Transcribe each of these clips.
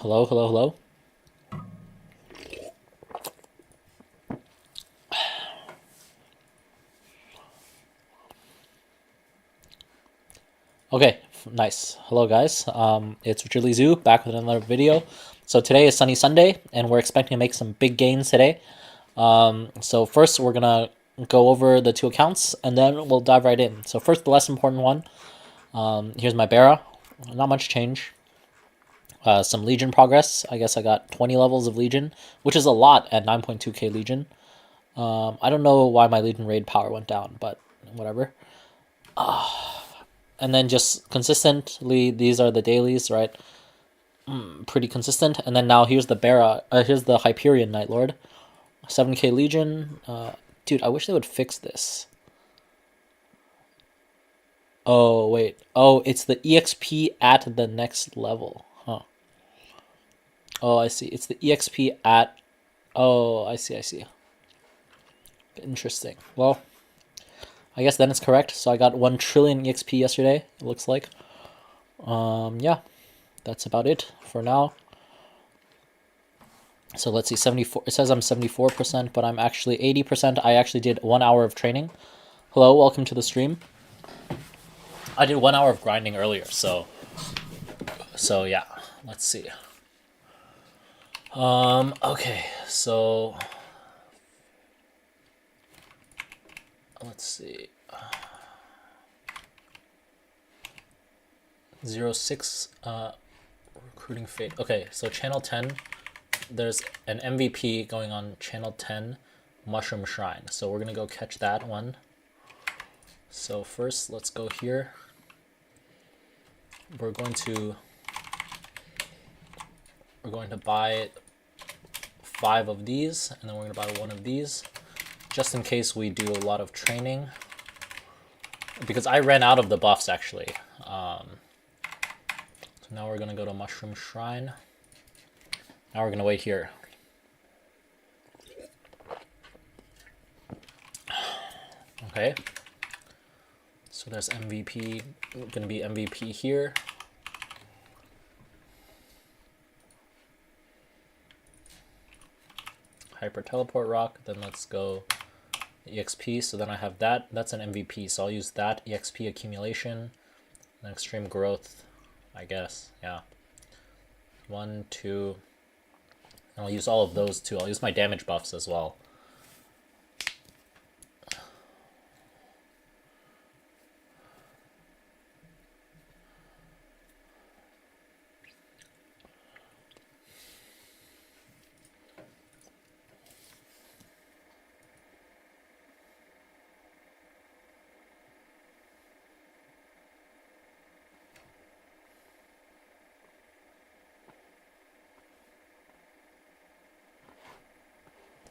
Hello, hello, hello. Okay, nice. Hello, guys. It's Richard Lee Zoo back with another video. So today is Sunny Sunday, and we're expecting to make some big gains today. So first, we're gonna go over the two accounts, and then we'll dive right in. So first, the less important one. Here's my Bara. Not much change. Some Legion progress. I guess I got 20 levels of Legion, which is a lot at 9.2k Legion. I don't know why my Legion raid power went down, but whatever. And then just consistently, these are the dailies, right? Pretty consistent. And then now here's the Bara. Here's the Hyperion Night Lord, 7k Legion. Dude, I wish they would fix this. Oh wait. Oh, it's the EXP at the next level, huh? Oh, I see. It's the EXP at. Oh, I see. I see. Interesting. Well, I guess then it's correct. So I got 1 trillion EXP yesterday. It looks like. Yeah, that's about it for now. So let's see, 74. It says I'm 74%, but I'm actually 80%. I actually did 1 hour of training. Hello, welcome to the stream. I did 1 hour of grinding earlier, so yeah. Let's see. Okay, so let's see. 06 recruiting fate. Okay, so channel 10. There's an MVP going on channel 10, Mushroom Shrine. So we're gonna go catch that one. So first, let's go here. We're going to buy 5 of these, and then we're gonna buy 1 of these, just in case we do a lot of training. Because I ran out of the buffs actually. So now we're gonna go to Mushroom Shrine. Now we're gonna wait here. Okay. So there's MVP, gonna be MVP here. Hyper Teleport Rock, then let's go EXP. So then I have that, that's an MVP. So I'll use that EXP accumulation, and Extreme Growth, I guess, yeah. 1, 2, and I'll use all of those too. I'll use my damage buffs as well.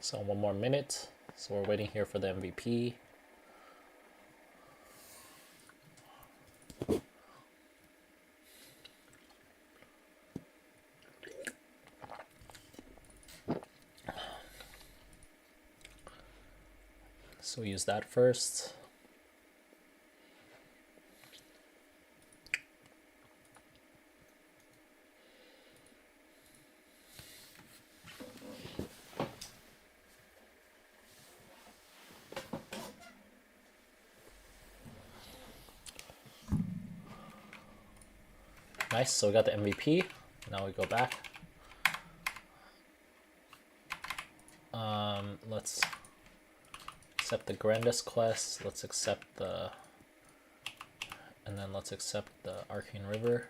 So 1 more minute. So we're waiting here for the MVP. So we use that first. Nice, so we got the MVP. Now we go back. Let's accept the Grandest quest. Let's accept the, and then let's accept the Arcane River.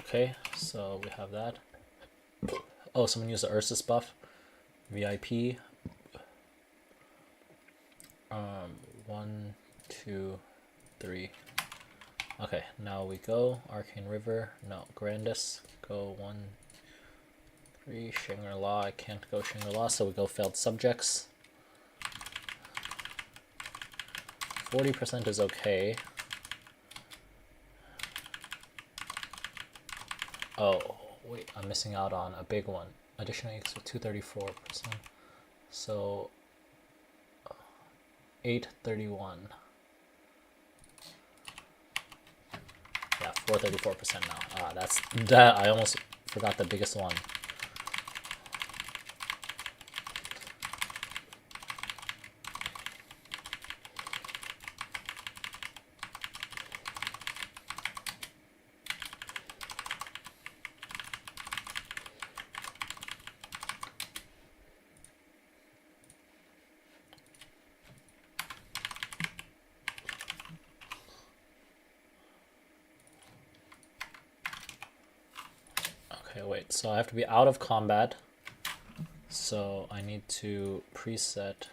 Okay, so we have that. Oh, someone used the Ursus buff. VIP. 1, 2, 3. Okay, now we go Arcane River. No, Grandis. Go 1, 3. Shangri-La. I can't go Shangri-La, so we go Failed Subjects. 40% is okay. Oh, wait, I'm missing out on a big one. Additional equals 234%. So 831. Yeah, 434% now. That's that. I almost forgot the biggest one. Okay, wait, so I have to be out of combat. So I need to preset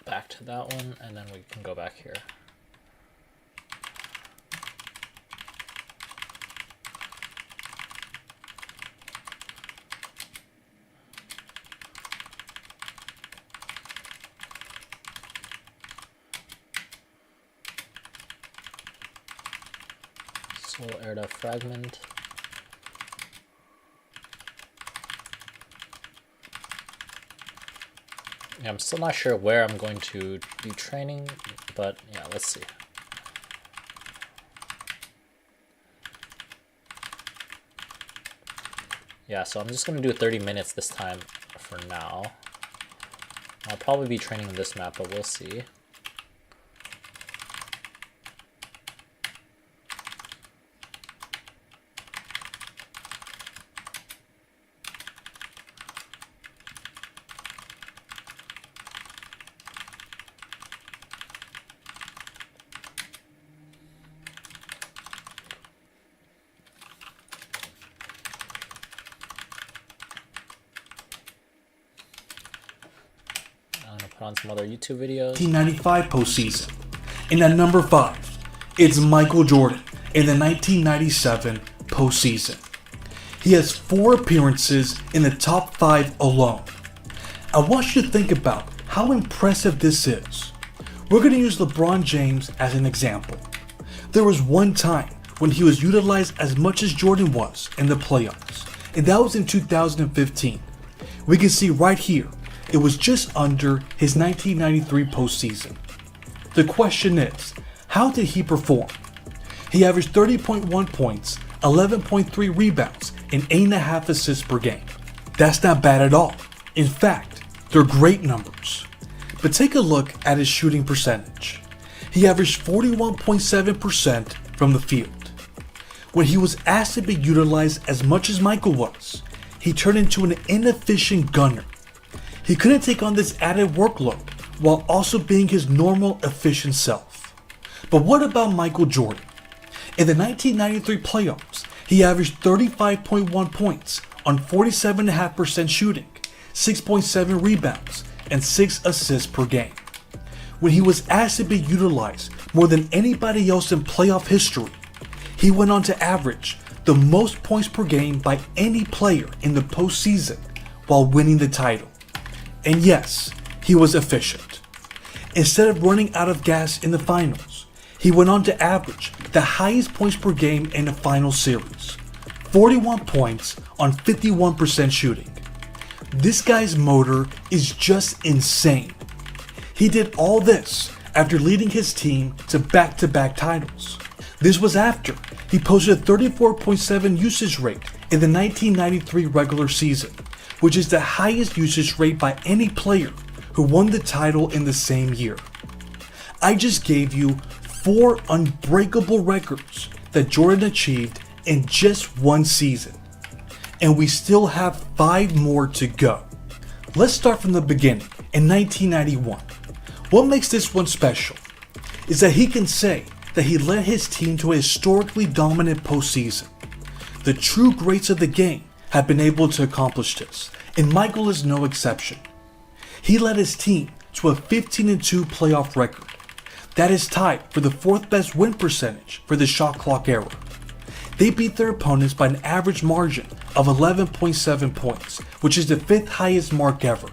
back to that one, and then we can go back here. So we'll air that fragment. Yeah, I'm still not sure where I'm going to be training, but yeah, let's see. Yeah, so I'm just going to do 30 minutes this time for now. I'll probably be training this map, but we'll see. Put on some other YouTube videos. 1995 postseason. And at number 5, it's Michael Jordan in the 1997 postseason. He has 4 appearances in the top 5 alone. I want you to think about how impressive this is. We're going to use LeBron James as an example. There was one time when he was utilized as much as Jordan was in the playoffs, and that was in 2015. We can see right here, it was just under his 1993 postseason. The question is, how did he perform? He averaged 30.1 points, 11.3 rebounds, and 8.5 assists per game. That's not bad at all. In fact, they're great numbers. But take a look at his shooting percentage. He averaged 41.7% from the field. When he was asked to be utilized as much as Michael was, he turned into an inefficient gunner. He couldn't take on this added workload while also being his normal efficient self. But what about Michael Jordan? In the 1993 playoffs, he averaged 35.1 points on 47.5% shooting, 6.7 rebounds, and 6 assists per game. When he was asked to be utilized more than anybody else in playoff history, he went on to average the most points per game by any player in the postseason while winning the title. And yes, he was efficient. Instead of running out of gas in the finals, he went on to average the highest points per game in the final series, 41 points on 51% shooting. This guy's motor is just insane. He did all this after leading his team to back-to-back titles. This was after he posted a 34.7 usage rate in the 1993 regular season, which is the highest usage rate by any player who won the title in the same year. I just gave you 4 unbreakable records that Jordan achieved in just one season, and we still have 5 more to go. Let's start from the beginning, in 1991. What makes this one special is that he can say that he led his team to a historically dominant postseason. The true greats of the game have been able to accomplish this, and Michael is no exception. He led his team to a 15-2 playoff record. That is tied for the 4th best win percentage for the shot clock era. They beat their opponents by an average margin of 11.7 points, which is the 5th highest mark ever.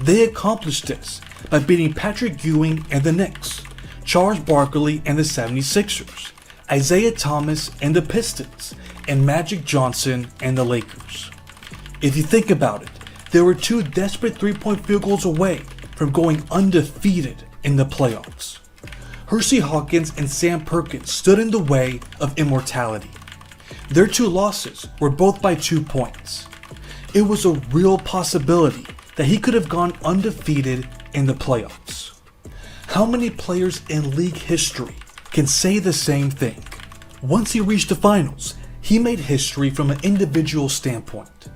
They accomplished this by beating Patrick Ewing and the Knicks, Charles Barkley and the 76ers, Isaiah Thomas and the Pistons, and Magic Johnson and the Lakers. If you think about it, there were 2 desperate 3-point field goals away from going undefeated in the playoffs. Hersey Hawkins and Sam Perkins stood in the way of immortality. Their 2 losses were both by 2 points. It was a real possibility that he could have gone undefeated in the playoffs. How many players in league history can say the same thing? Once he reached the finals, he made history from an individual standpoint.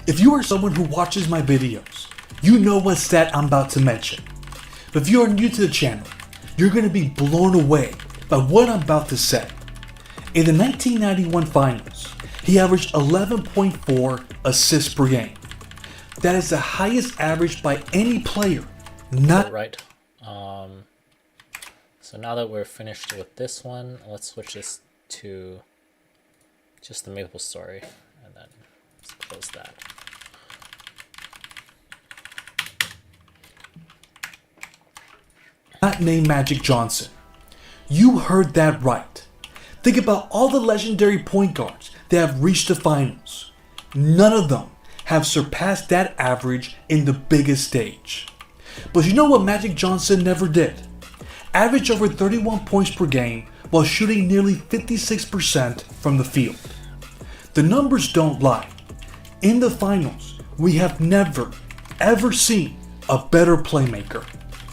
If you are someone who watches my videos, you know what stat I'm about to mention. But if you are new to the channel, you're going to be blown away by what I'm about to say. In the 1991 finals, he averaged 11.4 assists per game. That is the highest average by any player. Not right. So now that we're finished with this one, let's switch this to just the Maplestory, and then let's close that. Not named Magic Johnson. You heard that right. Think about all the legendary point guards that have reached the finals. None of them have surpassed that average in the biggest stage. But you know what Magic Johnson never did? Average over 31 points per game while shooting nearly 56% from the field. The numbers don't lie. In the finals, we have never, ever seen a better playmaker.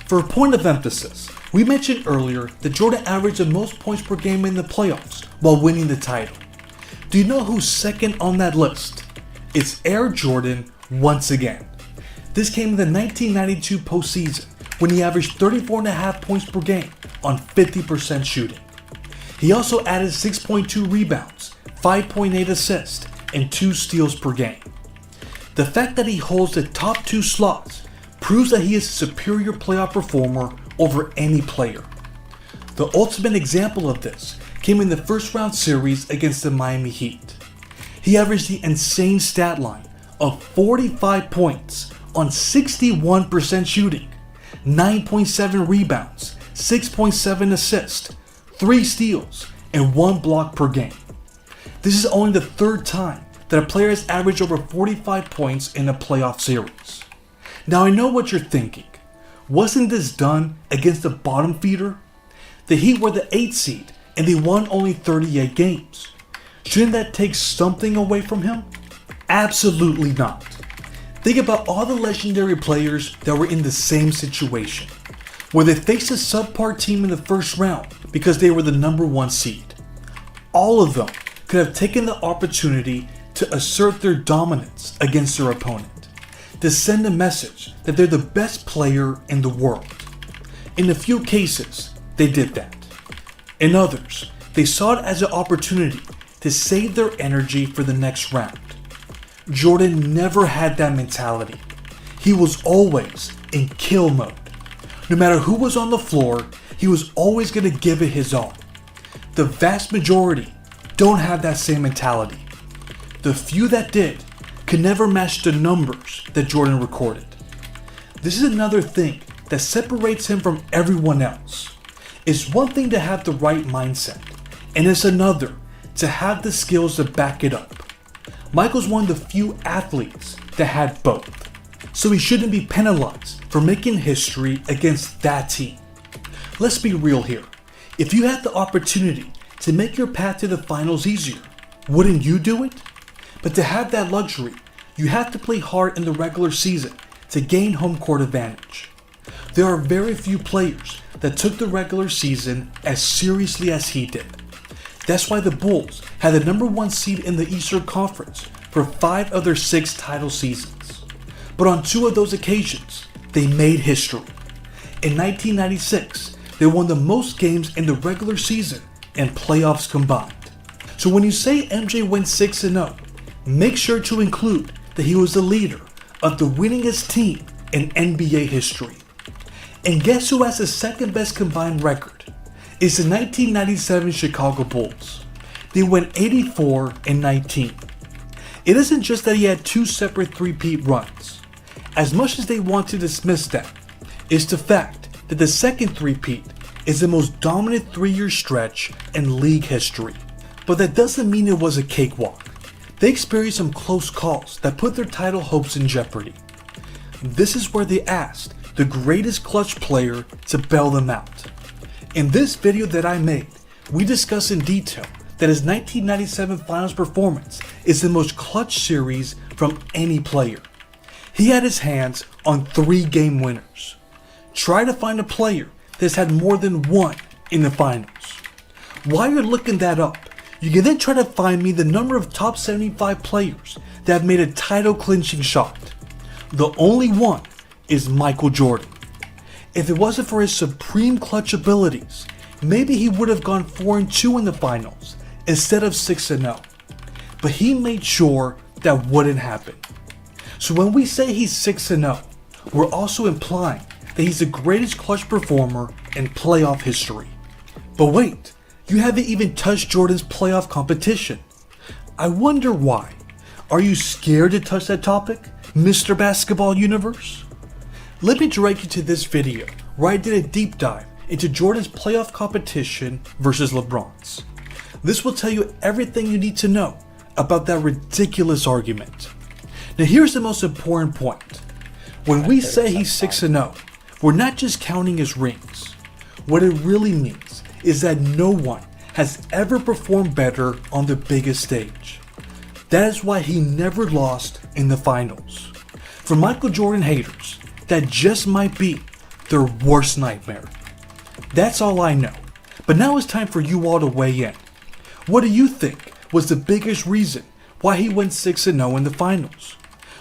For a point of emphasis, we mentioned earlier that Jordan averaged the most points per game in the playoffs while winning the title. Do you know who's second on that list? It's Air Jordan once again. This came in the 1992 postseason when he averaged 34.5 points per game on 50% shooting. He also added 6.2 rebounds, 5.8 assists, and 2 steals per game. The fact that he holds the top 2 slots proves that he is a superior playoff performer over any player. The ultimate example of this came in the first round series against the Miami Heat. He averaged the insane stat line of 45 points on 61% shooting, 9.7 rebounds, 6.7 assists, 3 steals, and 1 block per game. This is only the 3rd time that a player has averaged over 45 points in a playoff series. Now I know what you're thinking. Wasn't this done against the bottom feeder? The Heat were the 8th seed and they won only 38 games. Shouldn't that take something away from him? Absolutely not. Think about all the legendary players that were in the same situation, where they faced a subpar team in the first round because they were the number 1 seed. All of them could have taken the opportunity to assert their dominance against their opponent, to send a message that they're the best player in the world. In a few cases, they did that. In others, they saw it as an opportunity to save their energy for the next round. Jordan never had that mentality. He was always in kill mode. No matter who was on the floor, he was always going to give it his all. The vast majority don't have that same mentality. The few that did could never match the numbers that Jordan recorded. This is another thing that separates him from everyone else. It's one thing to have the right mindset, and it's another to have the skills to back it up. Michael's one of the few athletes that had both, so he shouldn't be penalized for making history against that team. Let's be real here. If you had the opportunity to make your path to the finals easier, wouldn't you do it? But to have that luxury, you have to play hard in the regular season to gain home court advantage. There are very few players that took the regular season as seriously as he did. That's why the Bulls had the number 1 seed in the Eastern Conference for 5 of their 6 title seasons. But on 2 of those occasions, they made history. In 1996, they won the most games in the regular season and playoffs combined. So when you say MJ went 6-0, make sure to include that he was the leader of the winningest team in NBA history. And guess who has the 2nd best combined record? It's the 1997 Chicago Bulls. They went 84-19. It isn't just that he had 2 separate three-peat runs. As much as they want to dismiss that, it's the fact that the 2nd three-peat is the most dominant 3-year stretch in league history. But that doesn't mean it was a cakewalk. They experienced some close calls that put their title hopes in jeopardy. This is where they asked the greatest clutch player to bail them out. In this video that I made, we discuss in detail that his 1997 finals performance is the most clutch series from any player. He had his hands on 3 game winners. Try to find a player that's had more than one in the finals. While you're looking that up, you can then try to find me the number of top 75 players that have made a title clinching shot. The only one is Michael Jordan. If it wasn't for his supreme clutch abilities, maybe he would have gone 4-2 in the finals instead of 6-0. But he made sure that wouldn't happen. So when we say he's 6-0, we're also implying that he's the greatest clutch performer in playoff history. But wait, you haven't even touched Jordan's playoff competition. I wonder why. Are you scared to touch that topic, Mr. Basketball Universe? Let me direct you to this video where I did a deep dive into Jordan's playoff competition versus LeBron's. This will tell you everything you need to know about that ridiculous argument. Now here's the most important point. When we say he's 6-0, we're not just counting his rings. What it really means is that no one has ever performed better on the biggest stage. That is why he never lost in the finals. For Michael Jordan haters, that just might be their worst nightmare. That's all I know, but now it's time for you all to weigh in. What do you think was the biggest reason why he went 6-0 in the finals?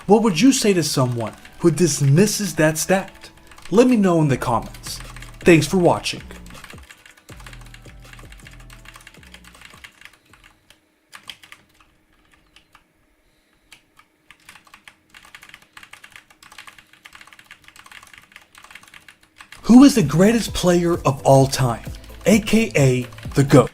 What would you say to someone who dismisses that stat? Let me know in the comments. Thanks for watching. Who is the greatest player of all time, aka the GOAT?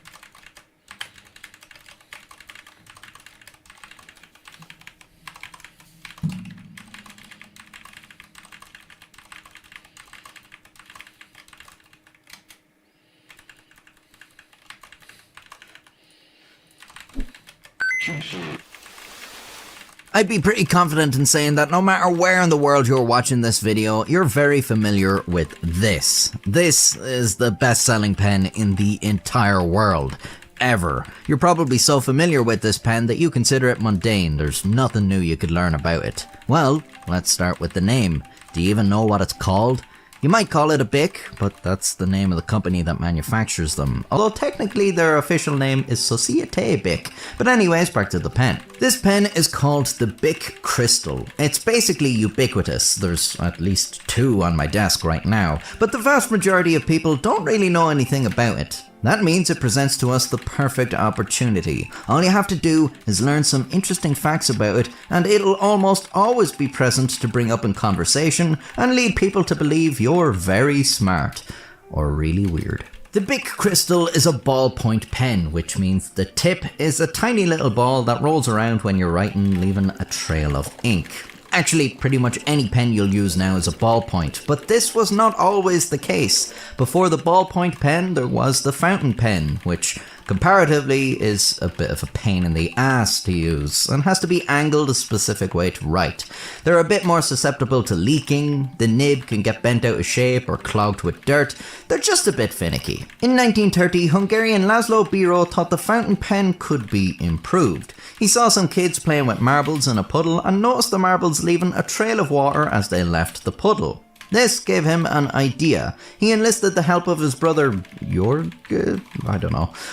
I'd be pretty confident in saying that no matter where in the world you're watching this video, you're very familiar with this. This is the best-selling pen in the entire world, ever. You're probably so familiar with this pen that you consider it mundane. There's nothing new you could learn about it. Well, let's start with the name. Do you even know what it's called? You might call it a Bic, but that's the name of the company that manufactures them. Although technically their official name is Société Bic. But anyways, back to the pen. This pen is called the Bic Crystal. It's basically ubiquitous. There's at least 2 on my desk right now. But the vast majority of people don't really know anything about it. That means it presents to us the perfect opportunity. All you have to do is learn some interesting facts about it, and it'll almost always be present to bring up in conversation and lead people to believe you're very smart. Or really weird. The Bic Crystal is a ballpoint pen, which means the tip is a tiny little ball that rolls around when you're writing, leaving a trail of ink. Actually, pretty much any pen you'll use now is a ballpoint, but this was not always the case. Before the ballpoint pen, there was the fountain pen, which comparatively is a bit of a pain in the ass to use and has to be angled a specific way to write. They're a bit more susceptible to leaking, the nib can get bent out of shape or clogged with dirt, they're just a bit finicky. In 1930, Hungarian Laszlo Biro thought the fountain pen could be improved. He saw some kids playing with marbles in a puddle and noticed the marbles leaving a trail of water as they left the puddle. This gave him an idea. He enlisted the help of his brother, Jörg,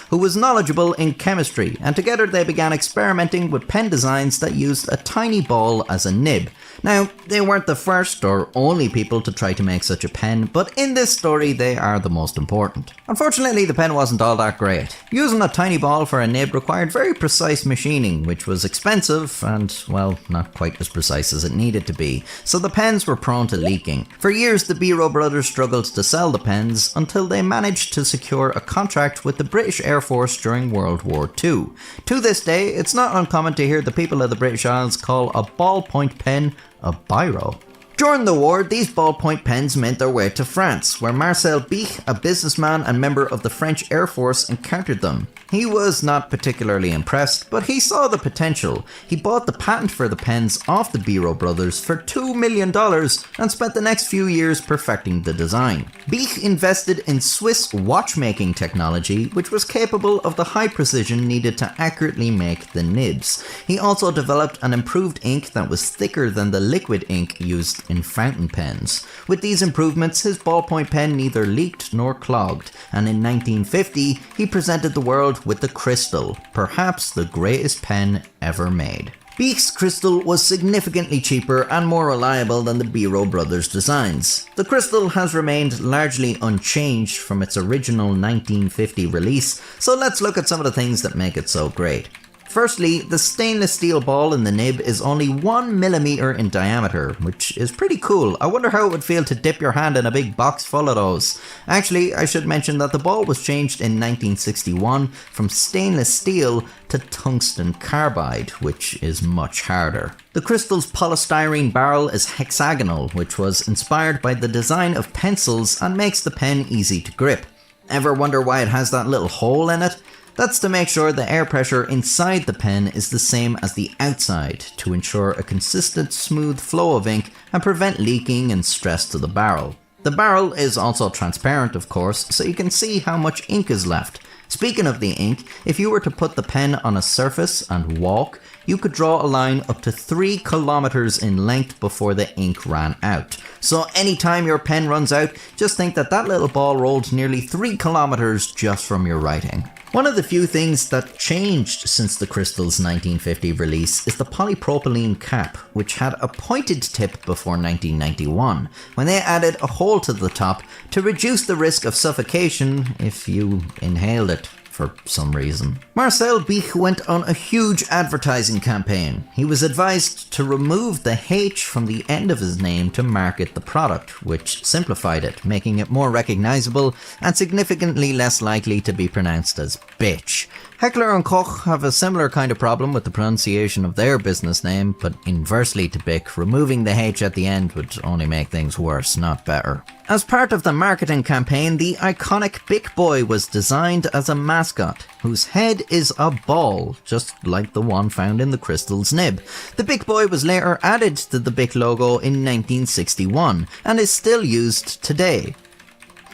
who was knowledgeable in chemistry, and together they began experimenting with pen designs that used a tiny ball as a nib. Now, they weren't the first or only people to try to make such a pen, but in this story they are the most important. Unfortunately, the pen wasn't all that great. Using a tiny ball for a nib required very precise machining, which was expensive and, well, not quite as precise as it needed to be, so the pens were prone to leaking. For years, the Biro brothers struggled to sell the pens until they managed to secure a contract with the British Air Force during World War II. To this day, it's not uncommon to hear the people of the British Isles call a ballpoint pen a biro. During the war, these ballpoint pens made their way to France, where Marcel Bich, a businessman and member of the French Air Force, encountered them. He was not particularly impressed, but he saw the potential. He bought the patent for the pens off the Biro brothers for $2 million and spent the next few years perfecting the design. Bich invested in Swiss watchmaking technology, which was capable of the high precision needed to accurately make the nibs. He also developed an improved ink that was thicker than the liquid ink used in fountain pens. With these improvements, his ballpoint pen neither leaked nor clogged, and in 1950 he presented the world with the Crystal, perhaps the greatest pen ever made. Bich's Crystal was significantly cheaper and more reliable than the Biro brothers' designs. The Crystal has remained largely unchanged from its original 1950 release, so let's look at some of the things that make it so great. Firstly, the stainless steel ball in the nib is only 1mm in diameter, which is pretty cool. I wonder how it would feel to dip your hand in a big box full of those. Actually, I should mention that the ball was changed in 1961 from stainless steel to tungsten carbide, which is much harder. The Crystal's polystyrene barrel is hexagonal, which was inspired by the design of pencils and makes the pen easy to grip. Ever wonder why it has that little hole in it? That's to make sure the air pressure inside the pen is the same as the outside, to ensure a consistent smooth flow of ink and prevent leaking and stress to the barrel. The barrel is also transparent, of course, so you can see how much ink is left. Speaking of the ink, if you were to put the pen on a surface and walk, you could draw a line up to 3 kilometers in length before the ink ran out. So anytime your pen runs out, just think that that little ball rolled nearly 3 kilometers just from your writing. One of the few things that changed since the Crystal's 1950 release is the polypropylene cap, which had a pointed tip before 1991, when they added a hole to the top to reduce the risk of suffocation if you inhaled it for some reason. Marcel Bich went on a huge advertising campaign. He was advised to remove the H from the end of his name to market the product, which simplified it, making it more recognizable and significantly less likely to be pronounced as bitch. Heckler & Koch have a similar kind of problem with the pronunciation of their business name, but inversely to Bic, removing the H at the end would only make things worse, not better. As part of the marketing campaign, the iconic Bic Boy was designed as a mascot, whose head is a ball, just like the one found in the Crystal's nib. The Bic Boy was later added to the Bic logo in 1961, and is still used today.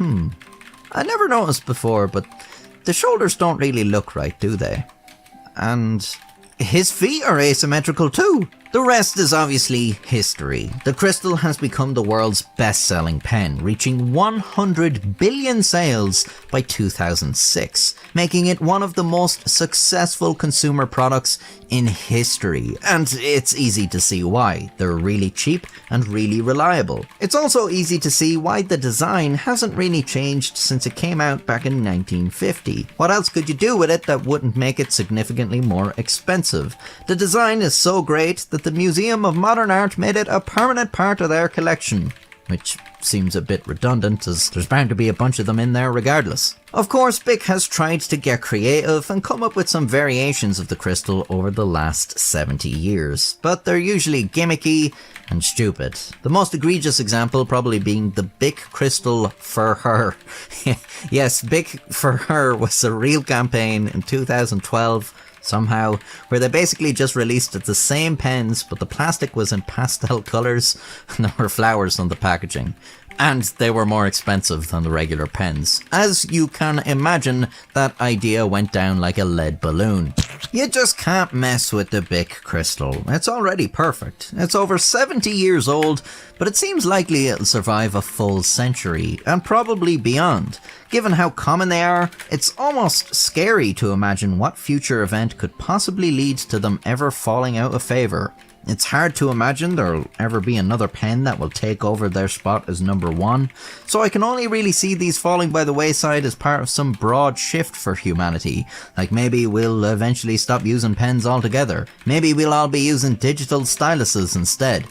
I never noticed before, but the shoulders don't really look right, do they? And his feet are asymmetrical too. The rest is obviously history. The Crystal has become the world's best-selling pen, reaching 100 billion sales by 2006, making it one of the most successful consumer products in history. And it's easy to see why. They're really cheap and really reliable. It's also easy to see why the design hasn't really changed since it came out back in 1950. What else could you do with it that wouldn't make it significantly more expensive? The design is so great that the Museum of Modern Art made it a permanent part of their collection, which seems a bit redundant as there's bound to be a bunch of them in there regardless. Of course, Bic has tried to get creative and come up with some variations of the Crystal over the last 70 years, but they're usually gimmicky and stupid. The most egregious example probably being the Bic Crystal for Her. Yes, Bic for Her was a real campaign in 2012 somehow, where they basically just released the same pens, but the plastic was in pastel colours and there were flowers on the packaging. And they were more expensive than the regular pens. As you can imagine, that idea went down like a lead balloon. You just can't mess with the Bic Crystal. It's already perfect. It's over 70 years old, but it seems likely it'll survive a full century, and probably beyond. Given how common they are, it's almost scary to imagine what future event could possibly lead to them ever falling out of favour. It's hard to imagine there'll ever be another pen that will take over their spot as number one, so I can only really see these falling by the wayside as part of some broad shift for humanity. Like maybe we'll eventually stop using pens altogether. Maybe we'll all be using digital styluses instead.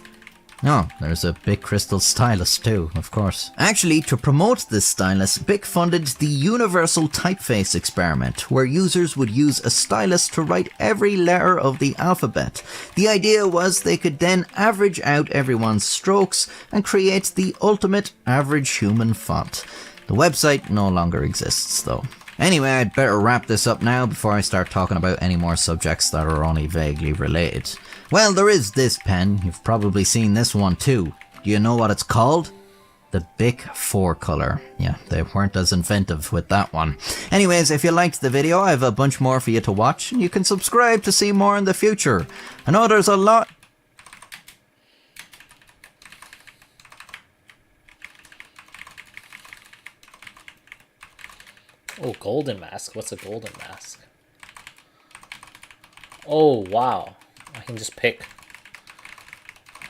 Oh, there's a Bic Crystal stylus too, of course. Actually, to promote this stylus, Bic funded the Universal Typeface experiment, where users would use a stylus to write every letter of the alphabet. The idea was they could then average out everyone's strokes and create the ultimate average human font. The website no longer exists though. Anyway, I'd better wrap this up now before I start talking about any more subjects that are only vaguely related. Well, there is this pen. You've probably seen this one too. Do you know what it's called? The Bic 4-color. Yeah, they weren't as inventive with that one. Anyways, if you liked the video, I have a bunch more for you to watch, and you can subscribe to see more in the future. I know there's a lot... Oh, golden mask. What's a golden mask? Oh, wow. I can just pick.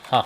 Huh.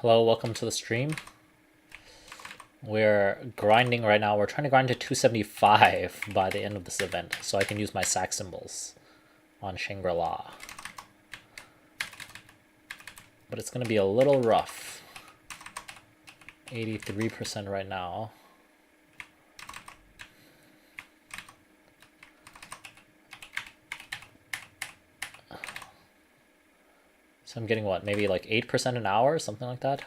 Hello, welcome to the stream. We're grinding right now. We're trying to grind to 275 by the end of this event, so I can use my sack symbols on Shangri-La. But it's going to be a little rough. 83% right now. So I'm getting what, maybe like 8% an hour, something like that?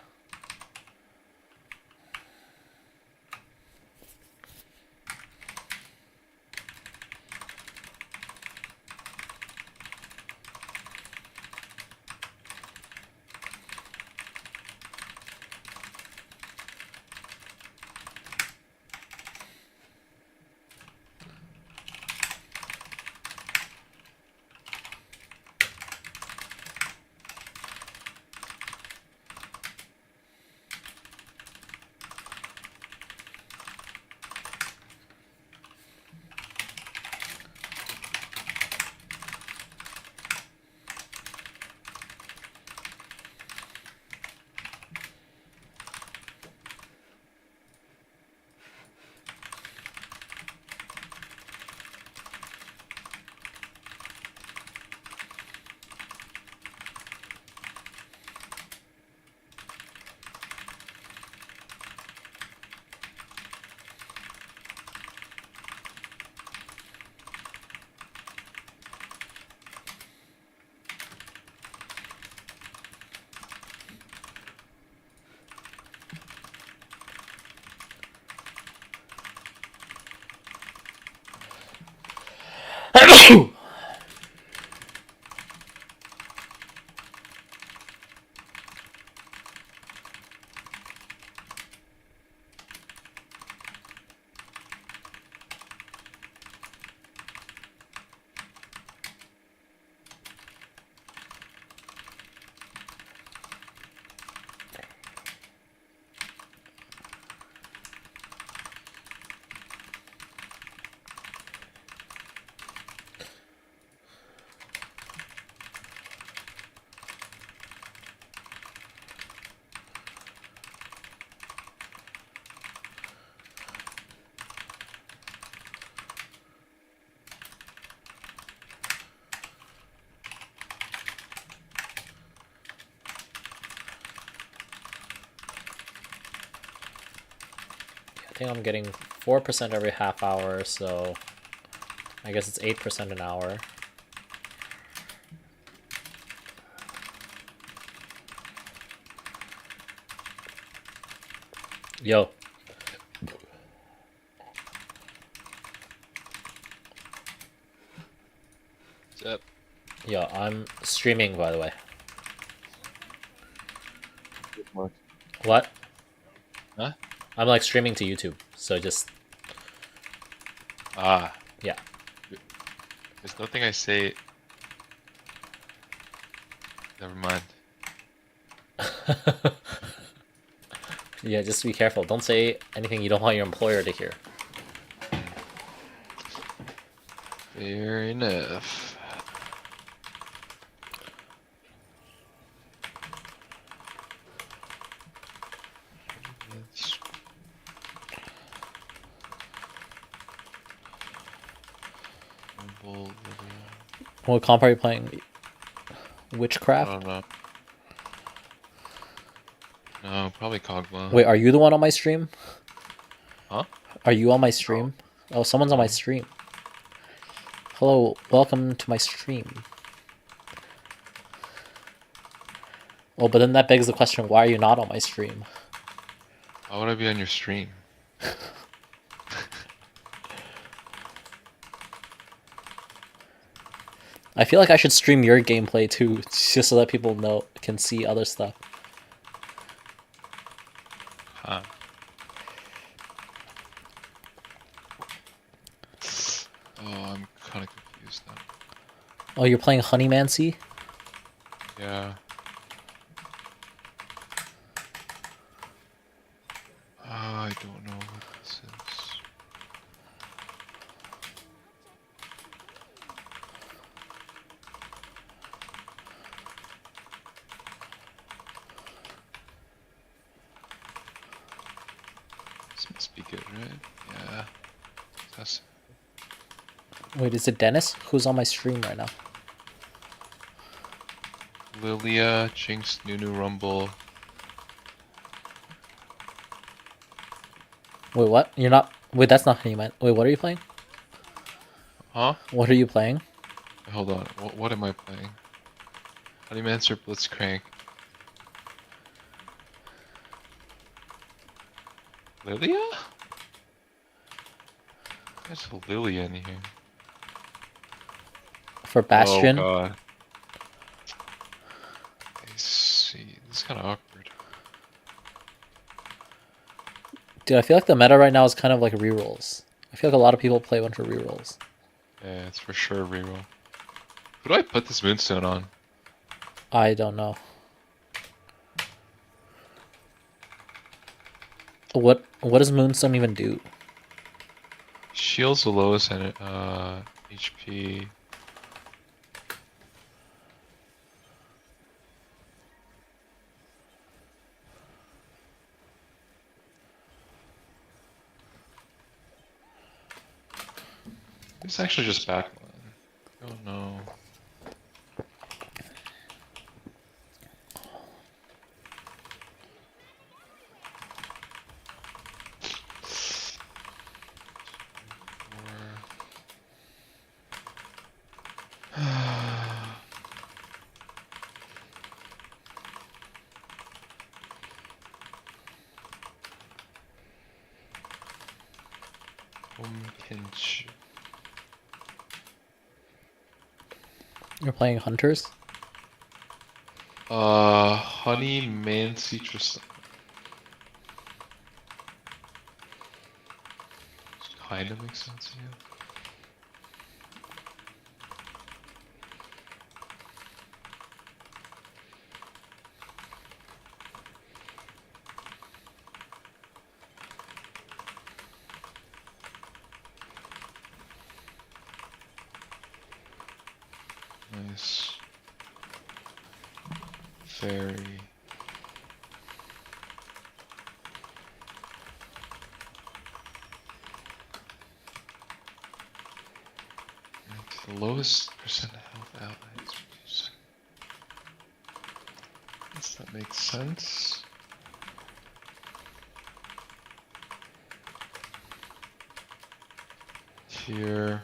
I think I'm getting 4% every half hour, so I guess it's 8% an hour. Yo. Yep. Yo, I'm streaming, by the way. What? Huh? I'm like streaming to YouTube, so just Ah, yeah. there's nothing I say. Never mind. Yeah, just be careful. Don't say anything you don't want your employer to hear. Fair enough. It's mobile video. What comp are you playing? I Witchcraft? don't know. No, probably Kogma. Wait, are you the one on my stream? Huh? Are you on my stream? Oh, someone's on my stream. Hello, welcome to my stream. Well, but then that begs the question, why are you not on my stream? Why would I be on your stream? I feel like I should stream your gameplay too, just so that people can see other stuff. Huh. Oh, I'm kind of confused now. Oh, you're playing Honeymancy? Yeah. I don't know what this is. This must be good, right? Yeah. That's Wait, is it Dennis? Who's on my stream right now? Lilia, Jinx, Nunu, Rumble. Wait, what? You're not... Wait, that's not Honeyman. Wait, what are you playing? Huh? What are you playing? Hold on. What am I playing? Honeymancer, Blitzcrank. Lilia? There's a Lilia in here. For Bastion? Oh god. I see. This is kind of awkward. Dude, I feel like the meta right now is kind of like rerolls. I feel like a lot of people play a bunch of rerolls. Yeah, it's for sure a reroll. Who do I put this Moonstone on? I don't know. What does Moonstone even do? Shields the lowest and HP. It's actually just backline. Oh no. Pinch. You're playing Hunters? Honey, Mancy, Tristan. Kinda makes sense, yeah. Nice. Fairy. The lowest percent health allies. Guess that makes sense. Here.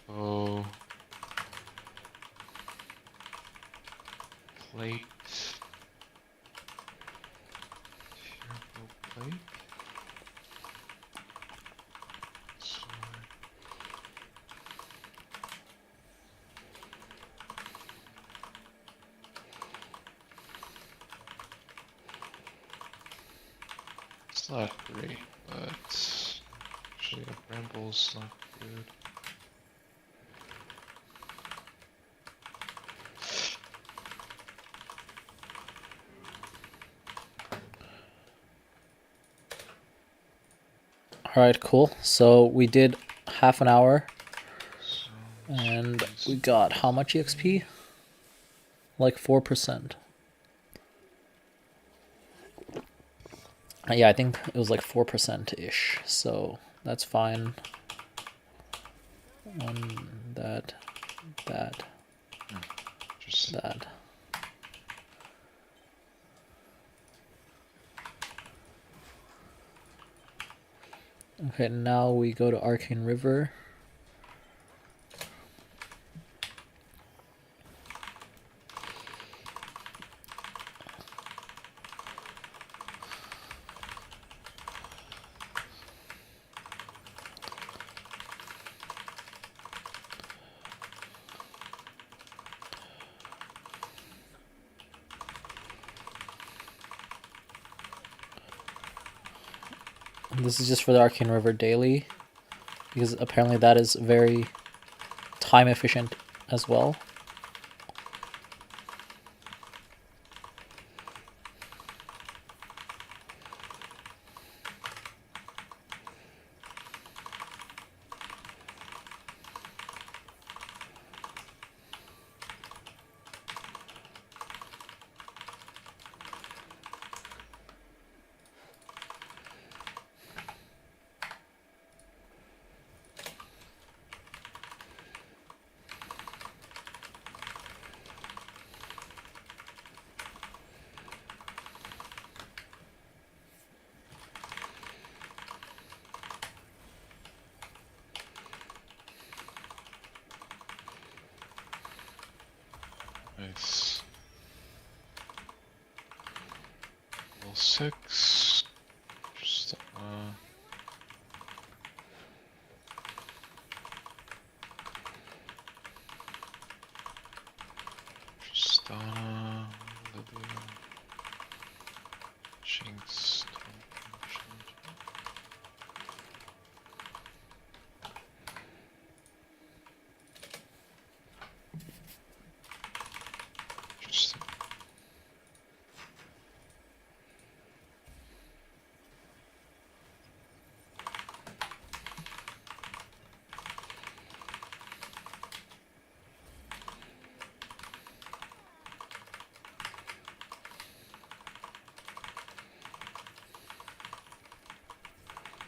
Oh. Plate. Here, plate. Sword. It's not great, but actually a bramble's not good. Alright, cool. So we did half an hour, So, and we got how much EXP? Like 4%. Yeah, I think it was like 4%-ish, so that's fine. That, just that. Okay, now we go to Arcane River. This is just for the Arcane River daily, because apparently that is very time efficient as well. nice. Level 6. Just Tristana, Lydia, Jinx, Interesting.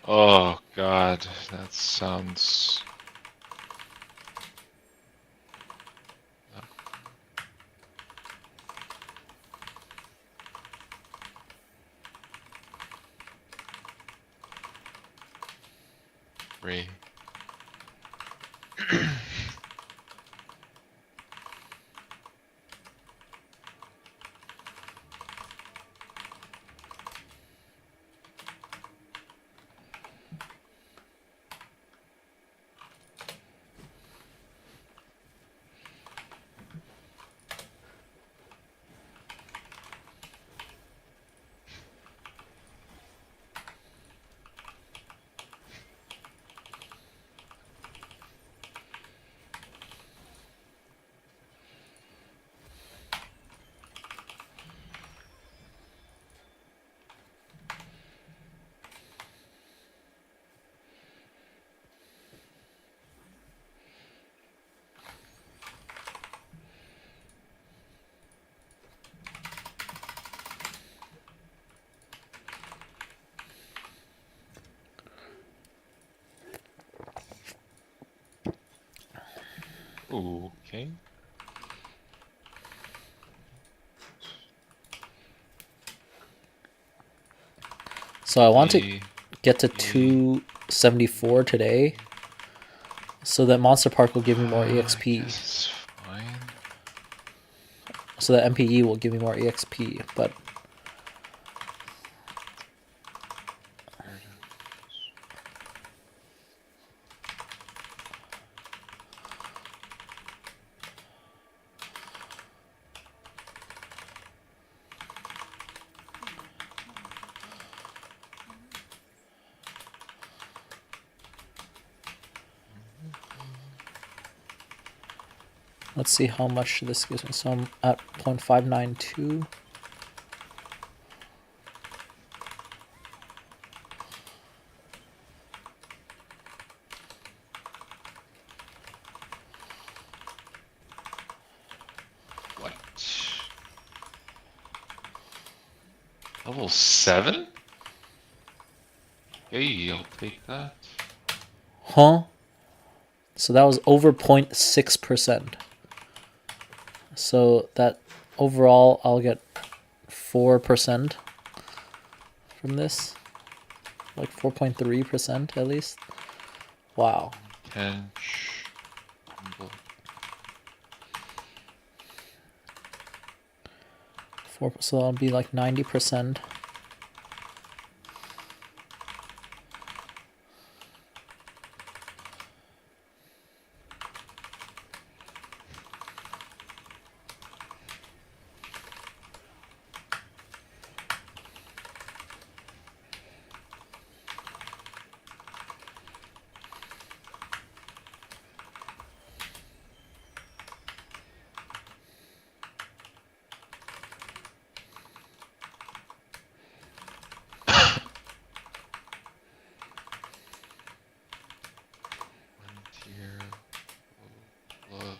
Oh god, that sounds... Ray. Okay. So I want to get to 274 today, so that Monster Park will give me more EXP. It's fine. So that MPE will give me more EXP, but Let's see how much this gives me. So I'm at 0.592. What? Level 7? Hey, I'll take that. Huh? So that was over 0.6%. So that overall I'll get 4% from this. Like 4.3% at least. Wow. 10. So that'll be like 90%. Tier. Love.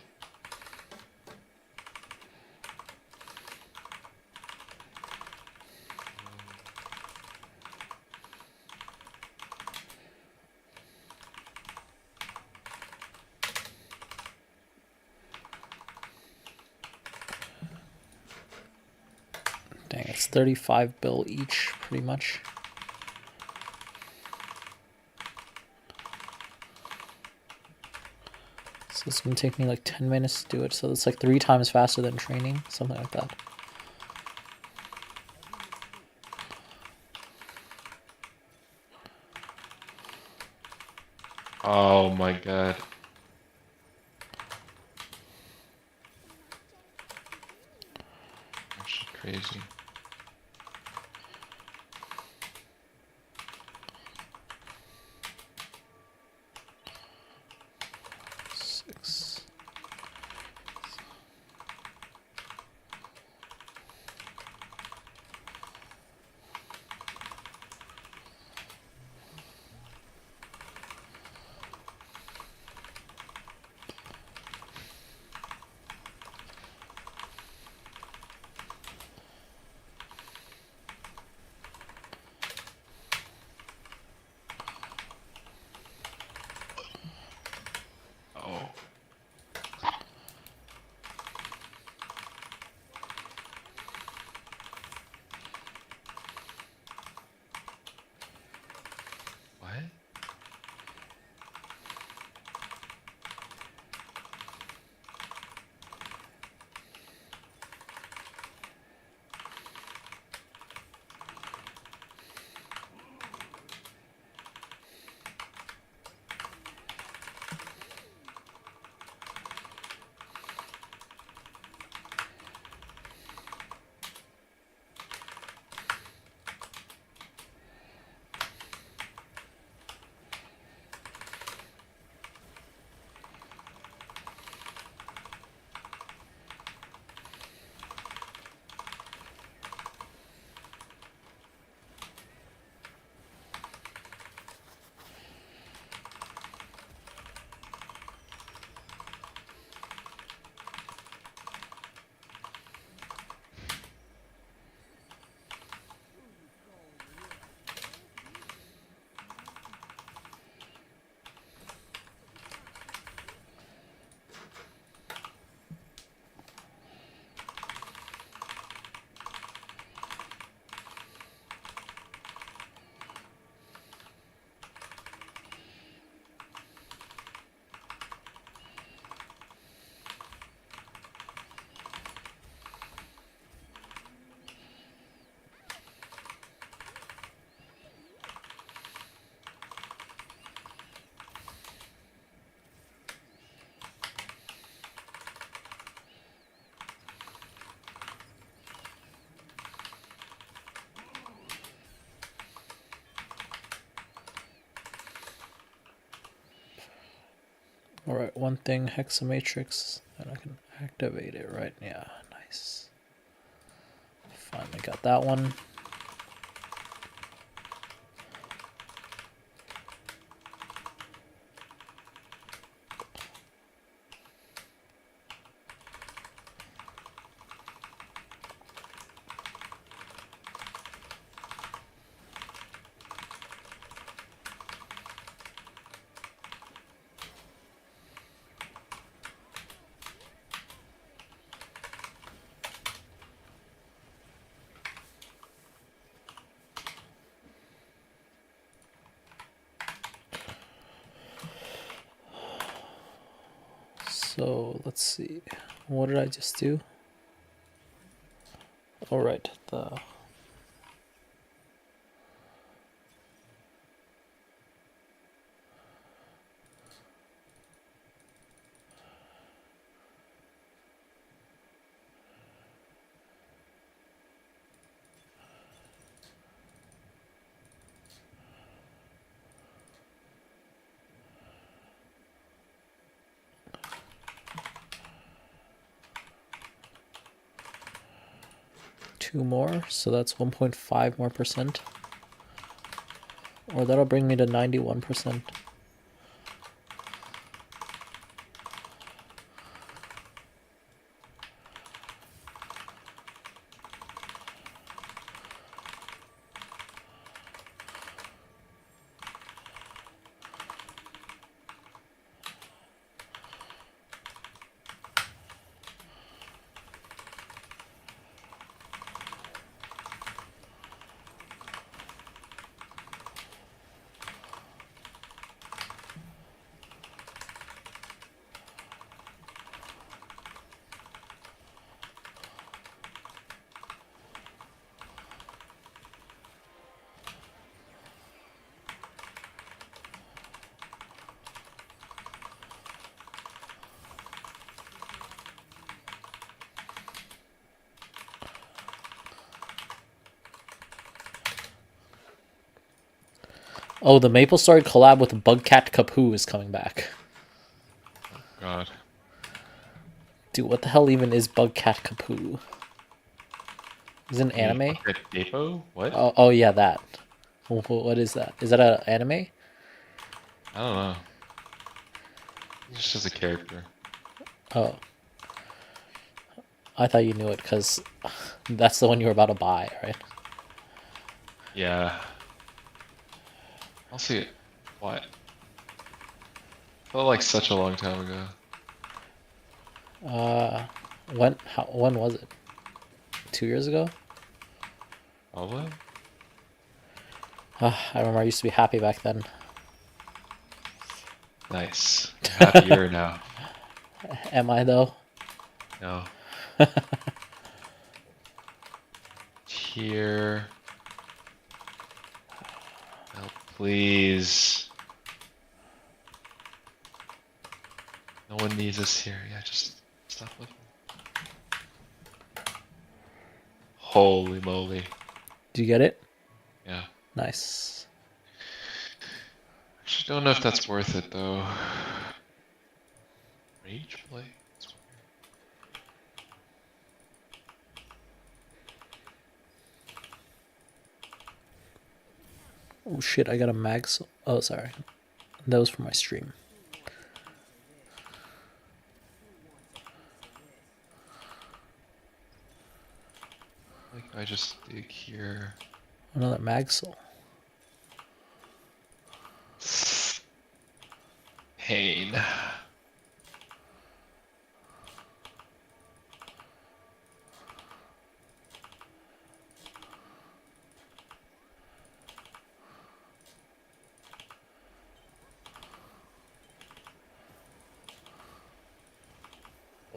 Dang, it's 35 bill each, pretty much. So it's gonna take me like 10 minutes to do it. So it's like 3 times faster than training, something like that. Oh my god. Actually crazy. Six. All right, one thing, hexamatrix, and I can activate it, right? Yeah, nice. Finally got that one. So let's see, what did I just do? All right, the two more, so that's 1.5 more percent. Or that'll bring me to 91%. Oh, the Maplestory collab with Bugcat Kapoo is coming back. God. Dude, what the hell even is Bugcat Kapoo? Is it an anime? Depot? What? Oh yeah, that. What is that? Is that an anime? I don't know. It's just a character. Oh, I thought you knew it because that's the one you were about to buy, right? Yeah. I'll see it. What? Felt like such a long time ago. When was it? 2 years ago? Probably? I remember I used to be happy back then. Nice. You're happier now. Am I though? No. Here. Help, please. No one needs us here. Yeah, just stop looking. Holy moly. Did you get it? Yeah. Nice. Actually, don't know if that's worth it though. Rage play? It's Oh shit, I got a max. Oh, sorry. That was for my stream. like I just dig here. Another Magsol. Pain.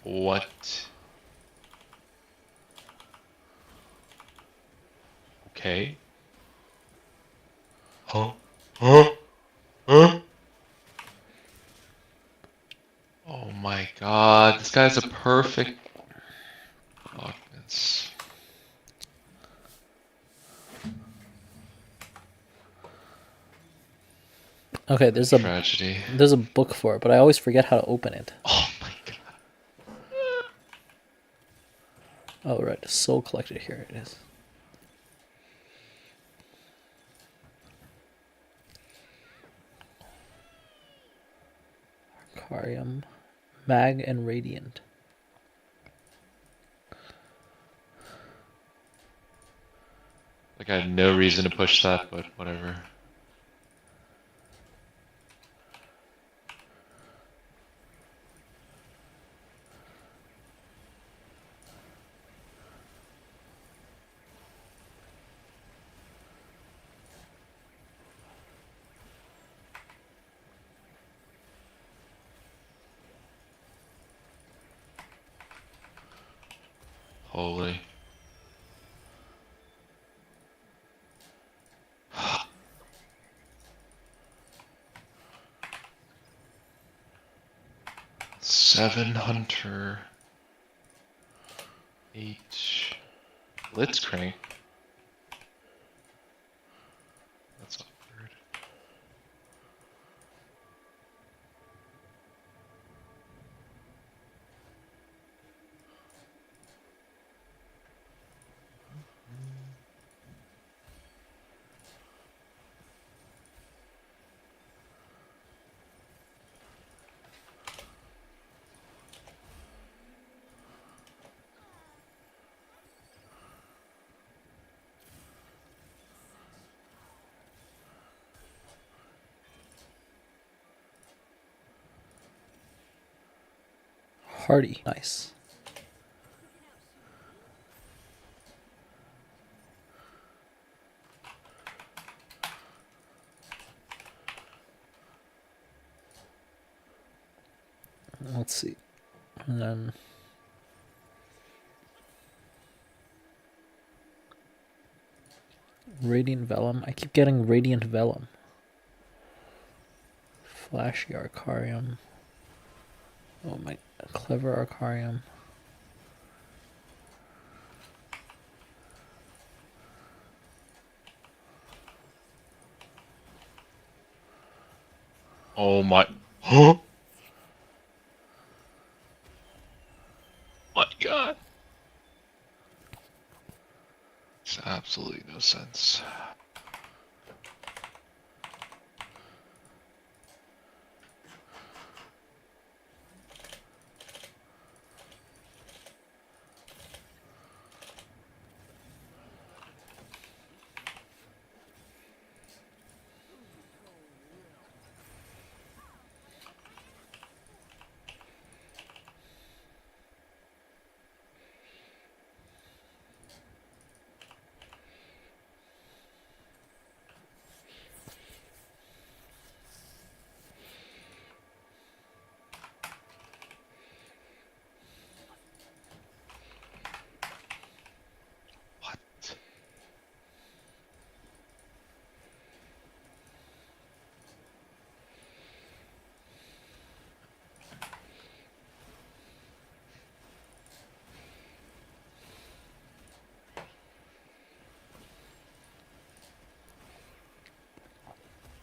What? Okay. Huh? Huh? Huh? Oh my god, this guy's a perfect offense. Okay, Tragedy. there's a book for it, but I always forget how to open it. Oh my god. Oh right, Soul Collector. Here it is. Arcarium, Mag, and Radiant. Like I had no reason to push that, but whatever. Holy. Seven Hunter. 8 Blitzcrank. That's awkward. Hardy, nice. Let's see, and then Radiant Vellum. I keep getting Radiant Vellum. Flashy Arcarium. Oh my, Clever Arcarium. Oh my. Huh? My god. Makes absolutely no sense. What?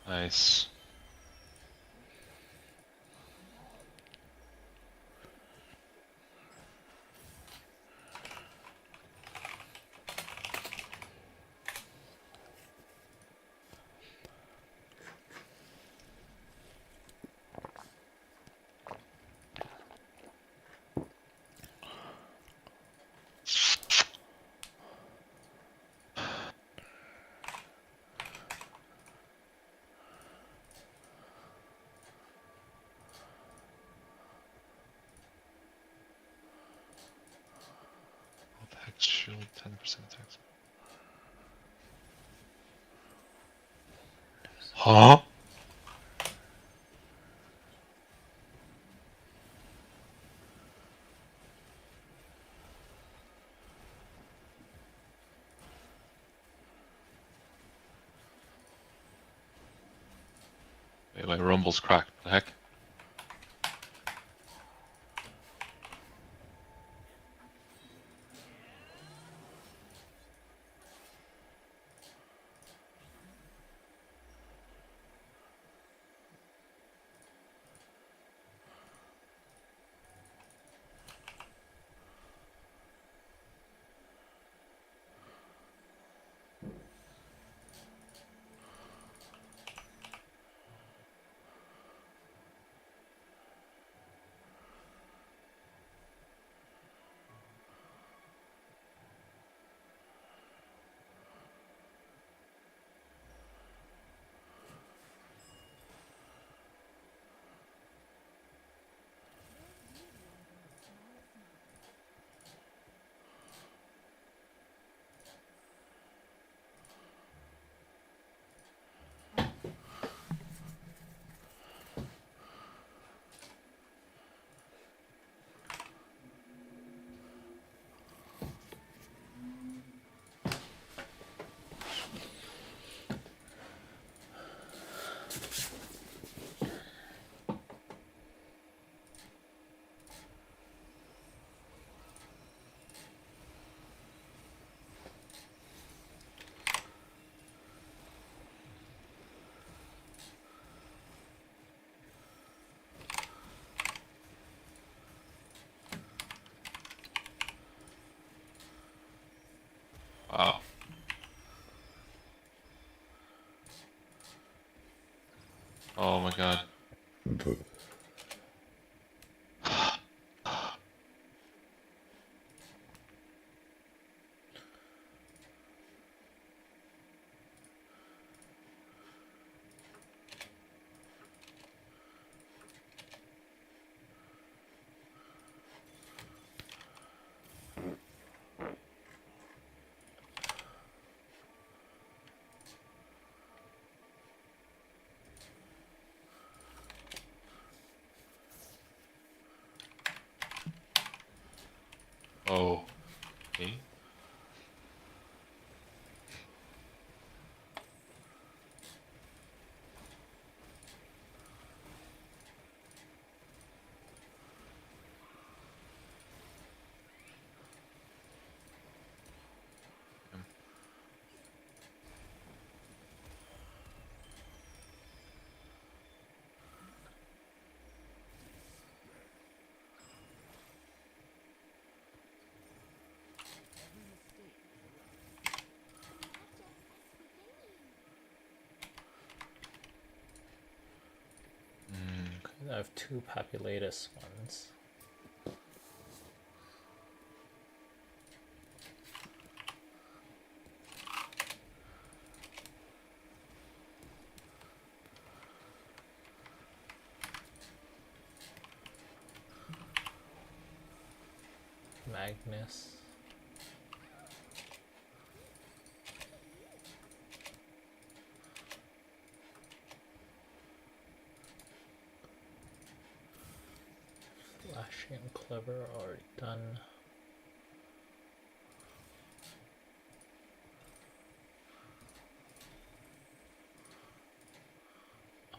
Nice. Hex shield, 10% attack. Huh? Wait, my rumble's cracked. What the heck? Oh my god. Oh. Okay. I have 2 Papulatus ones. Magnus. Flashy and clever, already done.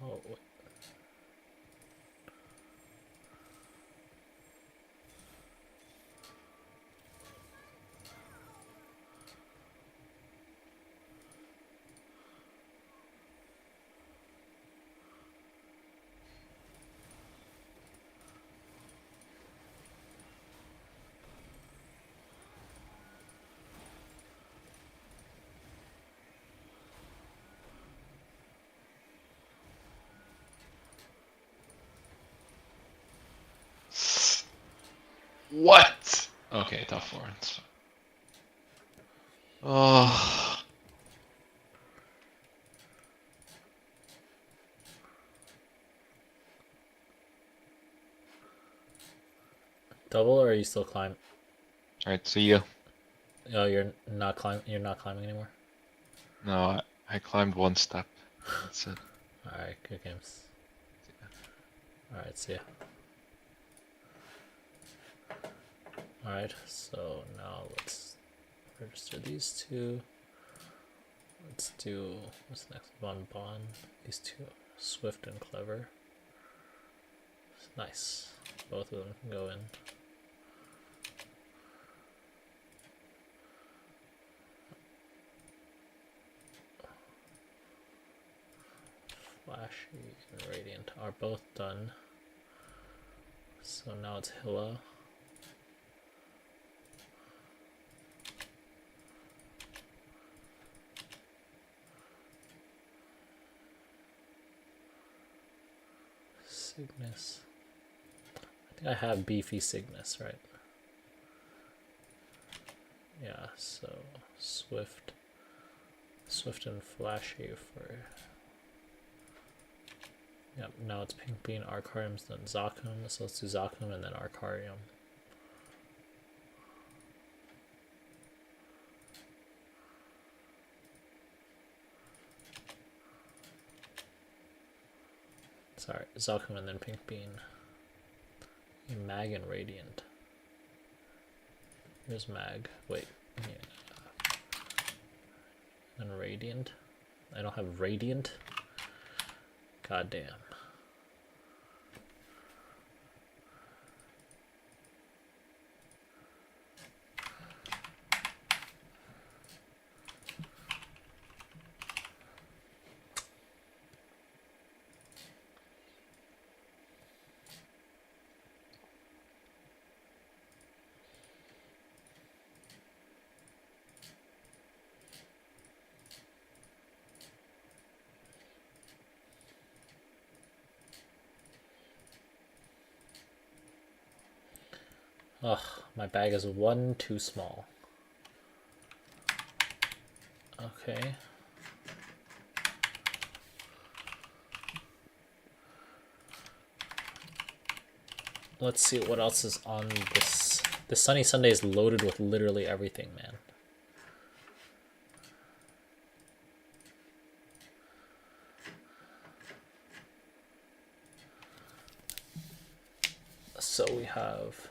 Oh, wait. What? Okay, top 4. It's fine. Oh. Double, or are you still climbing? Alright, see ya. Oh, you're not climbing. You're not climbing anymore. No, I climbed 1 step. That's it. All right, good games. All right, see ya. All right, so now let's register these 2. Let's do what's next? Bon. These 2, Swift and Clever. Nice. Both of them can go in. Flashy and Radiant are both done. So now it's Hilla. Cygnus. I think I have beefy Cygnus, right? Yeah, so Swift and Flashy for. Yep, now it's Pink Bean, Arcarium's then Zakum, so let's do Zakum and then Arcarium. Sorry, Zakum and then Pink Bean. Mag and Radiant. Here's Mag. Wait. Yeah. And Radiant. I don't have Radiant. God damn. Ugh, my bag is one too small. Okay. Let's see what else is on this. This Sunny Sunday is loaded with literally everything, man. So we have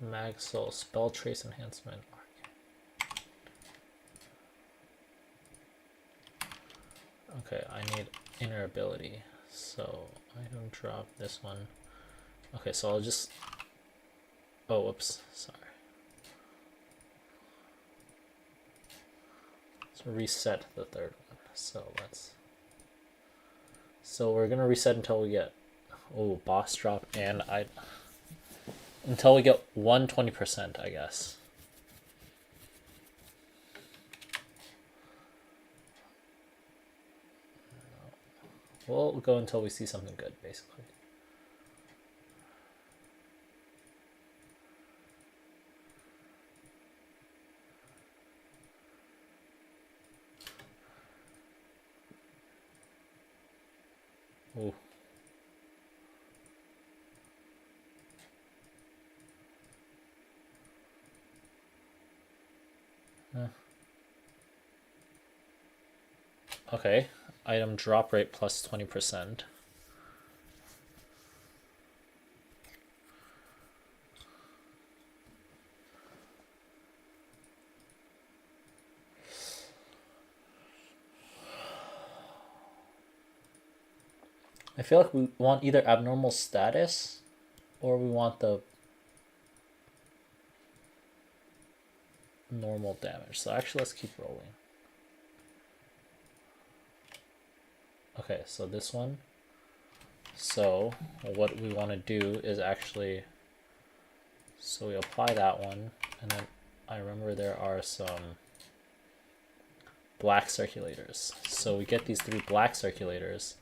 Mag-Soul, Spell Trace Enhancement. Okay, I need Inner Ability. So I don't drop this one. Okay, so I'll just... Oh, whoops, sorry. Let's reset the third one. So we're gonna reset until we get... Oh, boss drop, and until we get 120%, I guess. We'll go until we see something good, basically. Ooh. Okay, item drop rate plus 20%. I feel like we want either abnormal status or we want the normal damage. So actually let's keep rolling. Okay, so this one. So what we want to do is actually, so we apply that one, and then I remember there are some black circulators. So we get these 3 black circulators,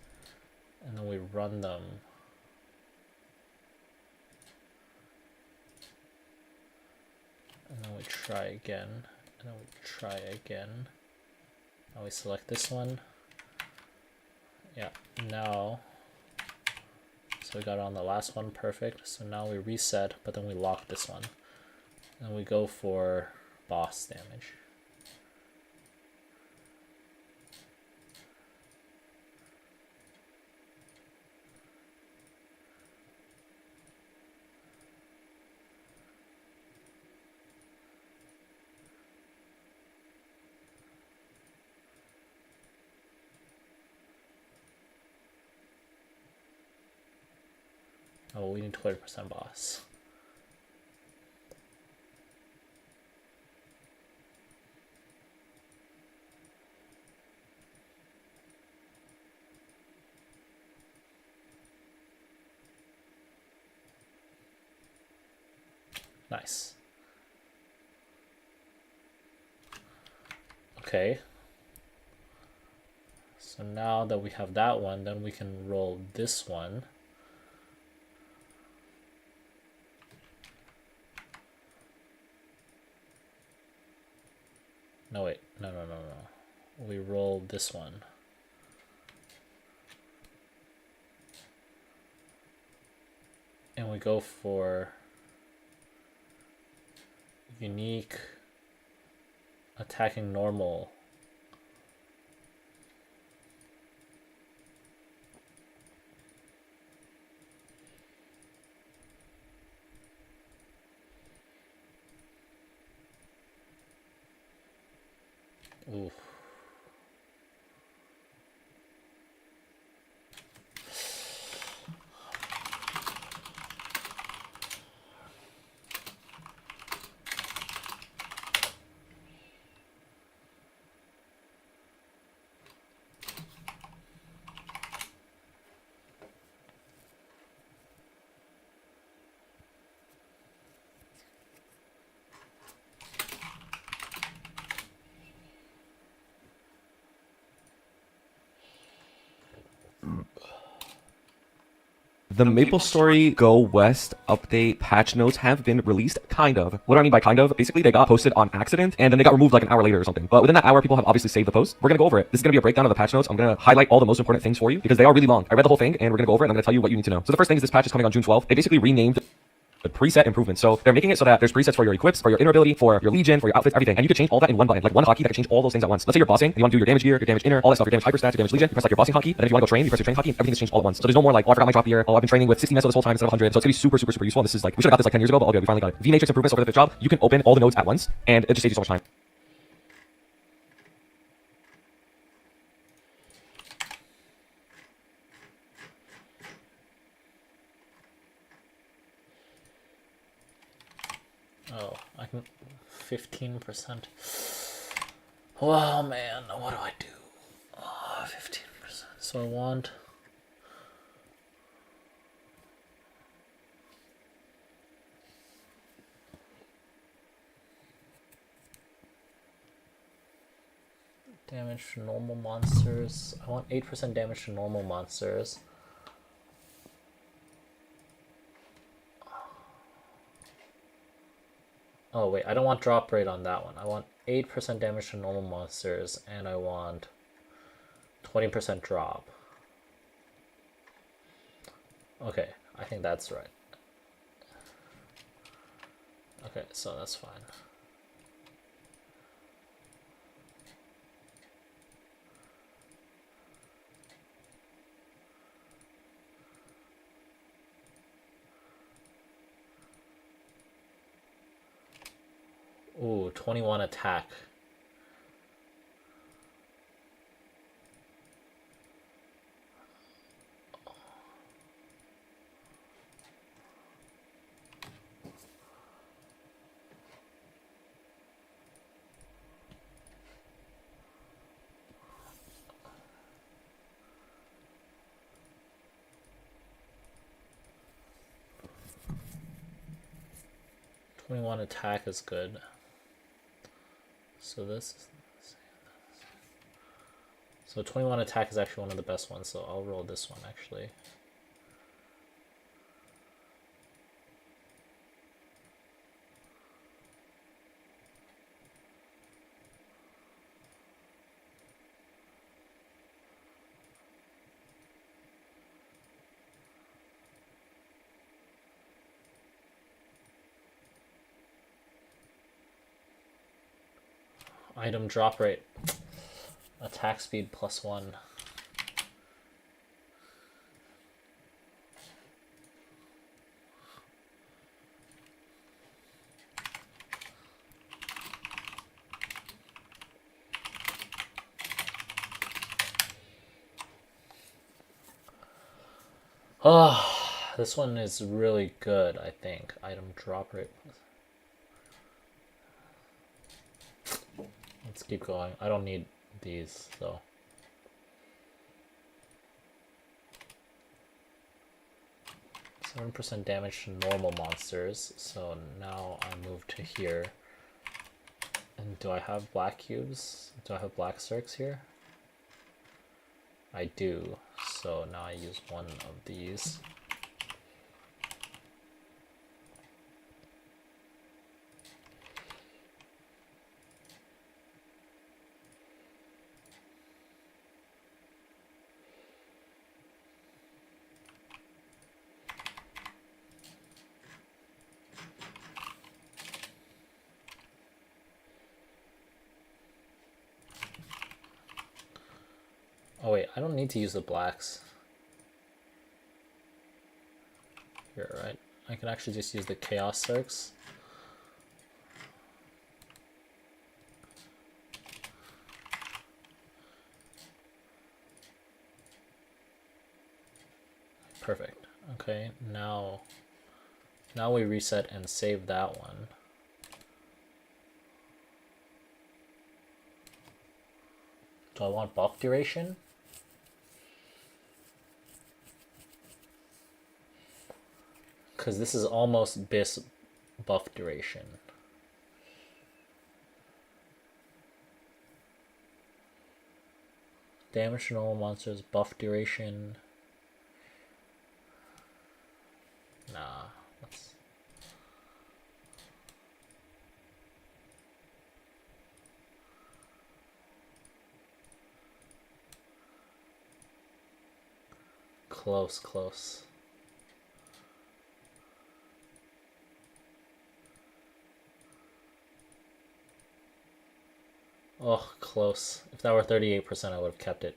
and then we run them. And then we try again, and then we try again. Now we select this one. Yeah, now, so we got it on the last one, perfect. So now we reset, but then we lock this one. And we go for boss damage. Oh, we need 20% boss. Nice. Okay. So now that we have that one, then we can roll this one. No, wait. No. We roll this one. And we go for unique attacking normal. Ooh. The Maplestory Go West update patch notes have been released, kind of. What do I mean by kind of? Basically, they got posted on accident, and then they got removed like an hour later or something. But within that hour, people have obviously saved the post. We're gonna go over it. This is gonna be a breakdown of the patch notes. I'm gonna highlight all the most important things for you, because they are really long. I read the whole thing, and we're gonna go over it, and I'm gonna tell you what you need to know. So the first thing is this patch is coming on June 12th. They basically renamed the preset improvements. So they're making it so that there's presets for your equips, for your inner ability, for your legion, for your outfits, everything. And you can change all that in one button, like one hotkey that can change all those things at once. Let's say you're bossing, and you want to do your damage gear, your damage inner, all that stuff, your damage hyper stats, your damage legion. You press like your bossing hotkey. Then if you want to go train, you press your train hotkey, and everything's changed all at once. So there's no more like, oh, I forgot my drop gear. Oh, I've been training with 60 meso this whole time instead of 100. So it's gonna be super, super, super useful. And this is like, we should have got this like 10 years ago, but all good, we finally got it. V matrix improvements over the job. You can open all the nodes at once, and it just saves you so much time. Oh, I can 15%. Oh man, what do I do? Oh, 15%. So I want damage to normal monsters. I want 8% damage to normal monsters. Oh wait, I don't want drop rate on that one. I want 8% damage to normal monsters, and I want 20% drop. Okay, I think that's right. Okay, so that's fine. Ooh, 21 attack. One attack is good. So this is, so 21 attack is actually one of the best ones, so I'll roll this one actually. Item drop rate. Attack speed +1. Oh, this one is really good, I think. Item drop rate. Let's keep going. I don't need these, so. %7 damage to normal monsters, so now I move to here. And do I have black cubes? Do I have black circs here? I do, so now I use one of these. Oh wait, I don't need to use the blacks here, right? I can actually just use the chaos circs. Perfect. Okay, now we reset and save that one. Do I want buff duration? Because this is almost bis buff duration. Damage to normal monsters, buff duration. Nah. That's... Close, close. Oh, close. If that were 38%, I would have kept it.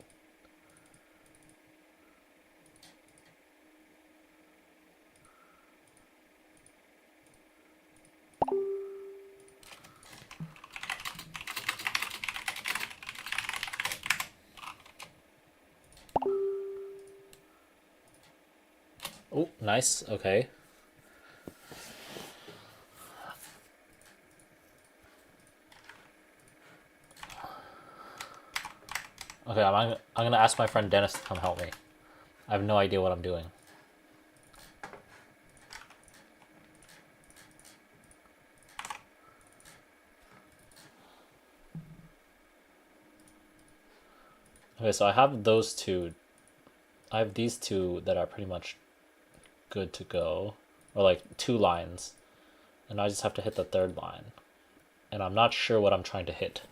Oh, nice. Okay. Okay, I'm gonna ask my friend Dennis to come help me. I have no idea what I'm doing. Okay, so I have those two. I have these two that are pretty much good to go. Or like 2 lines. And I just have to hit the 3rd line. And I'm not sure what I'm trying to hit.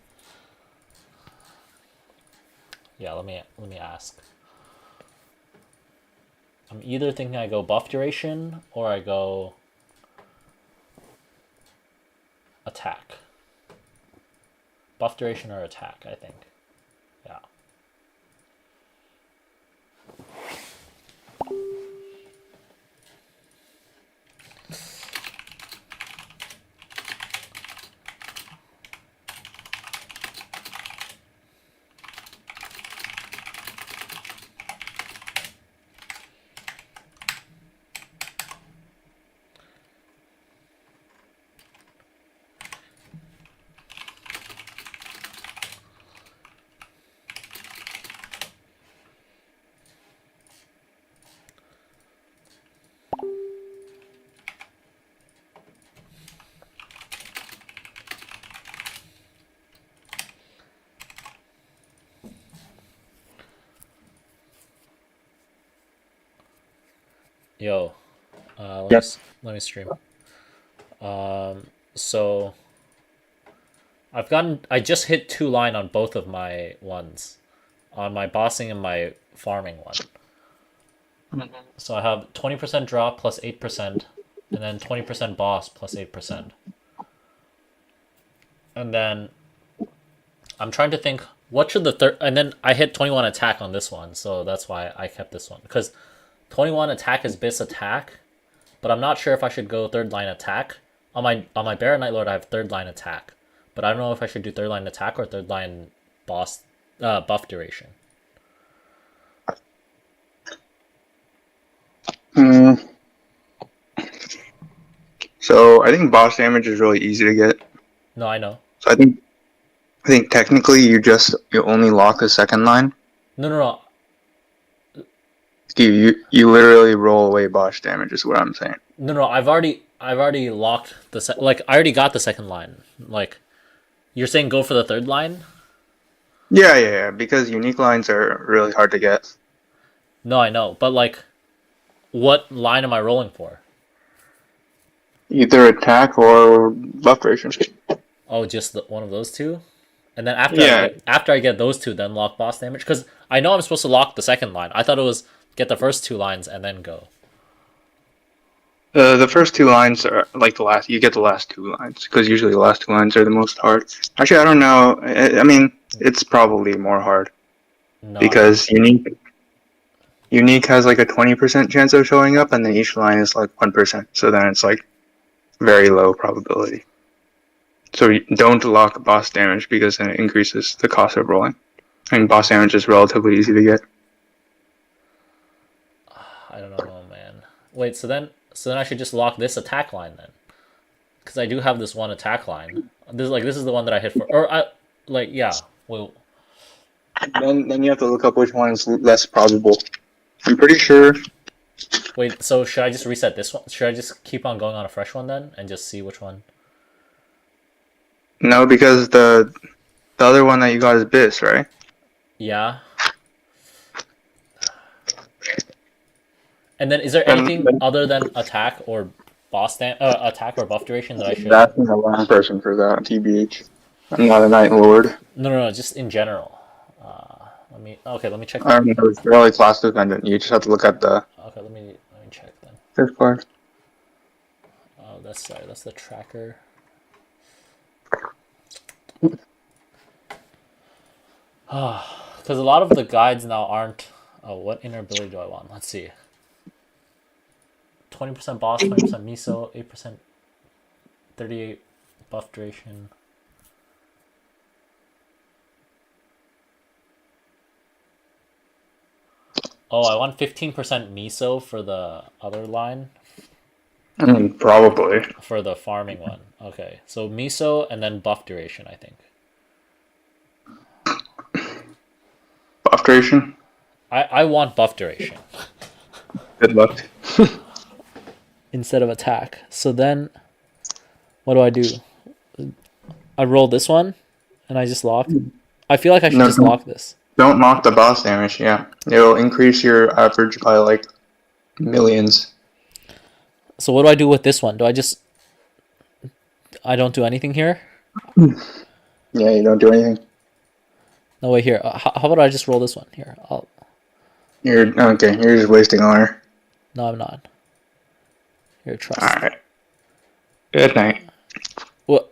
Yeah, let me ask. I'm either thinking I go buff duration or I go attack. Buff duration or attack, I think. Yeah. Yo, let me stream. So I just hit 2 line on both of my ones, on my bossing and my farming one. So I have 20% drop plus 8%, and then 20% boss plus 8%. And then I'm trying to think what should the third, and then I hit 21 attack on this one, so that's why I kept this one, because 21 attack is bis attack, but I'm not sure if I should go 3rd line attack. On my Barret Night Lord I have 3rd line attack, but I don't know if I should do 3rd line attack or 3rd line boss buff duration. So I think boss damage is really easy to get. No, I know. So I think technically you only lock the 2nd line. No. You literally roll away boss damage is what I'm saying. No. I've already locked the I already got the 2nd line. Like, you're saying go for the 3rd line? Yeah. Because unique lines are really hard to get. No, I know, but like, what line am I rolling for? Either attack or buff duration. Oh, just one of those two? And then after I get those two, then lock boss damage? Because I know I'm supposed to lock the 2nd line. I thought it was get the first 2 lines and then go. The first 2 lines are like the last. You get the last 2 lines because usually the last 2 lines are the most hard. Actually, I don't know. I mean, it's probably more hard because unique has like a 20% chance of showing up, and then each line is like 1%. So then it's like very low probability. So don't lock boss damage because then it increases the cost of rolling. And boss damage is relatively easy to get. I don't know, man. Wait, so then I should just lock this attack line then, because I do have this one attack line. This is the one that I hit for, yeah. Well, Then you have to look up which one is less probable. I'm pretty sure. Wait, so should I just reset this one? Should I just keep on going on a fresh one then and just see which one? No, because the other one that you got is bis, right? Yeah. And then is there And anything other than attack or attack or buff duration that I should? that's the wrong person for that, TBH. I'm not a Night Lord. No, just in general. Let me check. I don't know. It's really class dependent. You just have to look at the Okay, let me check then. first part. Oh, that's the tracker. Because a lot of the guides now aren't. Oh, what inner ability do I want? Let's see. 20% boss, 20% miso, 8%, 38 buff duration. Oh, I want 15% miso for the other line, Probably. for the farming one. Okay, so miso and then buff duration, I think. Buff duration. I want buff duration Good luck. instead of attack. So then, what do? I roll this one, and I just lock. I feel like I should No, just lock this. don't knock the boss damage. Yeah, it'll increase your average by like millions. So what do I do with this one? I don't do anything here? Yeah, you don't do anything. No way here. How about I just roll this one here? You're okay. You're just wasting honor. No, I'm not. Here, trust. All right. Good night. What?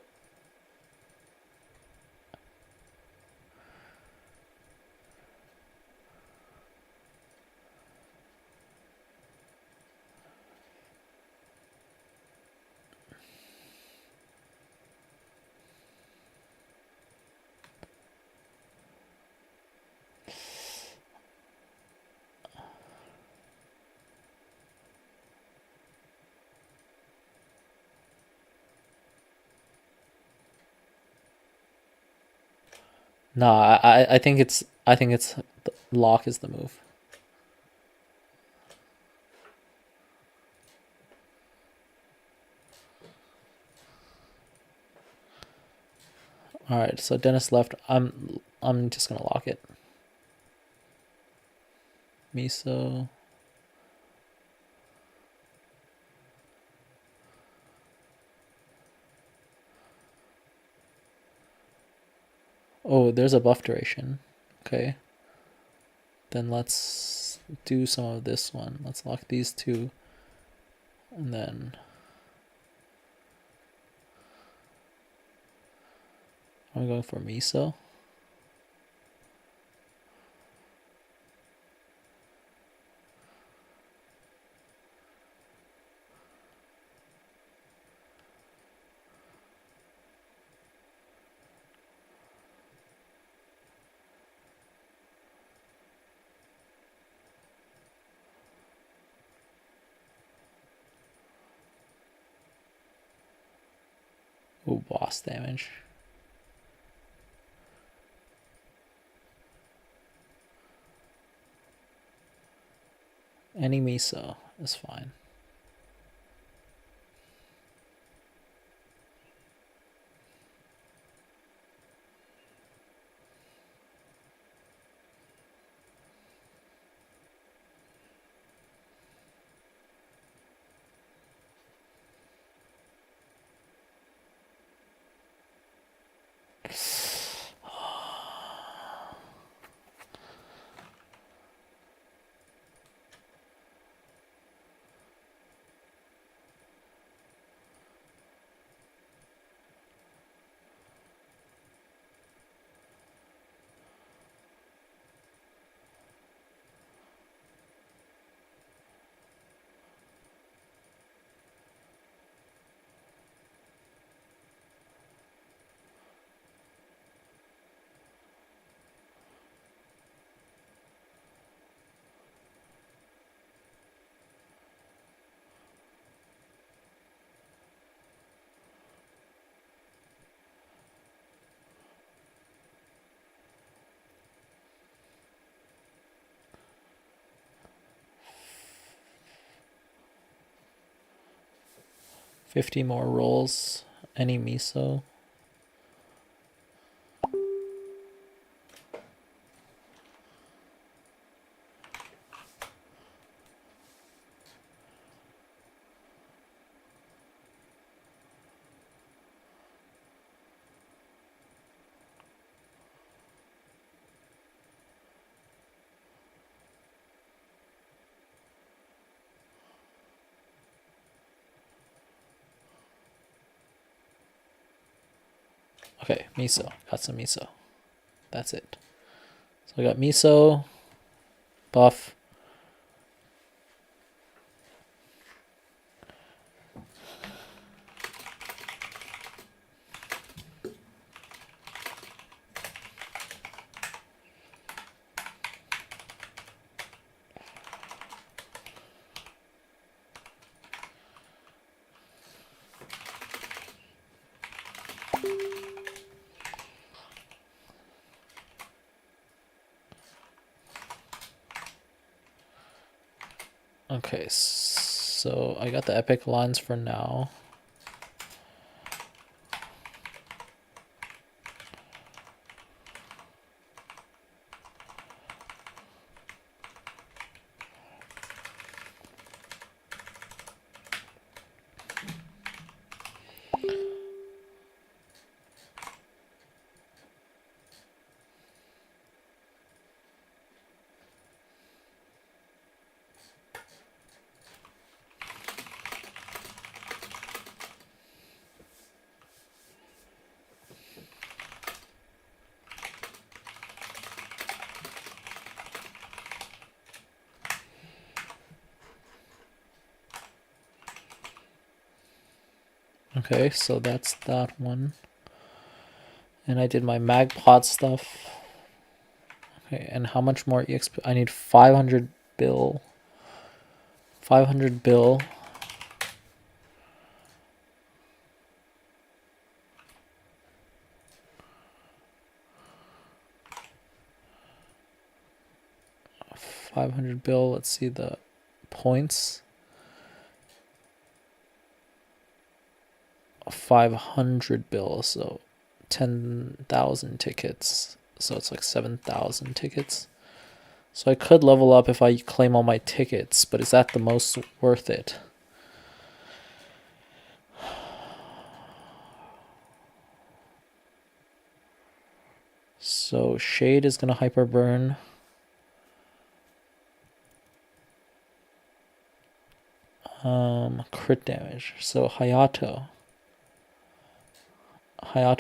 No, I think it's lock is the move. All right, so Dennis left. I'm just gonna lock it. Miso. Oh, there's a buff duration. Okay. Then let's do some of this one. Let's lock these two. And then I'm going for miso. Oh, boss damage. Any miso is fine. $50 more rolls. Any miso. Okay, miso. Got some miso. That's it. So I got miso, buff. Okay, so I got the epic lines for now. Okay, so that's that one. And I did my magpod stuff. Okay, and how much more EXP? I need 500 bill. 500 bill. Let's see the points. 500 bill, so 10,000 tickets. So it's like 7,000 tickets. So I could level up if I claim all my tickets, but is that the most worth it? So Shade is gonna hyper burn. Crit damage. So Hayato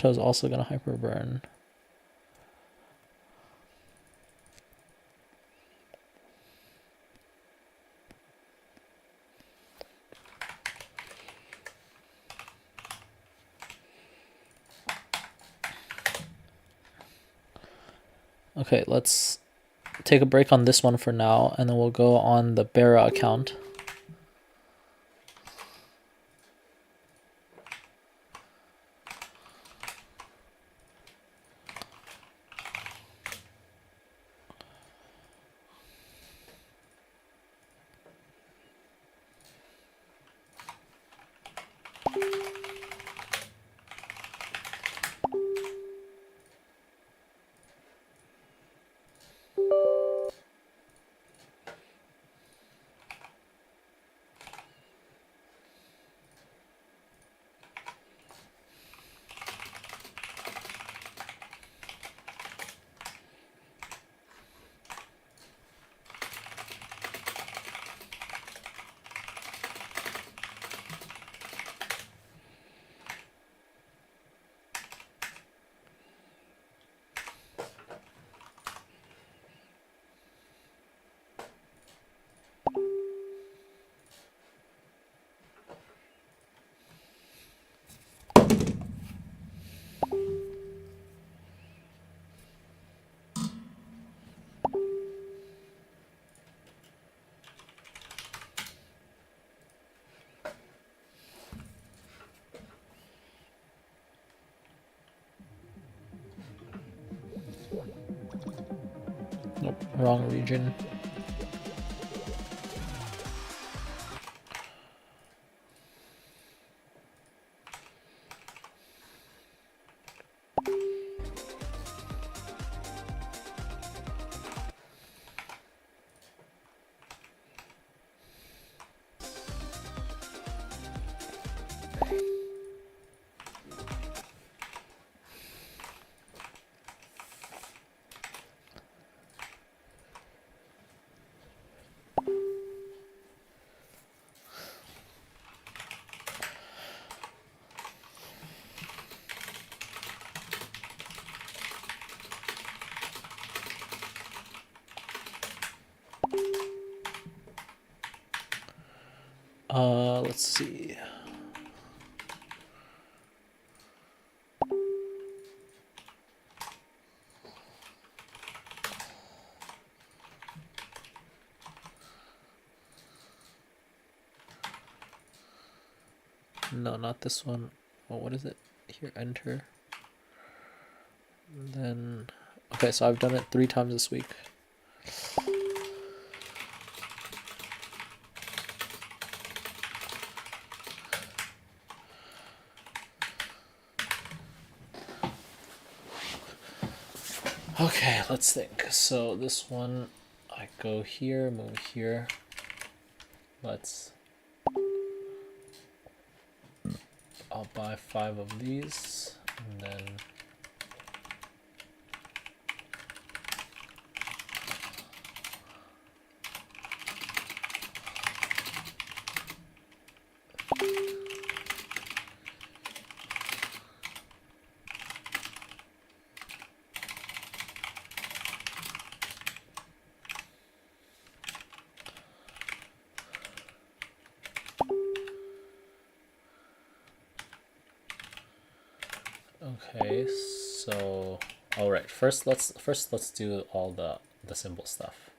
is also gonna hyper burn. Okay, let's take a break on this one for now, and then we'll go on the Bera account. Nope, wrong region. Let's see. No, not this one. Oh, what is it? Here, enter. And then, okay, so I've done it 3 times this week. Okay, let's think. So this one, I go here, move here. I'll buy 5 of these, and then okay, so all right. First, let's do all the simple stuff.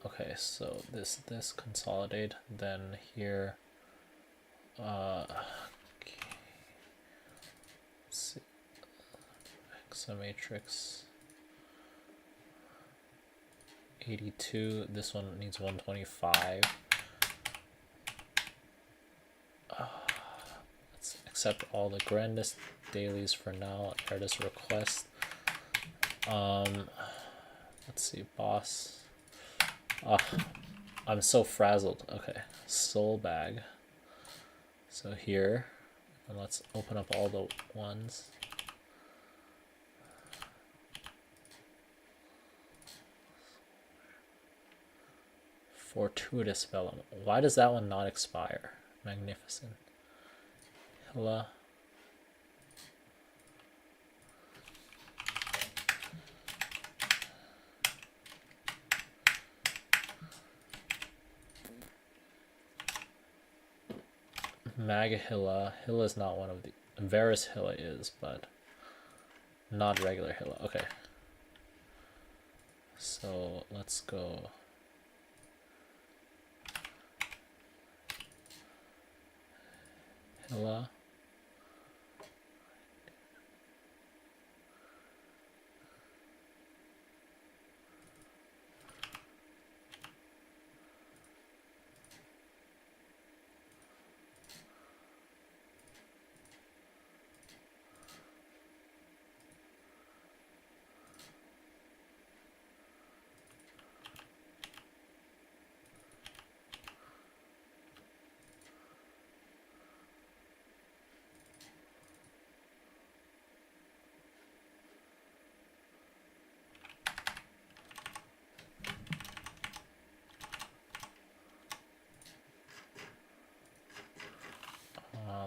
Okay, so this consolidate, then here. Okay. Let's see. Hexamatrix. 82. This one needs 125. Let's accept all the grandest dailies for now. Artist request. Let's see, boss. I'm so frazzled. Okay, soul bag. So here, and let's open up all the ones. Fortuitous vellum. Why does that one not expire? Magnificent. Hilla. Maga Hilla. Hilla is not one of the. Varus Hilla is, but not regular Hilla. Okay. So let's go. Hilla.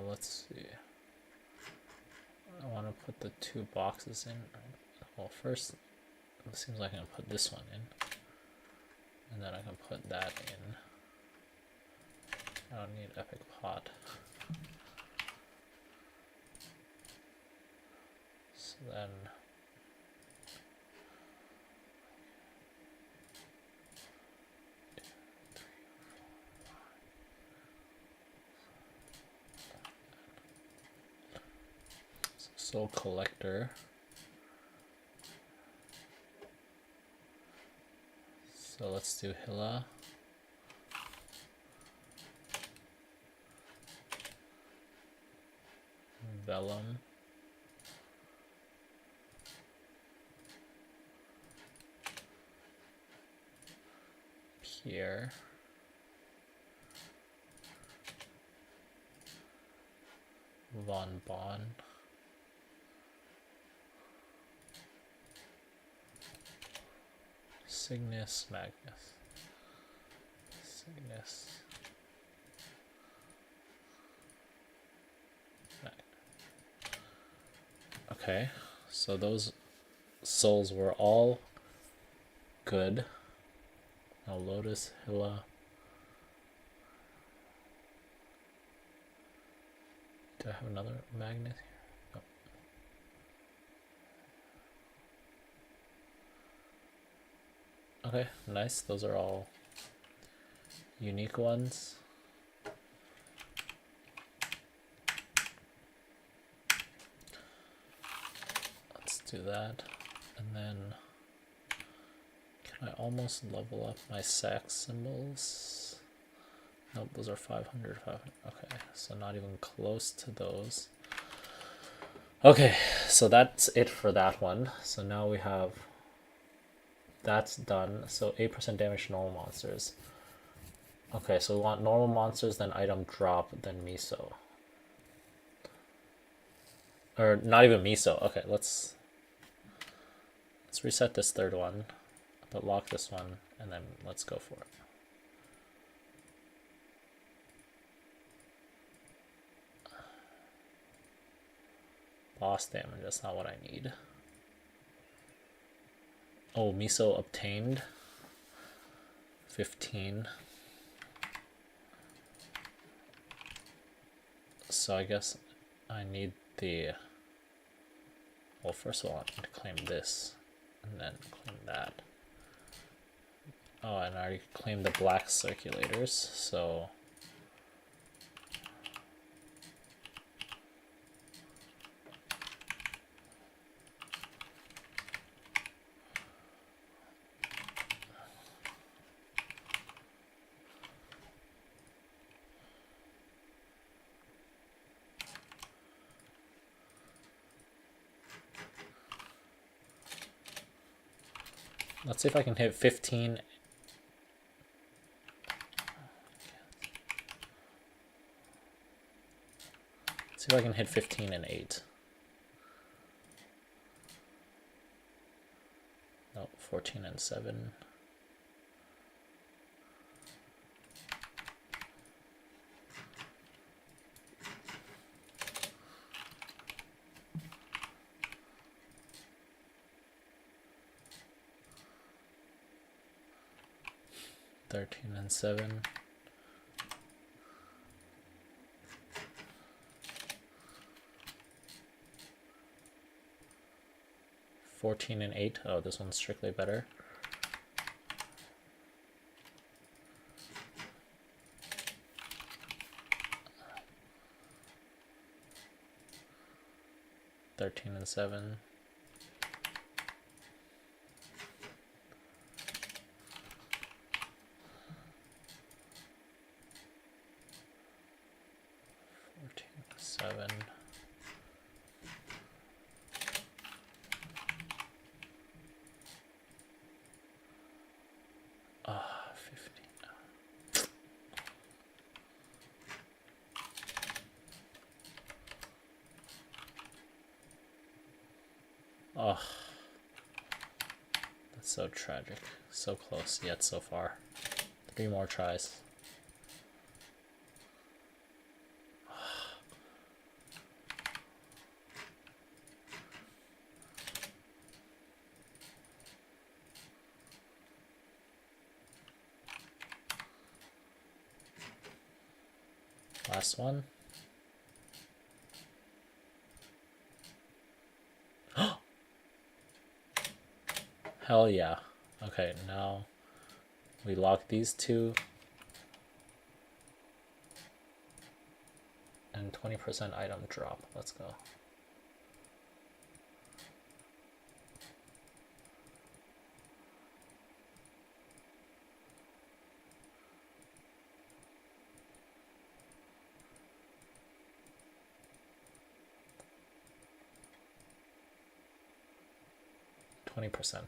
Let's see. I want to put the 2 boxes in. Well, first, it seems like I can put this one in, and then I can put that in. I don't need Epic Pot. So then. Soul Collector. So let's do Hilla. Vellum. Pierre. Von Bon. Cygnus Magnus. Cygnus. Okay, so those souls were all good. Now Lotus, Hilla, Do I have another magnet here? No. Okay, nice. Those are all unique ones. Let's do that. And then can I almost level up my sack symbols? Nope, those are 500, 500. Okay, so not even close to those. Okay, so that's it for that one. So now we have, that's done. So 8% damage to normal monsters. Okay, so we want normal monsters, then item drop, then miso. Or not even miso. Okay, let's reset this third one, but lock this one, and then let's go for it. Boss damage, that's not what I need. Oh, miso obtained. 15. So I guess I need the, well, first of all, I need to claim this, and then claim that. Oh, and I already claimed the black circulators, so let's see if I can hit 15. Let's see if I can hit 15 and 8. No, 14 and 7. Thirteen and 7. 14 and 8. Oh, this one's strictly better. Thirteen and 7. 7. Ah, 15. Oh, that's so tragic. So close, yet so far. 3 more tries. Last one. Hell yeah. Okay, now we lock these two. And 20% item drop. Let's go. %.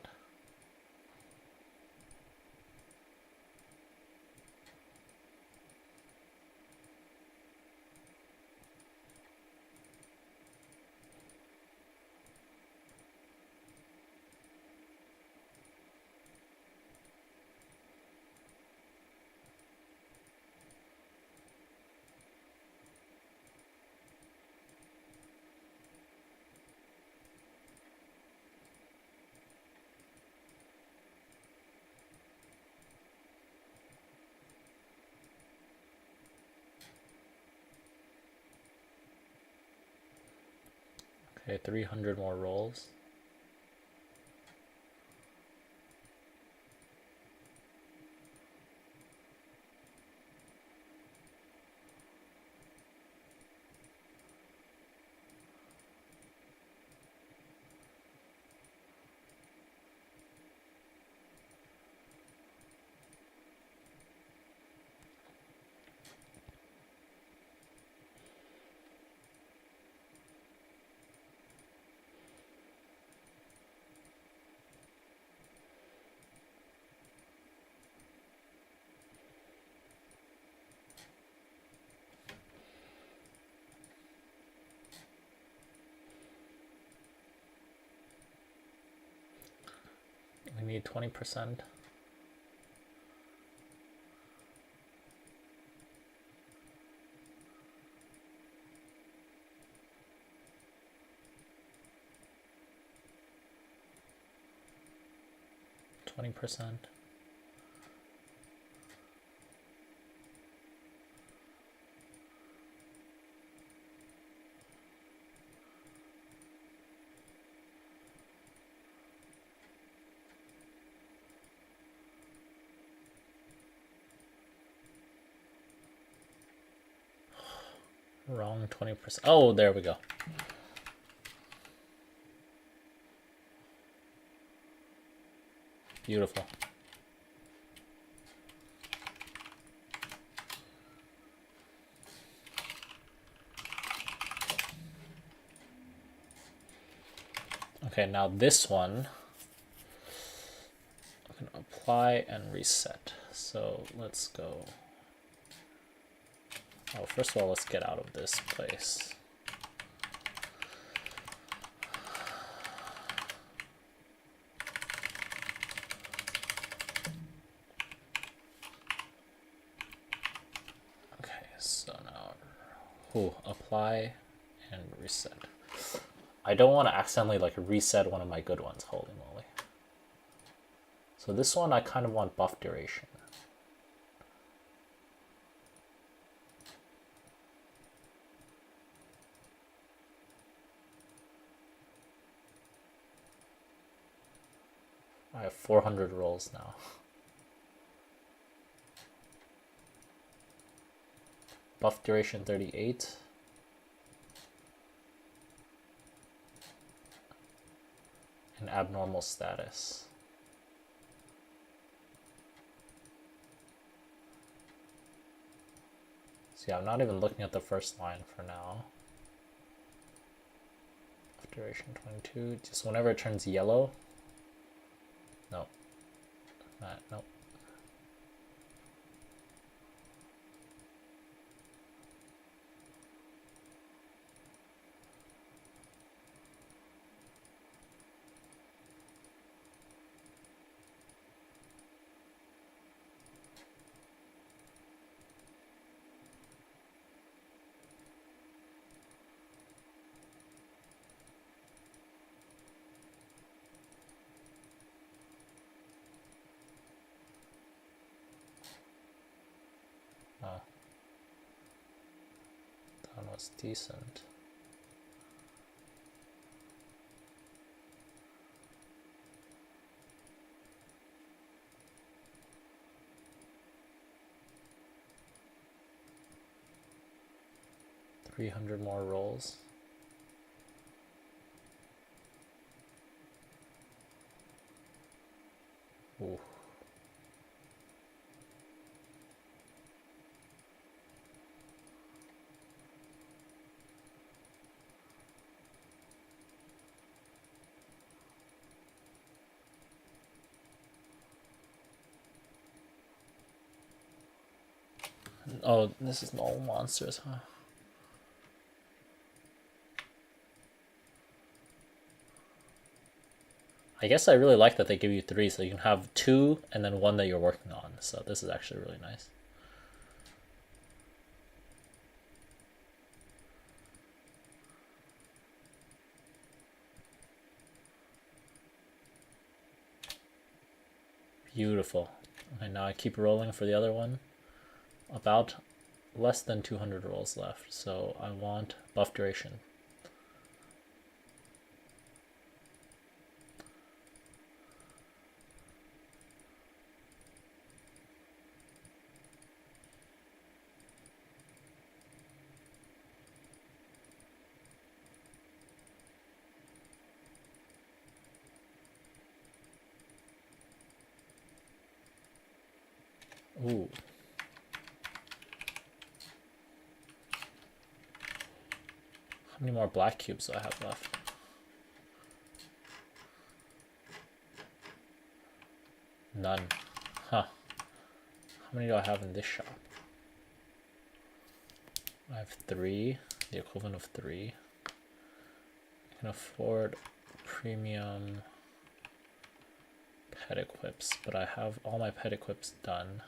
Okay, 300 more rolls. We need 20%. %. Wrong 20%. Oh, there we go. Beautiful. Okay, now this one, I'm gonna apply and reset. So let's go. Oh, first of all, let's get out of this place. Okay, so now, apply and reset. I don't want to accidentally like reset one of my good ones. Holy moly. So this one I kind of want buff duration. I have 400 rolls now. Buff duration 38. And abnormal status. See, I'm not even looking at the first line for now. Buff duration 22. Just whenever it turns yellow. No. Nope. Oh. That was decent. $300 more rolls. Ooh. Oh, this is all monsters, huh? I guess I really like that they give you 3, so you can have 2 and then 1 that you're working on. So this is actually really nice. Beautiful. Okay, now I keep rolling for the other one. About less than 200 rolls left, so I want buff duration. Ooh. How many more black cubes do I have left? None. Huh. How many do I have in this shop? I have 3, the equivalent of 3. I can afford premium pet equips, but I have all my pet equips done.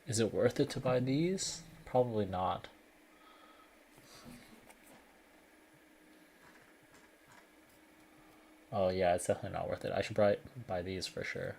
Is it worth it to buy these? Probably not. Oh yeah, it's definitely not worth it. I should probably buy these for sure.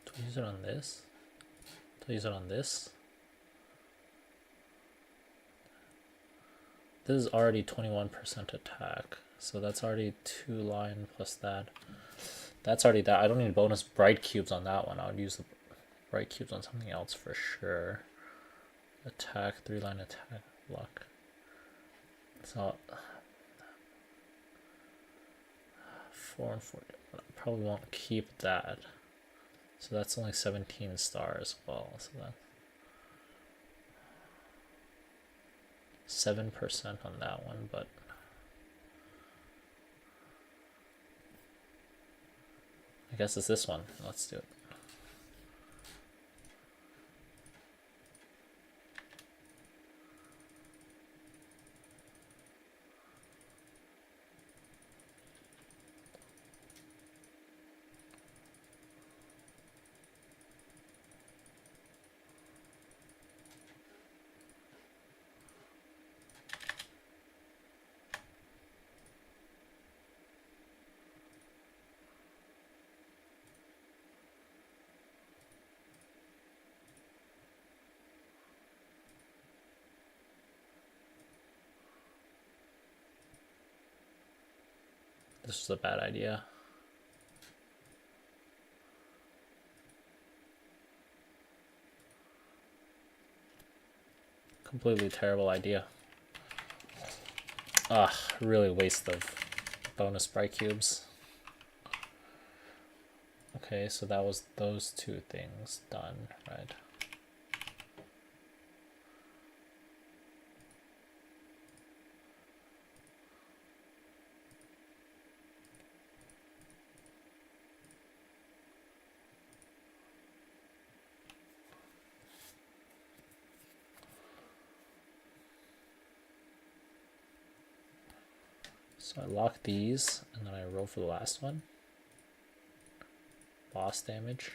Do I use it on this? Do I use it on this? This is already 21% attack, so that's already 2 line plus that. That's already that. I don't need bonus bright cubes on that one. I would use the bright cubes on something else for sure. Attack, 3 line attack, luck. So 4 and 4. I probably won't keep that. So that's only 17 stars. Well, so that's 7% on that one, but I guess it's this one. Let's do it. This was a bad idea. Completely terrible idea. Ah, really waste of bonus bright cubes. Okay, so that was those 2 things done, right? So I lock these, and then I roll for the last one. Boss damage.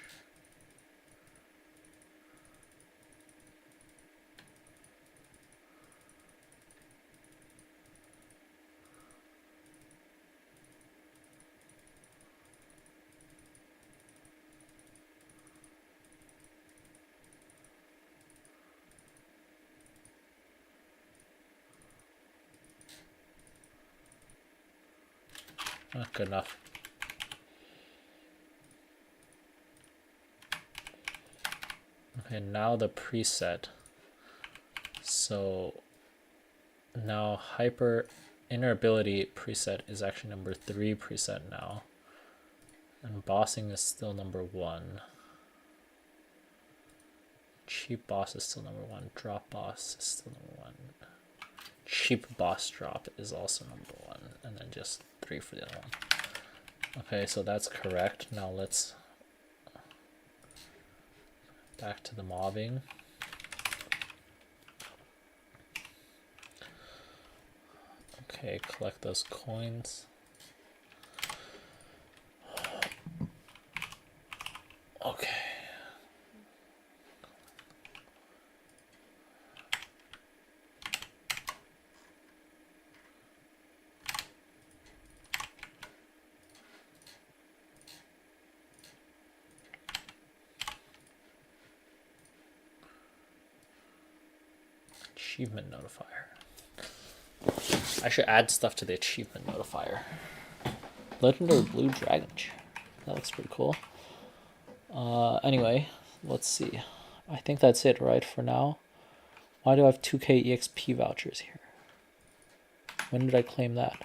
Not good enough. Okay, now the preset. So now hyper inner ability preset is actually number 3 preset now. Embossing is still number 1. Cheap boss is still number 1. Drop boss is still number 1. Cheap boss drop is also number 1. And then just 3 for the other one. Okay, so that's correct. Now let's back to the mobbing. Okay, collect those coins. Okay. Achievement notifier. I should add stuff to the achievement notifier. Legendary blue dragon. That looks pretty cool. Anyway, let's see. I think that's it, right, for now. Why do I have 2k EXP vouchers here? When did I claim that?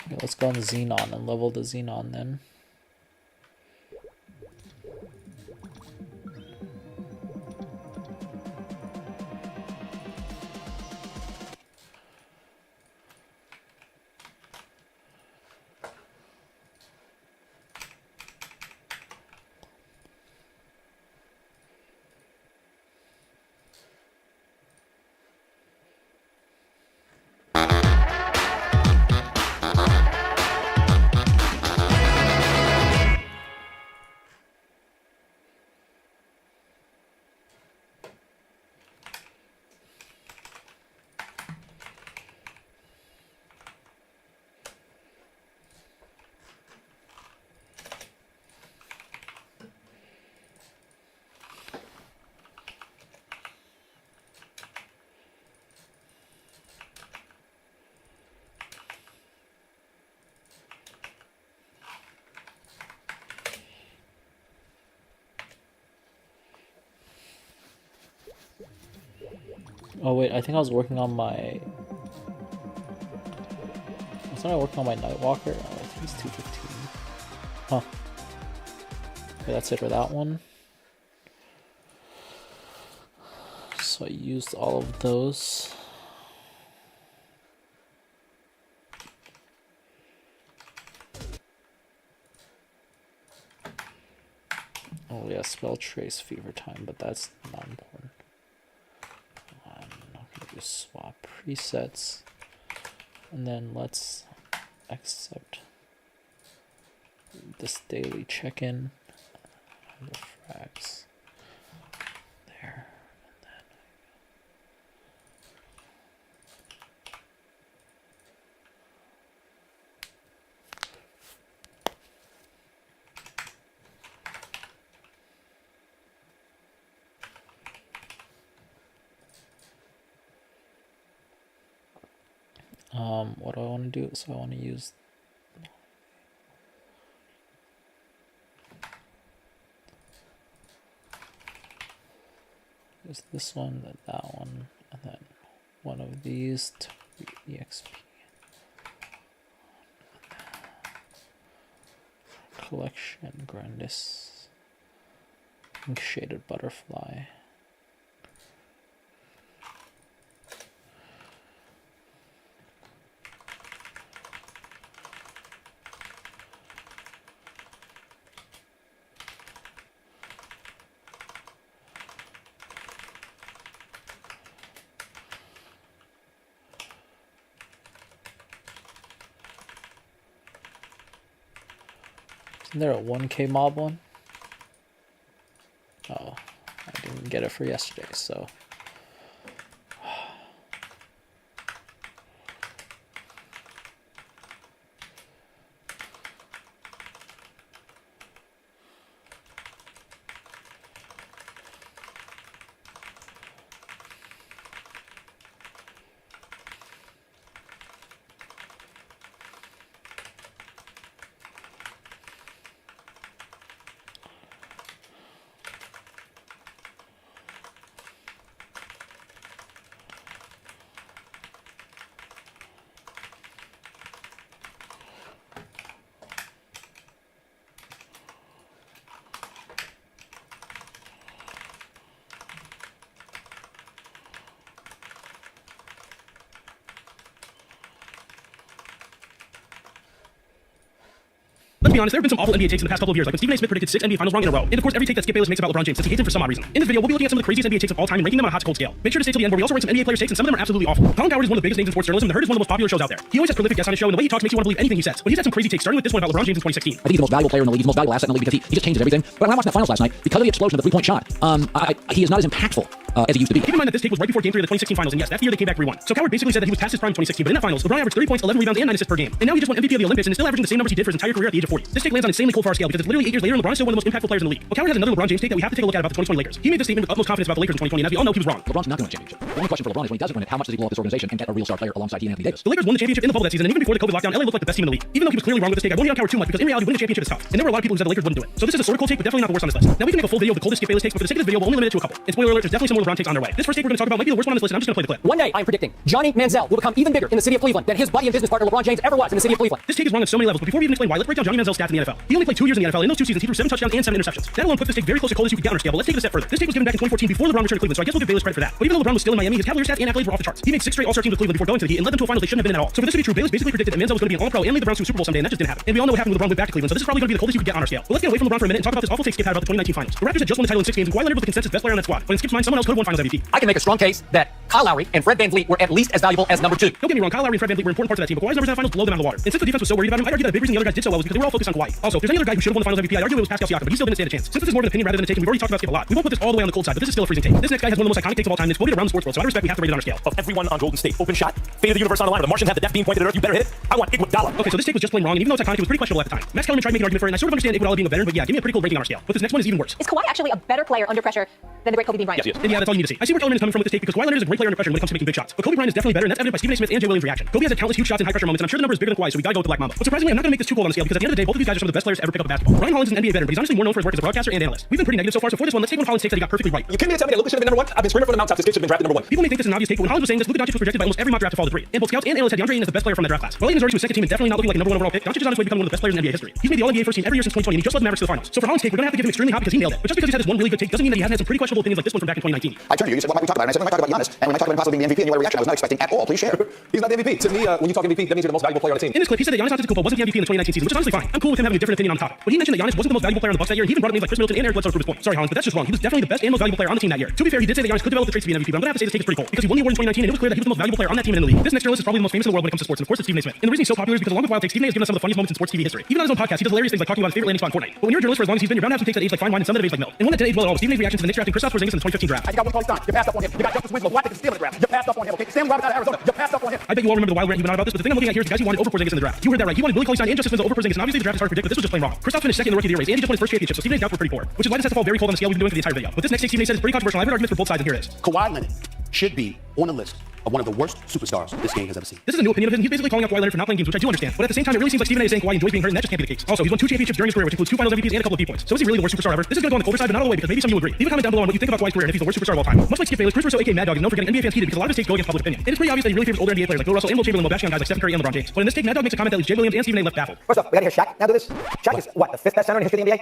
Okay, let's go on the Xenon and level the Xenon then. Oh wait, I think I was working on my... Wasn't I working on my Nightwalker? Oh, I think it's 215. Huh. Okay, that's it for that one. So I used all of those. Oh yeah, spell trace fever time, but that's not important. I'm not gonna do swap presets. And then let's accept this daily check-in. The frags there. What do I want to do? So I want to use this one, then that one, and then one of these to EXP. Collection Grandis. Ink shaded butterfly. Isn't there a 1K mob one? Oh, I didn't get it for yesterday, so. Let's be honest, there have been some awful NBA takes in the past couple of years, like when Stephen A. Smith predicted 6 NBA Finals wrong in a row. And of course, every take that Skip Bayless makes about LeBron James, since he hates him for some odd reason. In this video, we'll be looking at some of the craziest NBA takes of all time and ranking them on a hot to cold scale. Make sure to stay till the end, where we also rank some NBA players' takes, and some of them are absolutely awful. Colin Cowherd is one of the biggest names in sports journalism, and The Herd is one of the most popular shows out there. He always has prolific guests on his show, and the way he talks makes you want to believe anything he says. But he's had some crazy takes, starting with this one about LeBron James in 2016. I think he's the most valuable player in the league. He's the most valuable asset in the league because he just changes everything. But when I watched that finals last night, because of the explosion of the three-point shot, he is not as impactful as he used to be. Keep in mind that this take was right before Game 3 of the 2016 finals, and yes, that year they came back 3-1. So Cowherd basically said that he was past his prime in 2016, but in that finals, LeBron averaged 30 points, 11 rebounds, and 9 assists per game. And now he just won MVP of the Olympics and is still averaging the same numbers he did for his entire career at the age of 40. This take lands on insanely cold for our scale because it's literally 8 years later and LeBron is still one of the most impactful players in the league. Well, Cowherd has another LeBron James take that we have to take a look at about the 2020 Lakers. He made this statement with utmost confidence about the Lakers in 2020, and as we all know, he was wrong. LeBron's not going to win a championship. The only question for LeBron is when he does win it, how much does he blow up this organization and get a real star player alongside he and Anthony Davis? The Lakers won the championship in the bubble that season, and even before the COVID lockdown, LA looked like the best team in the league. Even though he was clearly wrong with this take, I won't hate on Cowherd too much because in reality, winning a championship is tough. And there were a lot of people who said the Lakers wouldn't do it. So this is a sort of cool take, but definitely not the worst on this list. Now we can make a full video of the coldest Skip Bayless takes, but for the sake of this video, we'll only limit it to a couple. And spoiler alert, there's definitely some more LeBron takes on their way. This first take we're going to talk about might be the worst one on this list, and I'm just going to play the clip. One day, I'm predicting Johnny Manziel will become even bigger in the city of Cleveland than his buddy and business partner LeBron James ever was in the city of Cleveland. This take is wrong on so many levels, but before we even explain why, let's break down Johnny Manziel's stats in the NFL. He only played 2 years in the NFL. In those 2 seasons, he threw 7 touchdowns and 7 interceptions. That alone puts this take very close to coldest you could get on our scale, but let's take it a step further. This take was given back in 2014 before LeBron returned to Cleveland, so I guess we'll give Bayless credit for that. But even though LeBron was still in Miami, his Cavaliers stats and accolades were off the charts. He made 6 straight All-Star teams with Cleveland before going to the Heat and led them to a final they shouldn't have been in at all. So for this to be true, Bayless basically predicted that Manziel was going to be an All-Pro and lead the Browns to a Super Bowl someday, and that just didn't happen. And we all know what happened when LeBron went back to Cleveland, so this is probably going to be the coldest you could get on our scale. But let's get away from LeBron for a minute and talk about this awful take Skip had about the 2019 finals. The Raptors had just won the title in 6 games, and Kawhi Leonard was the consensus best player on that squad. But in Skip's mind, someone else could have won Finals MVP. I can make a strong case that Kyle Lowry and Fred VanVleet were at least as valuable as number 2. Don't get me wrong, Kyle Lowry and Fred VanVleet were important parts of that team, but Kawhi's numbers in the finals blow them out of the water. And since the defense was so worried about him, I'd argue that a big reason the other guys did so well was because they were all focused on Kawhi. Also, if there's any other guy who should have won the Finals MVP, I'd argue it was Pascal Siakam, but he still didn't stand a chance. Since this is more of an opinion rather than a take, and we've already talked about Skip a lot, we won't put this all the way on the cold side, but this is still a freezing take. This next guy has one of the most iconic takes of all time, and it's quoted around the sports world, so out of respect, we have to rate it on our scale. Of everyone on Golden State, open shot, fate of the universe on the line. The Martians have the death beam pointed at Earth. You better hit it. I want Iguodala. Okay, so this take was just plain wrong, and even though it's iconic, it was pretty questionable at the time. Max Kellerman tried to make an argument for it, and I sort of understand Iguodala being a veteran, but yeah, give me a pretty cool rating on our scale. But this next one is even worse. Is Kawhi actually a better player under pressure than the great Kobe Bean Bryant? Yes, he is. And yeah, that's all you need to see. I see where Kellerman is coming from with this take because Kawhi Leonard is a great player under pressure when it comes to making big shots. But Kobe Bryant is definitely better, and that's evident by Stephen A. Smith and Jay Williams' reaction. Kobe has had countless huge shots in high pressure moments, and I'm sure the number is bigger than Kawhi, so we gotta go with the Black Mamba. But surprisingly, I'm not gonna make this too cold on the scale because at the end of the day, both of these guys are some of the best players to ever pick up a basketball. Ryan Hollins is an NBA veteran, but he's honestly more known for his work as a broadcaster and analyst. We've been pretty negative so far, so for this one, let's take one of Hollins' takes that he got perfectly right. You came here to tell me that Luka should have been number 1? I've been screaming from the mountaintops. This kid should have been drafted number 1. People may think this is an obvious take, but when Hollins was saying this, Luka Doncic was projected by almost every mock draft to fall to 3. And both scouts and analysts had DeAndre Ayton as the best player from that draft class. While Ayton's already to his second team and definitely not looking like a number 1 overall pick, Doncic is on his way to becoming one of the best players in NBA history. He's made the All-NBA first team every year since 2020, and he just led the Mavericks to the finals. So for Hollins' take, we're gonna have to give him extremely hot because he nailed it. But just because he's had this one really good take doesn't mean that he hasn't had some pretty questionable opinions like this one from back in 2019. I turned to you. You said, what might we talk about? And I said, we might talk about Giannis. And we might talk about him possibly being the MVP, and you had a reaction I was not expecting at all. Please share. He's not the MVP. To me, when you talk MVP, that means you're the most valuable player on the team. In this clip, he said that Giannis Antetokounmpo wasn't the MVP in the 2019 season, which is honestly fine. I'm cool with him having a different opinion on the topic. But he mentioned that Giannis wasn't the most valuable player on the Bucks that year, and he even brought up names like Chris Middleton and Eric Bledsoe to prove his point. Sorry, Hollins, but that's just wrong. He was definitely the best and most valuable player on the team that year. To be fair, he did say that Giannis could develop the traits to be an MVP, but I'm gonna have to say this take is pretty cool because he won the award in 2019, and it was clear that he was the most valuable player on that team and in the league. This next journalist is probably the most famous in the world when it comes to sports, and of course it's Stephen A. Smith. And the reason he's so popular is because along with wild takes, Stephen A. has given us some of the funniest moments in sports TV history. Even on his own podcast, he does hilarious things like talking about his favorite landing spot in Fortnite. But when you're a journalist for as long as he's been, you're bound to have some takes that age like fine wine and some that age like milk. And one that didn't age well at all was Stephen A.'s reaction to the Knicks drafting Kristaps Porzingis in the 2015 draft. You got one Paul Stein. You passed up on him. You got Justice Winslow, who I think is stealing the draft. You passed up on him, okay? Sam Robinson out of Arizona. You passed up on him. I bet you all remember the wild rant he went on about this, but the thing I'm looking at here is the guys he wanted over Porzingis in the draft. You heard that right. He wanted Willie Cauley-Stein and Justice Winslow over Porzingis, and obviously the draft is hard to predict, but this was just plain wrong. Kristaps finished second in the rookie of the year race, and he just won his first championship, so Stephen A's doubts were pretty poor. Which is why this has to fall very cold on the scale we've been doing for the entire video. But this next take Stephen A. said is pretty controversial. I've heard arguments for both sides, and here it is. Kawhi Leonard should be on the list of one of the worst superstars this game has ever seen. This is a new opinion of his, and he's basically calling out Kawhi Leonard for not playing games, which I do understand. But at the same time, it really seems like Stephen A. is saying Kawhi enjoys being hurt, and that just can't be the case. Also, he's won 2 championships during his career, which includes 2 Finals MVPs and a couple of V-points. So is he really the worst superstar ever? This is gonna go on the colder side, but not all the way, because maybe some of you agree. Leave a comment down below on what you think about Kawhi's career and if he's the worst superstar of all time. Much like Skip Bayless, Chris Russo, aka Mad Dog, is known for getting NBA fans heated because a lot of his takes go against public opinion. It is pretty obvious that he really favors older NBA players like Bill Russell and Will Chamberlain while bashing on guys like Stephen Curry and LeBron James. But in this take, Mad Dog makes a comment that leaves Jay Williams and Stephen A. left baffled. First off, we gotta hear Shaq now do this. Shaq is, what, the 5th best center in the history of the NBA?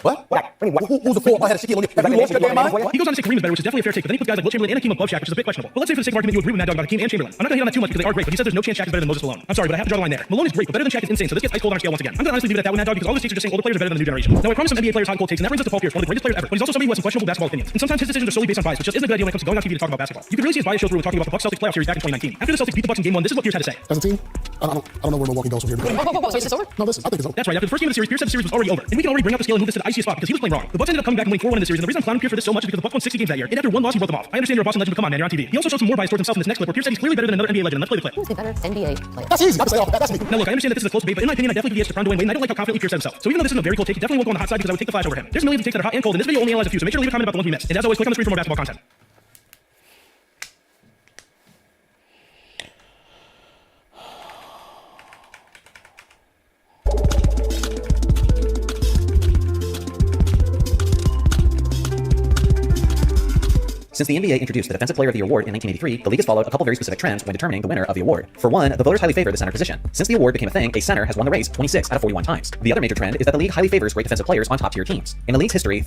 What? I mean, what? Who's the 4th ahead of Shaquille O'Neal? Have you lost your damn mind? He goes on to say Kareem is better, which is definitely a fair take, but then he puts guys like Will Chamberlain and Hakeem above Shaq, which is a bit questionable. questionable. But let's say for the sake of argument you agree with Mad Dog about Hakeem and Chamberlain. I'm not gonna hate on that too much because they are great, but he says there's no chance Shaq is better than Moses Malone. I'm sorry, but I have to draw the line there. Malone is great, but better than Shaq is insane, so this gets ice cold on our scale once again. I'm gonna honestly leave it at that with Mad Dog because all these takes are just saying older players are better than the new generation. Now I promised some NBA players hot and cold takes, and that brings us to Paul Pierce, one of the greatest players ever. But he's also somebody who has some questionable basketball opinions. And sometimes his decisions are solely based on bias, which just isn't a good idea when it comes to going on TV to talk about basketball. You can really see his bias show through when talking about the Bucks Celtics playoff series back in 2019. After the Celtics beat the Bucks in game 1, this is what Pierce had to say. As a team, I don't know where Milwaukee goes from here. So is this over? No, listen, I think it's over. That's right. After the first game of the series, Pierce said the series was already over, and we can already bring up the scale and move this to the iciest spot because he was playing wrong. The Bucks ended up coming back and winning 4-1 in the series, and the reason I'm clowning Pierce for this so much is because the Bucks won 60 games that year, and after one loss, he wrote them off. I understand you're a Boston legend, but come on, man, you're on TV. He also showed some more bias towards himself in this next clip where Pierce said he's clearly better than another NBA legend. Let's play the clip. Who's the better NBA player? That's easy. I can say, that's me. Now look, I understand that this is a close debate, but in my opinion, I definitely give the edge to Brown Dwayne Wade, and I don't like how confidently Pierce said himself. So even though this isn't a very cold take, it definitely won't go on the hot side because I would take the flash over him. There's millions of takes that are hot and cold, and this video only analyzes a few, so make sure to leave a comment about the ones we missed. And as always, click on the screen for more basketball content. Since the NBA introduced the Defensive Player of the Award in 1983, the league has followed a couple very specific trends when determining the winner of the award. For one, the voters highly favor the center position. Since the award became a thing, a center has won the race 26 out of 41 times. The other major trend is that the league highly favors great defensive players on top-tier teams. In the league's history,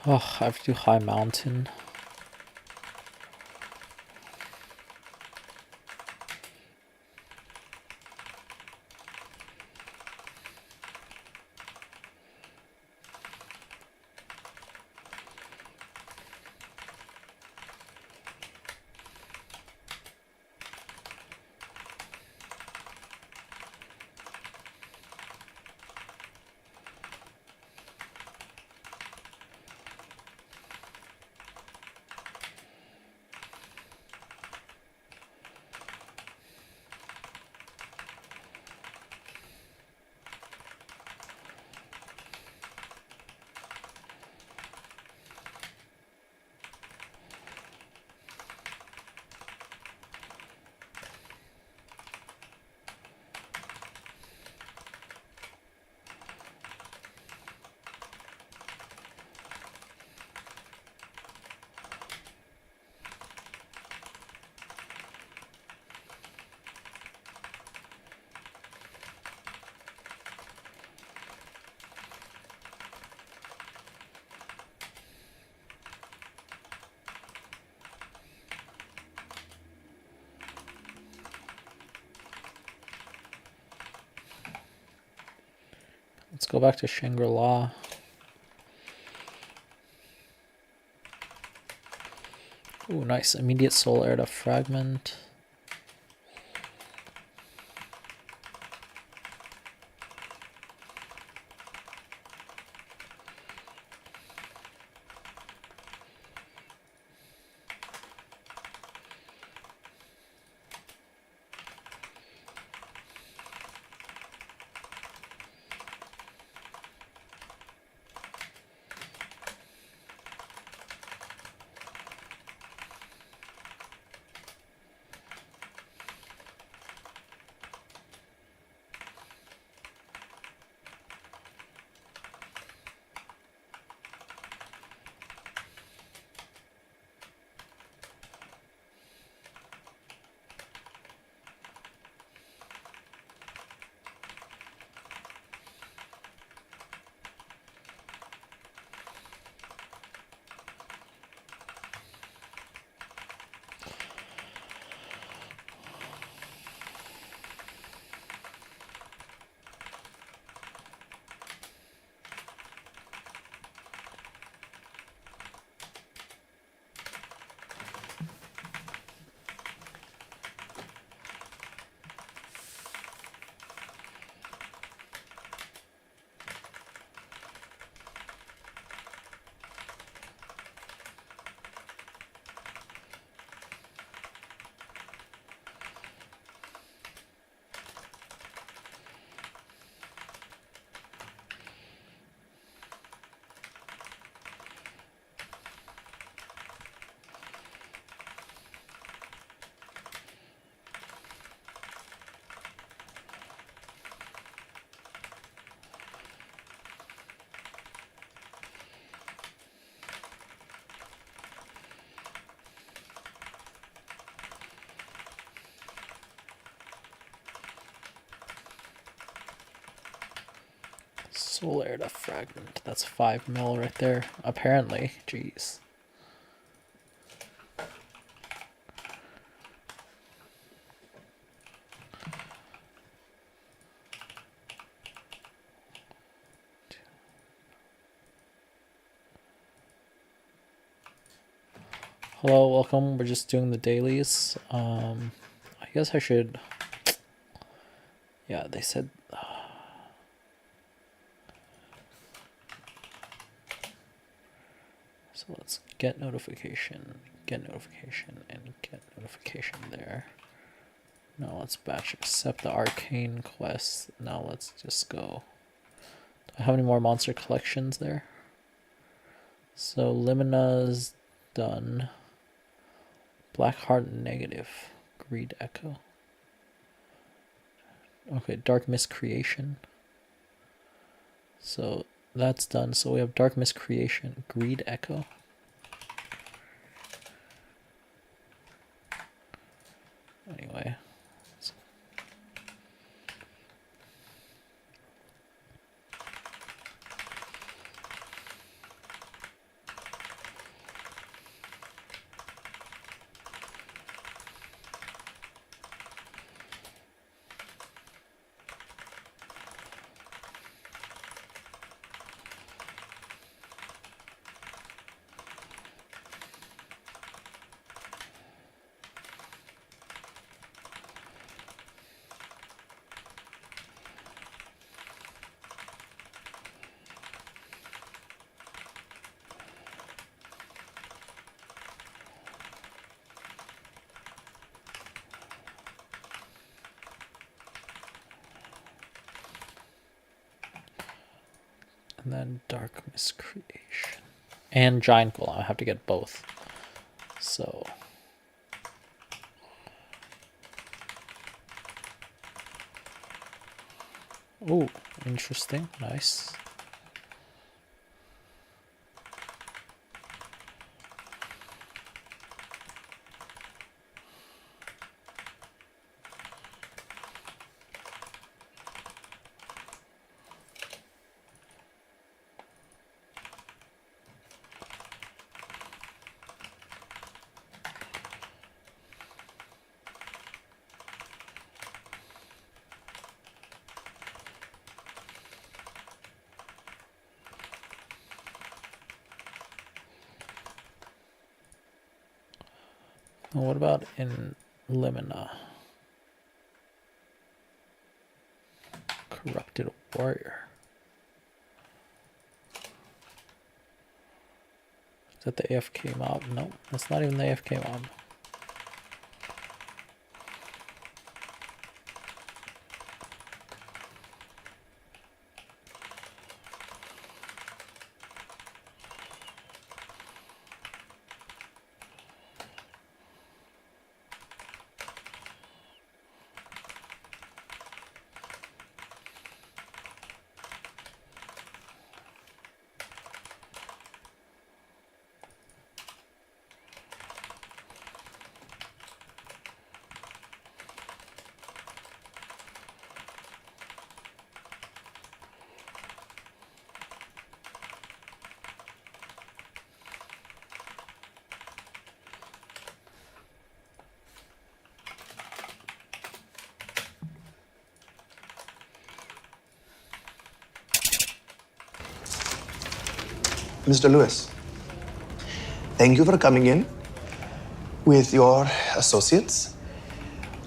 Oh, I have to do high mountain. Let's go back to Shangri-La. Ooh, nice. Immediate soul air to fragment. Soul air to fragment. That's 5 mil right there. Apparently. Jeez. Hello, welcome. We're just doing the dailies. I guess I should... Yeah, they said... So let's get notification, and get notification there. Now let's batch accept the arcane quest. Now let's just go. Do I have any more monster collections there? So Limina's done. Blackheart negative. Greed Echo. Okay, Dark Mist Creation. So that's done. So we have Dark Mist Creation, Greed Echo. Anyway. And then Dark Miscreation. And Giant Golem. I have to get both. So... oh, interesting. Nice. What about in Limina? Corrupted Warrior. Is that the AFK mob? No, that's not even the AFK mob. Mr. Lewis, thank you for coming in with your associates.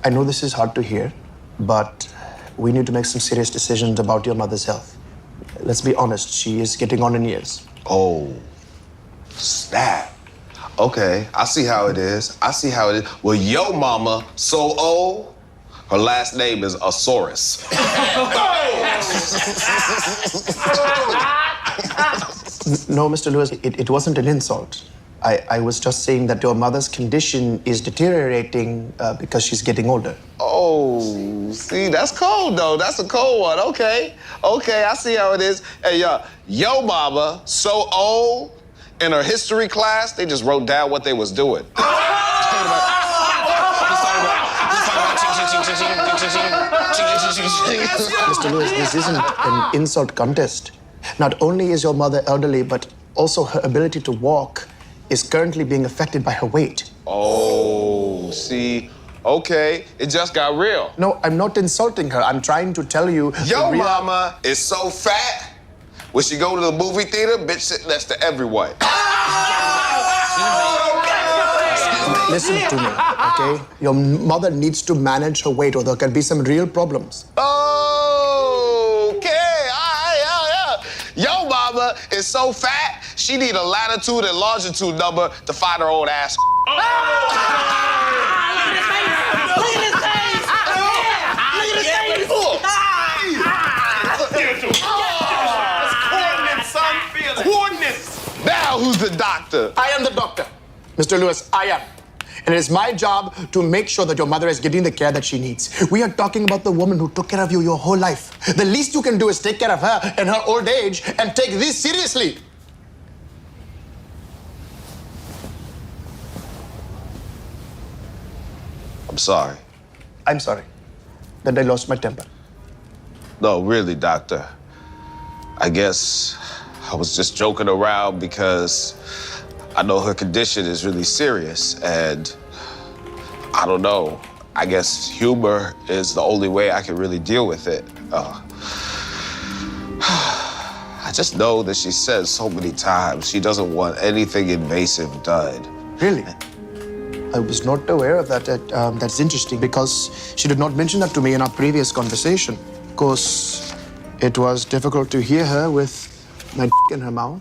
I know this is hard to hear, but we need to make some serious decisions about your mother's health. Let's be honest, she is getting on in years. Oh, snap. Okay, I see how it is. I see how it is. Well, yo mama so old, her last name is Asaurus. No, Mr. Lewis, it wasn't an insult. I was just saying that your mother's condition is deteriorating because she's getting older. Oh, see, that's cold though. That's a cold one. Okay, I see how it is. Hey, yo mama so old, in her history class, they just wrote down what they was doing. Mr. Lewis, this isn't an insult contest. Not only is your mother elderly, but also her ability to walk is currently being affected by her weight. Oh, see, okay, it just got real. No, I'm not insulting her. I'm trying to tell you. Yo mama is so fat, when she go to the movie theater, bitch sit next to everyone. Listen to me, okay? Your mother needs to manage her weight or there can be some real problems. Okay, yeah. Yo mama is so fat, she need a latitude and longitude number to find her own ass. Coordinates. Now who's the doctor? I am the doctor. Mr. Lewis, I am. And it is my job to make sure that your mother is getting the care that she needs. We are talking about the woman who took care of you your whole life. The least you can do is take care of her in her old age and take this seriously. I'm sorry. I'm sorry that I lost my temper. No, really, doctor. I guess I was just joking around because I know her condition is really serious, and I don't know. I guess humor is the only way I can really deal with it. I just know that she says so many times she doesn't want anything invasive done. Really? I was not aware of that. That's interesting because she did not mention that to me in our previous conversation. Of course, it was difficult to hear her with my in her mouth.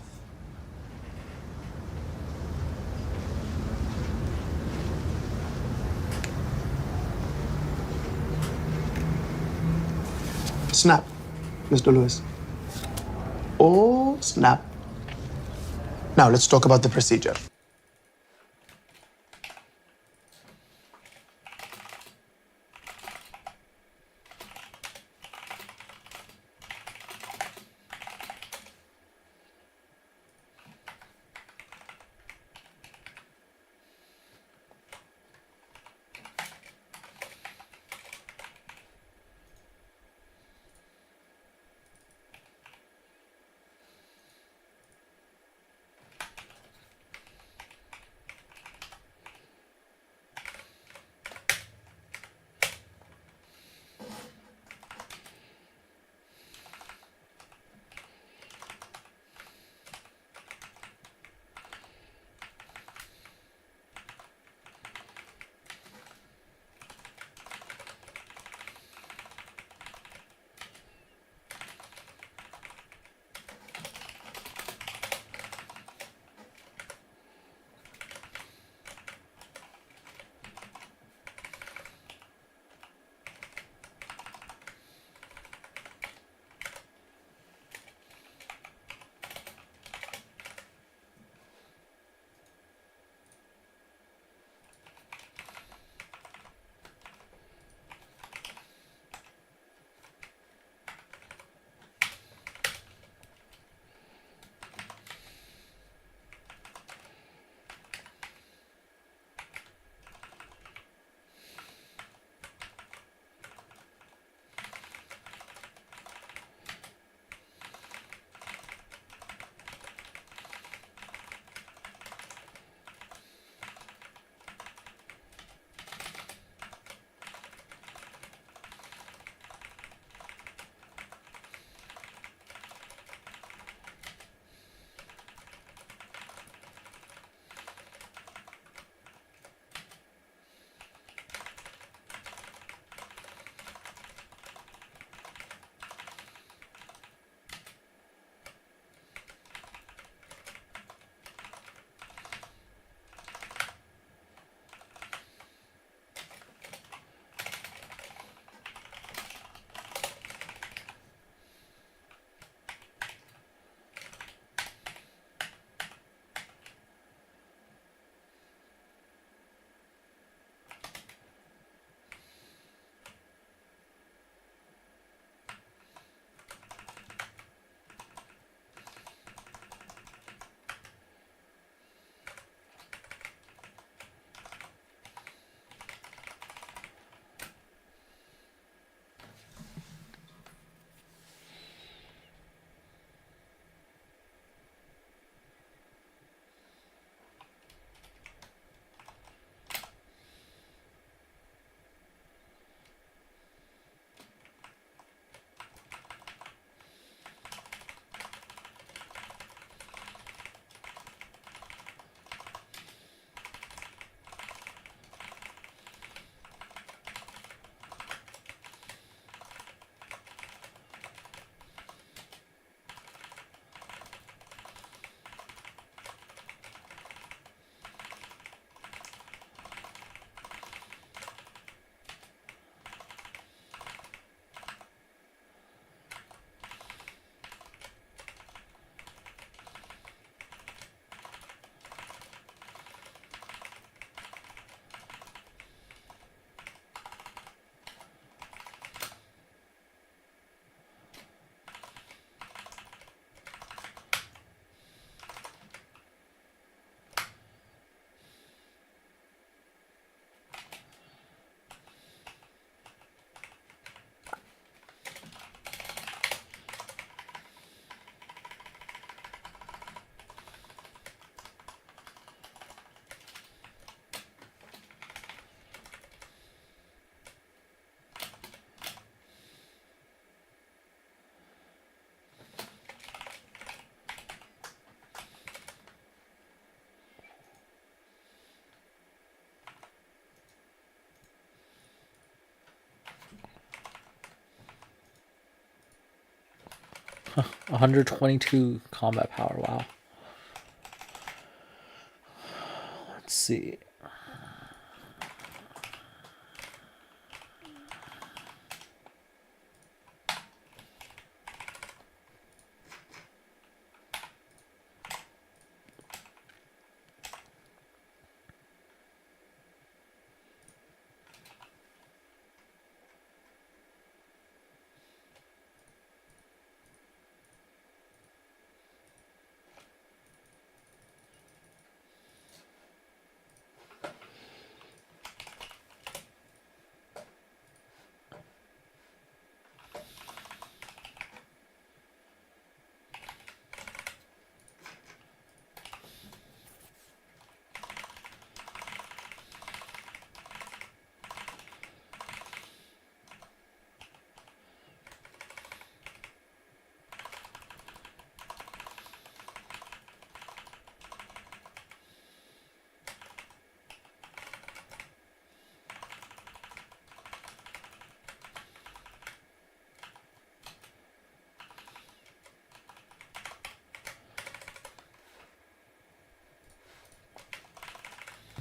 Snap, Mr. Lewis. Oh. Snap. Now let's talk about the procedure. Huh, 122 combat power. Wow. Let's see.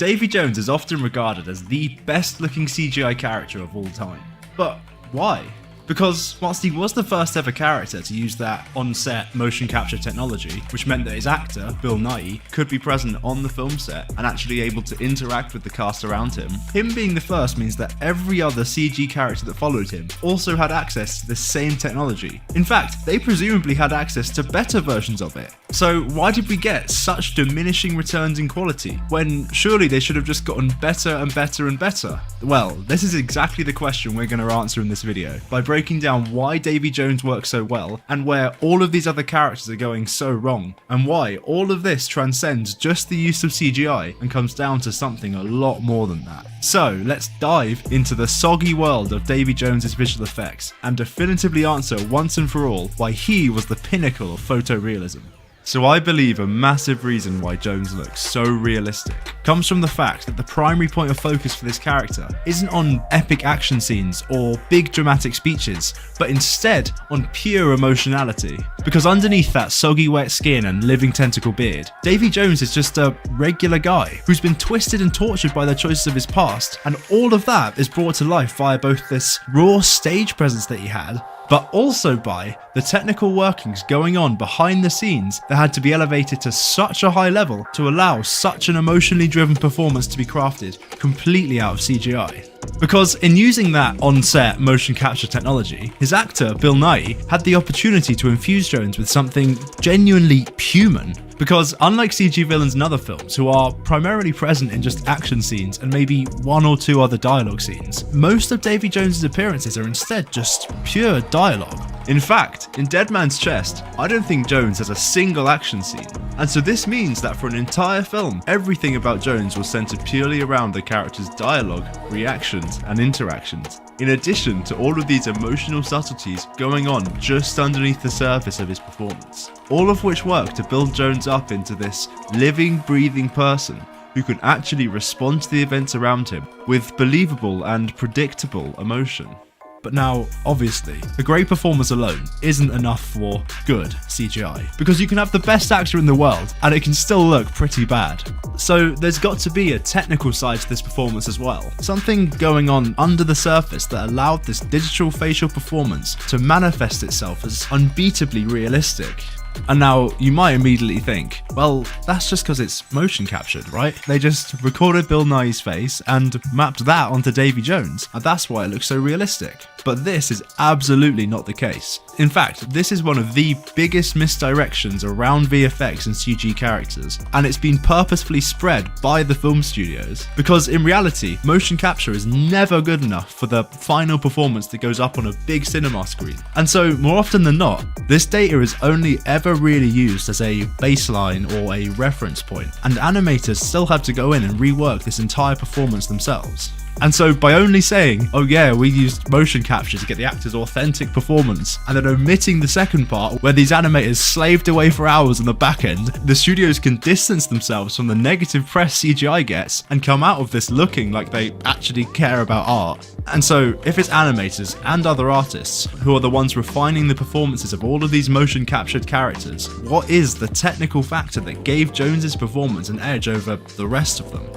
Davy Jones is often regarded as the best looking CGI character of all time. But why? Because whilst he was the first ever character to use that on-set motion capture technology, which meant that his actor, Bill Nighy, could be present on the film set and actually able to interact with the cast around him, him being the first means that every other CG character that followed him also had access to the same technology. In fact, they presumably had access to better versions of it. So why did we get such diminishing returns in quality, when surely they should have just gotten better and better and better? Well, this is exactly the question we're going to answer in this video, by breaking down why Davy Jones works so well, and where all of these other characters are going so wrong, and why all of this transcends just the use of CGI and comes down to something a lot more than that. So let's dive into the soggy world of Davy Jones's visual effects, and definitively answer once and for all why he was the pinnacle of photorealism. So I believe a massive reason why Jones looks so realistic comes from the fact that the primary point of focus for this character isn't on epic action scenes or big dramatic speeches, but instead on pure emotionality. Because underneath that soggy wet skin and living tentacle beard, Davy Jones is just a regular guy who's been twisted and tortured by the choices of his past, and all of that is brought to life via both this raw stage presence that he had, but also by the technical workings going on behind the scenes that had to be elevated to such a high level to allow such an emotionally driven performance to be crafted completely out of CGI. Because in using that on-set motion capture technology, his actor, Bill Nighy, had the opportunity to infuse Jones with something genuinely human. Because unlike CG villains in other films, who are primarily present in just action scenes and maybe one or two other dialogue scenes, most of Davy Jones's appearances are instead just pure dialogue. In fact, in Dead Man's Chest, I don't think Jones has a single action scene. And so this means that for an entire film, everything about Jones was centered purely around the character's dialogue, reactions, and interactions, in addition to all of these emotional subtleties going on just underneath the surface of his performance. All of which work to build Jones up into this living, breathing person who can actually respond to the events around him with believable and predictable emotion. But now, obviously, a great performance alone isn't enough for good CGI, because you can have the best actor in the world and it can still look pretty bad. So there's got to be a technical side to this performance as well, something going on under the surface that allowed this digital facial performance to manifest itself as unbeatably realistic. And now you might immediately think, well, that's just because it's motion captured, right? They just recorded Bill Nighy's face and mapped that onto Davy Jones, and that's why it looks so realistic. But this is absolutely not the case. In fact, this is one of the biggest misdirections around VFX and CG characters, and it's been purposefully spread by the film studios. Because in reality, motion capture is never good enough for the final performance that goes up on a big cinema screen. And so, more often than not, this data is only ever really used as a baseline or a reference point, and animators still have to go in and rework this entire performance themselves. And so by only saying, oh yeah, we used motion capture to get the actor's authentic performance, and then omitting the second part where these animators slaved away for hours on the back end, the studios can distance themselves from the negative press CGI gets and come out of this looking like they actually care about art. And so if it's animators and other artists who are the ones refining the performances of all of these motion captured characters, what is the technical factor that gave Jones's performance an edge over the rest of them?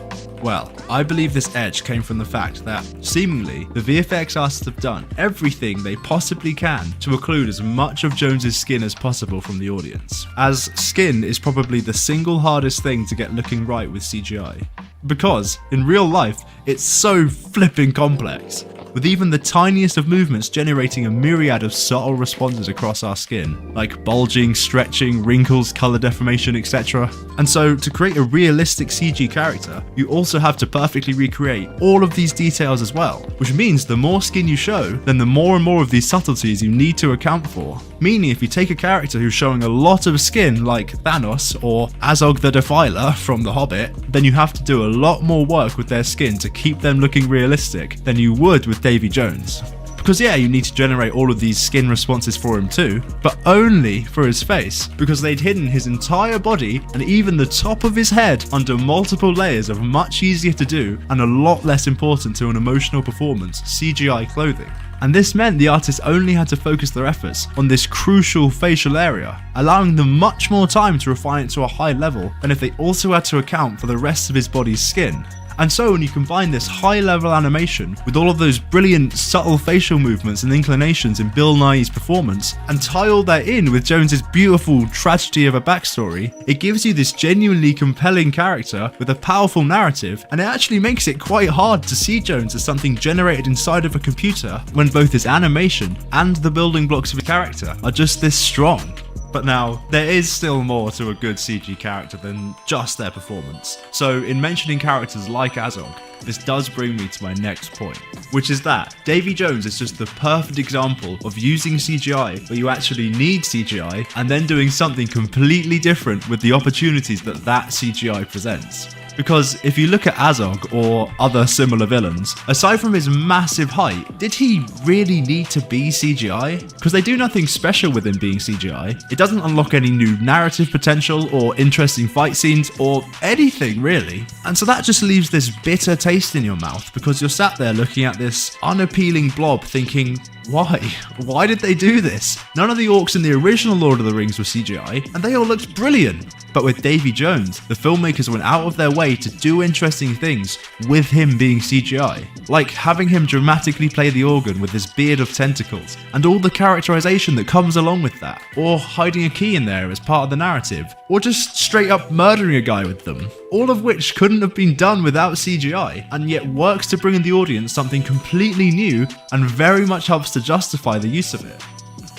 Well, I believe this edge came from the fact that, seemingly, the VFX artists have done everything they possibly can to occlude as much of Jones's skin as possible from the audience, as skin is probably the single hardest thing to get looking right with CGI. Because, in real life, it's so flipping complex, with even the tiniest of movements generating a myriad of subtle responses across our skin, like bulging, stretching, wrinkles, color deformation, etc. And so, to create a realistic CG character, you also have to perfectly recreate all of these details as well, which means the more skin you show, then the more and more of these subtleties you need to account for. Meaning if you take a character who's showing a lot of skin, like Thanos or Azog the Defiler from The Hobbit, then you have to do a lot more work with their skin to keep them looking realistic than you would with Davy Jones. Because yeah, you need to generate all of these skin responses for him too, but only for his face, because they'd hidden his entire body and even the top of his head under multiple layers of much easier to do and a lot less important to an emotional performance CGI clothing. And this meant the artists only had to focus their efforts on this crucial facial area, allowing them much more time to refine it to a high level than if they also had to account for the rest of his body's skin. And so when you combine this high level animation with all of those brilliant subtle facial movements and inclinations in Bill Nighy's performance, and tie all that in with Jones's beautiful tragedy of a backstory, it gives you this genuinely compelling character with a powerful narrative, and it actually makes it quite hard to see Jones as something generated inside of a computer when both his animation and the building blocks of a character are just this strong. But now, there is still more to a good CG character than just their performance. So in mentioning characters like Azog, this does bring me to my next point, which is that Davy Jones is just the perfect example of using CGI where you actually need CGI and then doing something completely different with the opportunities that that CGI presents. Because if you look at Azog or other similar villains, aside from his massive height, did he really need to be CGI? Because they do nothing special with him being CGI. It doesn't unlock any new narrative potential or interesting fight scenes or anything really. And so that just leaves this bitter taste in your mouth because you're sat there looking at this unappealing blob thinking, why? Why did they do this? None of the orcs in the original Lord of the Rings were CGI, and they all looked brilliant. But with Davy Jones, the filmmakers went out of their way to do interesting things with him being CGI. Like having him dramatically play the organ with his beard of tentacles, and all the characterization that comes along with that. Or hiding a key in there as part of the narrative. Or just straight up murdering a guy with them. All of which couldn't have been done without CGI, and yet works to bring in the audience something completely new and very much helps to justify the use of it.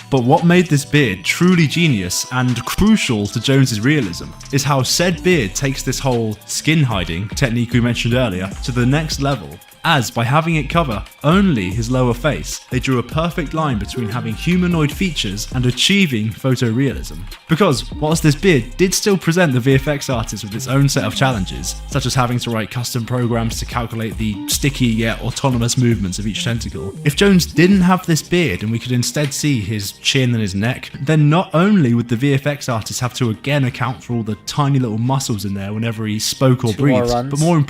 But what made this beard truly genius and crucial to Jones's realism is how said beard takes this whole skin hiding technique we mentioned earlier to the next level, as by having it cover only his lower face, they drew a perfect line between having humanoid features and achieving photorealism. Because whilst this beard did still present the VFX artist with its own set of challenges, such as having to write custom programs to calculate the sticky yet autonomous movements of each tentacle, if Jones didn't have this beard and we could instead see his chin and his neck, then not only would the VFX artist have to again account for all the tiny little muscles in there whenever he spoke or breathed, but more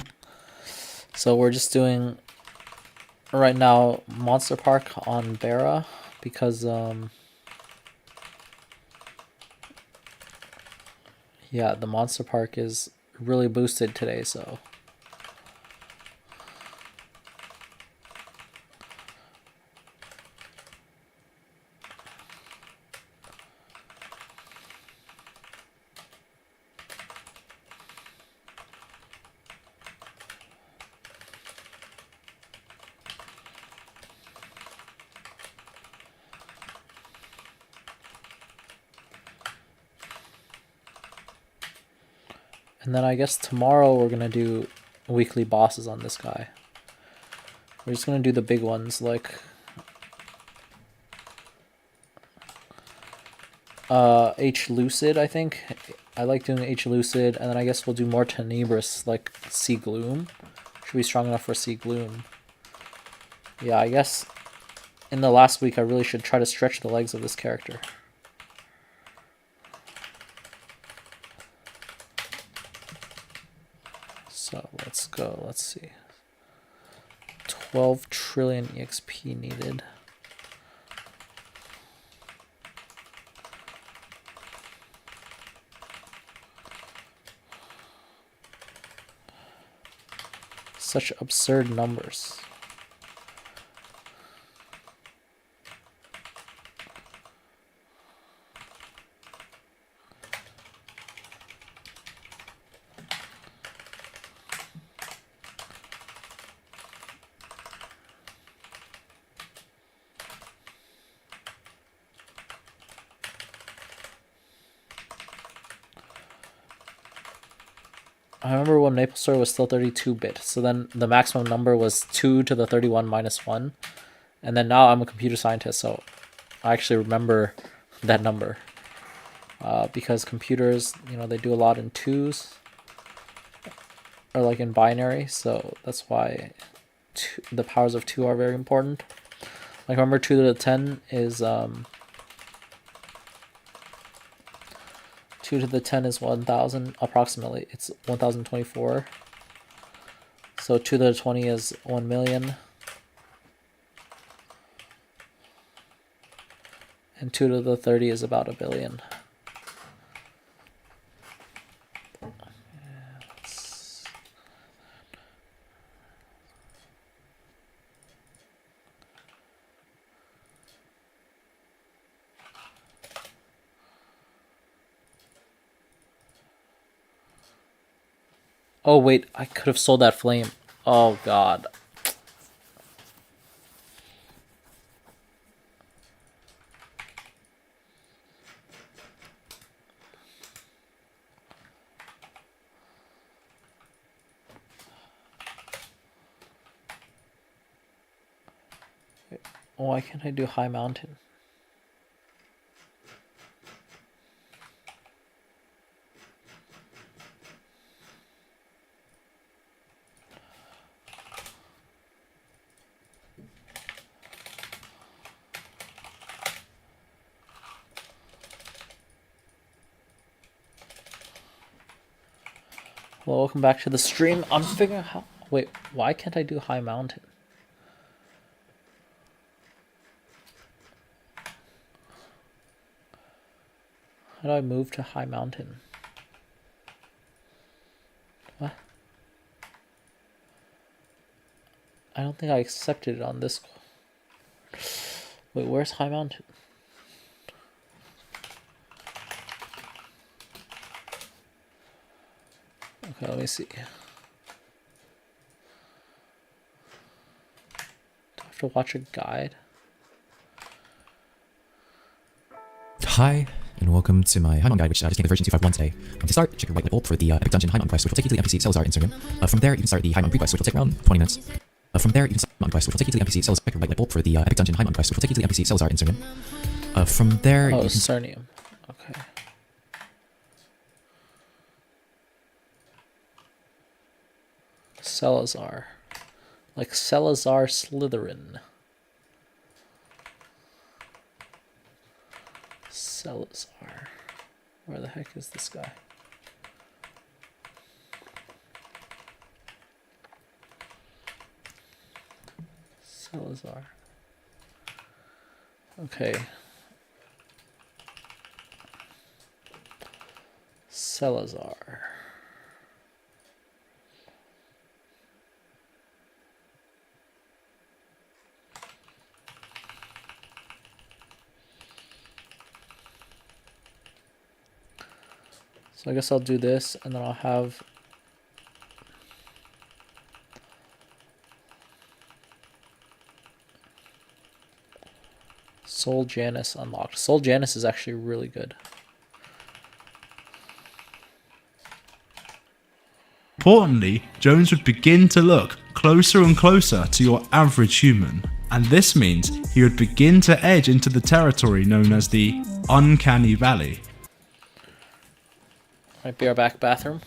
So we're just doing right now Monster Park on Bara because yeah, the Monster Park is really boosted today, so and then I guess tomorrow we're going to do weekly bosses on this guy. We're just going to do the big ones like H Lucid, I think. I like doing H Lucid, and then I guess we'll do more Tenebris like Sea Gloom. Should be strong enough for Sea Gloom. Yeah, I guess in the last week I really should try to stretch the legs of this character. So let's go, let's see. 12 trillion EXP needed. Such absurd numbers. I remember when Maplestory was still 32-bit, so then the maximum number was 2 to the 31 minus 1. And then now I'm a computer scientist, so I actually remember that number. Because computers, you know, they do a lot in 2s, or like in binary, so that's why the powers of 2 are very important. Like remember 2 to the 10 is 2 to the 10 is 1000 approximately. It's 1024. So 2 to the 20 is 1 million. And 2 to the 30 is about 1 billion. Oh wait, I could have sold that flame. Oh god. Why can't I do high mountain? Well, welcome back to the stream. I'm figuring out how... Wait, why can't I do high mountain? How do I move to high mountain? What? I don't think I accepted it on this. Wait, where's high mountain? Okay, let me see. Do I have to watch a guide? Hi, and welcome to my High Mountain guide, which just came with version 251 today. To start, check your right bolt for the Epic Dungeon High Mountain quest, which will take you to the NPC Salazar Instagram. From there, you can start the High Mountain pre-quest, which will take around 20 minutes. From there, you can start the Mountain quest, which will take you to the NPC Salazar. Check your right bolt for the Epic Dungeon High Mountain quest, which will take you to the NPC Salazar Instagram. From there, oh, you can... Cernium. Okay. Salazar. Like Salazar Slytherin. Salazar. Where the heck is this guy? Salazar. Okay. Salazar. So I guess I'll do this, and then I'll have Soul Janus unlocked. Soul Janus is actually really good. Importantly, Jones would begin to look closer and closer to your average human, and this means he would begin to edge into the territory known as the Uncanny Valley. Might be our back bathroom.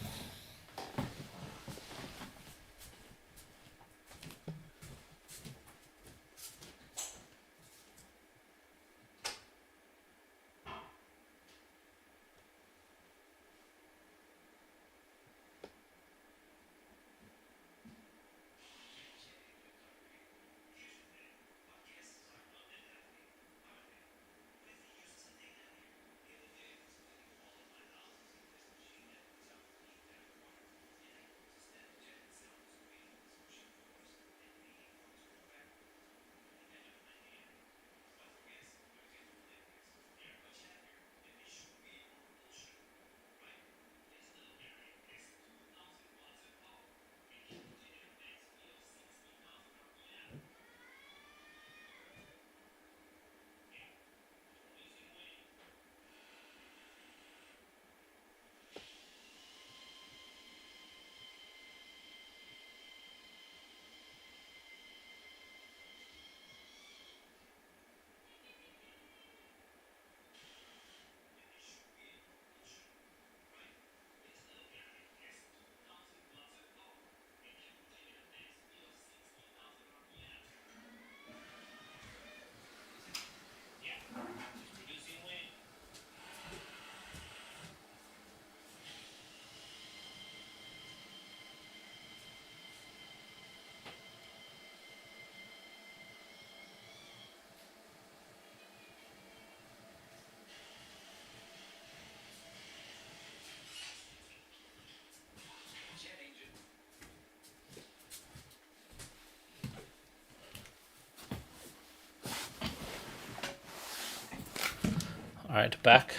Alright, back.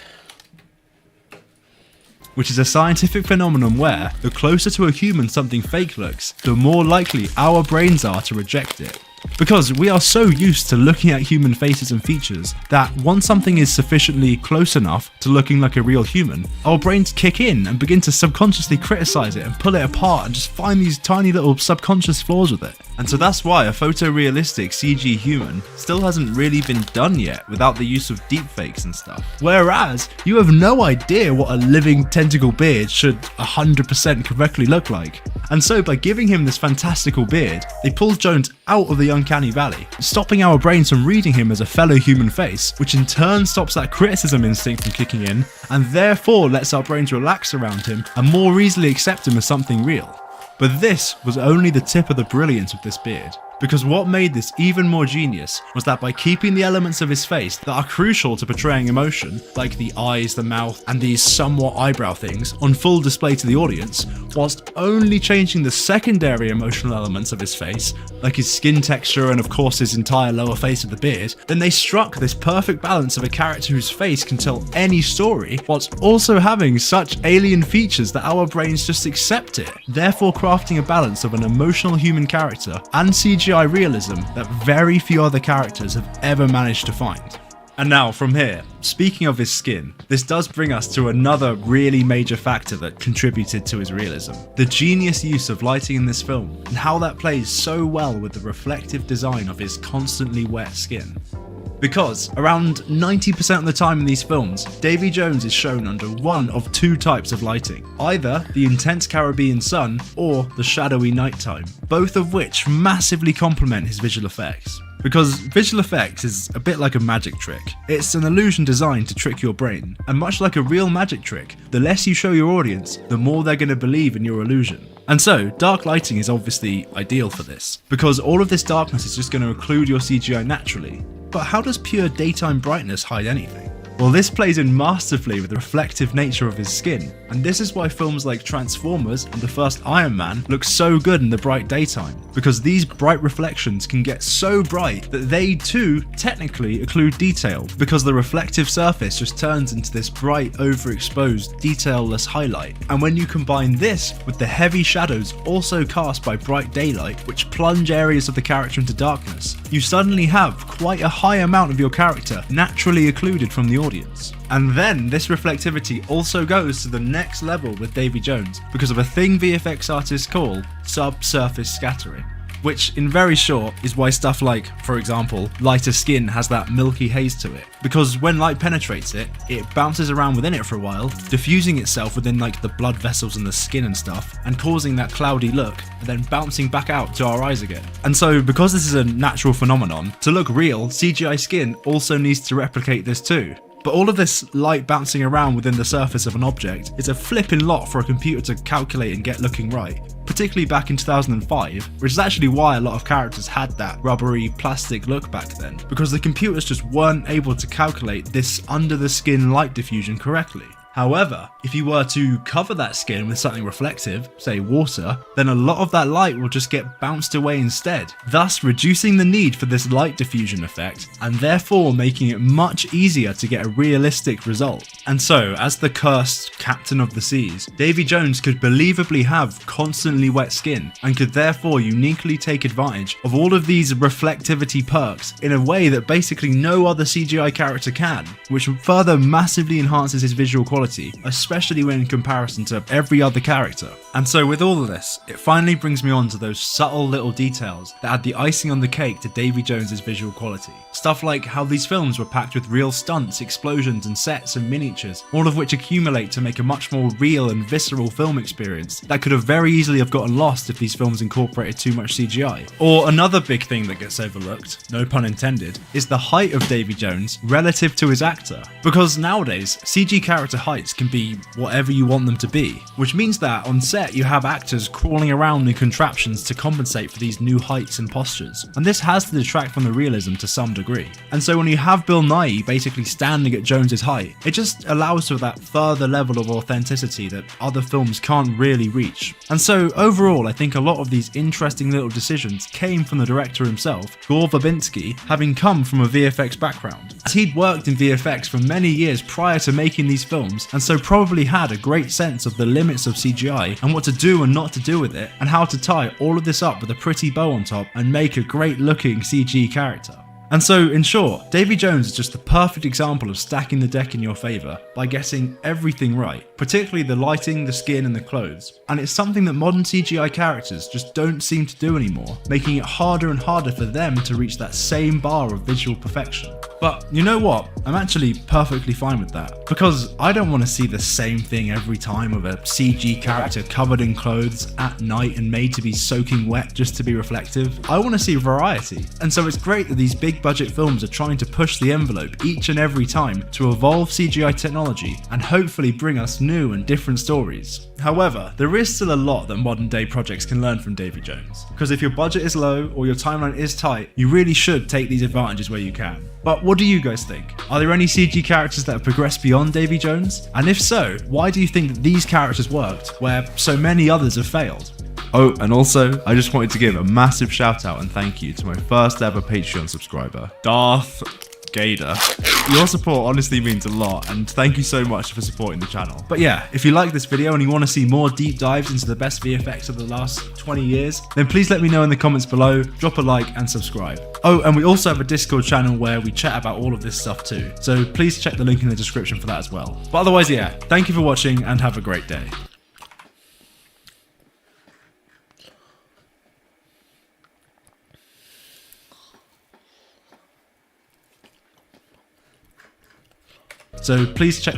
which is a scientific phenomenon where the closer to a human something fake looks, the more likely our brains are to reject it. Because we are so used to looking at human faces and features that once something is sufficiently close enough to looking like a real human, our brains kick in and begin to subconsciously criticize it and pull it apart and just find these tiny little subconscious flaws with it. And so that's why a photorealistic CG human still hasn't really been done yet without the use of deepfakes and stuff. Whereas you have no idea what a living tentacle beard should 100% correctly look like. And so by giving him this fantastical beard, they pulled Jones out of the uncanny valley, stopping our brains from reading him as a fellow human face, which in turn stops that criticism instinct from kicking in, and therefore lets our brains relax around him and more easily accept him as something real. But this was only the tip of the brilliance of this beard. Because what made this even more genius was that by keeping the elements of his face that are crucial to portraying emotion, like the eyes, the mouth, and these somewhat eyebrow things, on full display to the audience, whilst only changing the secondary emotional elements of his face, like his skin texture and of course his entire lower face of the beard, then they struck this perfect balance of a character whose face can tell any story, whilst also having such alien features that our brains just accept it, therefore crafting a balance of an emotional human character and CGI realism that very few other characters have ever managed to find. And now from here, speaking of his skin, this does bring us to another really major factor that contributed to his realism. The genius use of lighting in this film, and how that plays so well with the reflective design of his constantly wet skin. Because around 90% of the time in these films, Davy Jones is shown under one of two types of lighting, either the intense Caribbean sun or the shadowy nighttime, both of which massively complement his visual effects. Because visual effects is a bit like a magic trick. It's an illusion designed to trick your brain, and much like a real magic trick, the less you show your audience, the more they're going to believe in your illusion. And so, dark lighting is obviously ideal for this, because all of this darkness is just going to occlude your CGI naturally. But how does pure daytime brightness hide anything? Well, this plays in masterfully with the reflective nature of his skin, and this is why films like Transformers and the first Iron Man look so good in the bright daytime, because these bright reflections can get so bright that they too technically occlude detail, because the reflective surface just turns into this bright, overexposed, detailless highlight. And when you combine this with the heavy shadows also cast by bright daylight, which plunge areas of the character into darkness, you suddenly have quite a high amount of your character naturally occluded from the audience. And then this reflectivity also goes to the next level with Davy Jones because of a thing VFX artists call subsurface scattering, which in very short is why stuff like, for example, lighter skin has that milky haze to it, because when light penetrates it, it bounces around within it for a while, diffusing itself within like the blood vessels in the skin and stuff, and causing that cloudy look, and then bouncing back out to our eyes again. And so because this is a natural phenomenon, to look real, CGI skin also needs to replicate this too. But all of this light bouncing around within the surface of an object is a flipping lot for a computer to calculate and get looking right, particularly back in 2005, which is actually why a lot of characters had that rubbery plastic look back then, because the computers just weren't able to calculate this under the skin light diffusion correctly. However, if you were to cover that skin with something reflective, say water, then a lot of that light will just get bounced away instead, thus reducing the need for this light diffusion effect, and therefore making it much easier to get a realistic result. And so, as the cursed captain of the seas, Davy Jones could believably have constantly wet skin, and could therefore uniquely take advantage of all of these reflectivity perks in a way that basically no other CGI character can, which further massively enhances his visual quality, especially when in comparison to every other character. And so with all of this, it finally brings me on to those subtle little details that add the icing on the cake to Davy Jones's visual quality. Stuff like how these films were packed with real stunts, explosions and sets and miniatures, all of which accumulate to make a much more real and visceral film experience that could have very easily have gotten lost if these films incorporated too much CGI. Or another big thing that gets overlooked, no pun intended, is the height of Davy Jones relative to his actor. Because nowadays, CG character heights can be whatever you want them to be, which means that on set you have actors crawling around in contraptions to compensate for these new heights and postures, and this has to detract from the realism to some degree. And so when you have Bill Nighy basically standing at Jones's height, it just allows for that further level of authenticity that other films can't really reach. And so overall, I think a lot of these interesting little decisions came from the director himself, Gore Verbinski, having come from a VFX background. As he'd worked in VFX for many years prior to making these films, films, and so probably had a great sense of the limits of CGI and what to do and not to do with it, and how to tie all of this up with a pretty bow on top and make a great looking CG character. And so, in short, Davy Jones is just the perfect example of stacking the deck in your favour by getting everything right, particularly the lighting, the skin and the clothes. And it's something that modern CGI characters just don't seem to do anymore, making it harder and harder for them to reach that same bar of visual perfection. But you know what? I'm actually perfectly fine with that, because I don't want to see the same thing every time of a CG character covered in clothes at night and made to be soaking wet just to be reflective. I want to see variety, and so it's great that these big budget films are trying to push the envelope each and every time to evolve CGI technology and hopefully bring us new and different stories. However, there is still a lot that modern day projects can learn from Davy Jones, because if your budget is low or your timeline is tight, you really should take these advantages where you can. But what do you guys think? Are there any CG characters that have progressed beyond Davy Jones? And if so, why do you think that these characters worked where so many others have failed? Oh, and also, I just wanted to give a massive shout out and thank you to my first ever Patreon subscriber, Darth Gator. Your support honestly means a lot, and thank you so much for supporting the channel. But yeah, if you like this video and you want to see more deep dives into the best VFX of the last 20 years, then please let me know in the comments below, drop a like and subscribe. Oh, and we also have a Discord channel where we chat about all of this stuff too, so please check the link in the description for that as well. But otherwise, yeah, thank you for watching and have a great day. So please check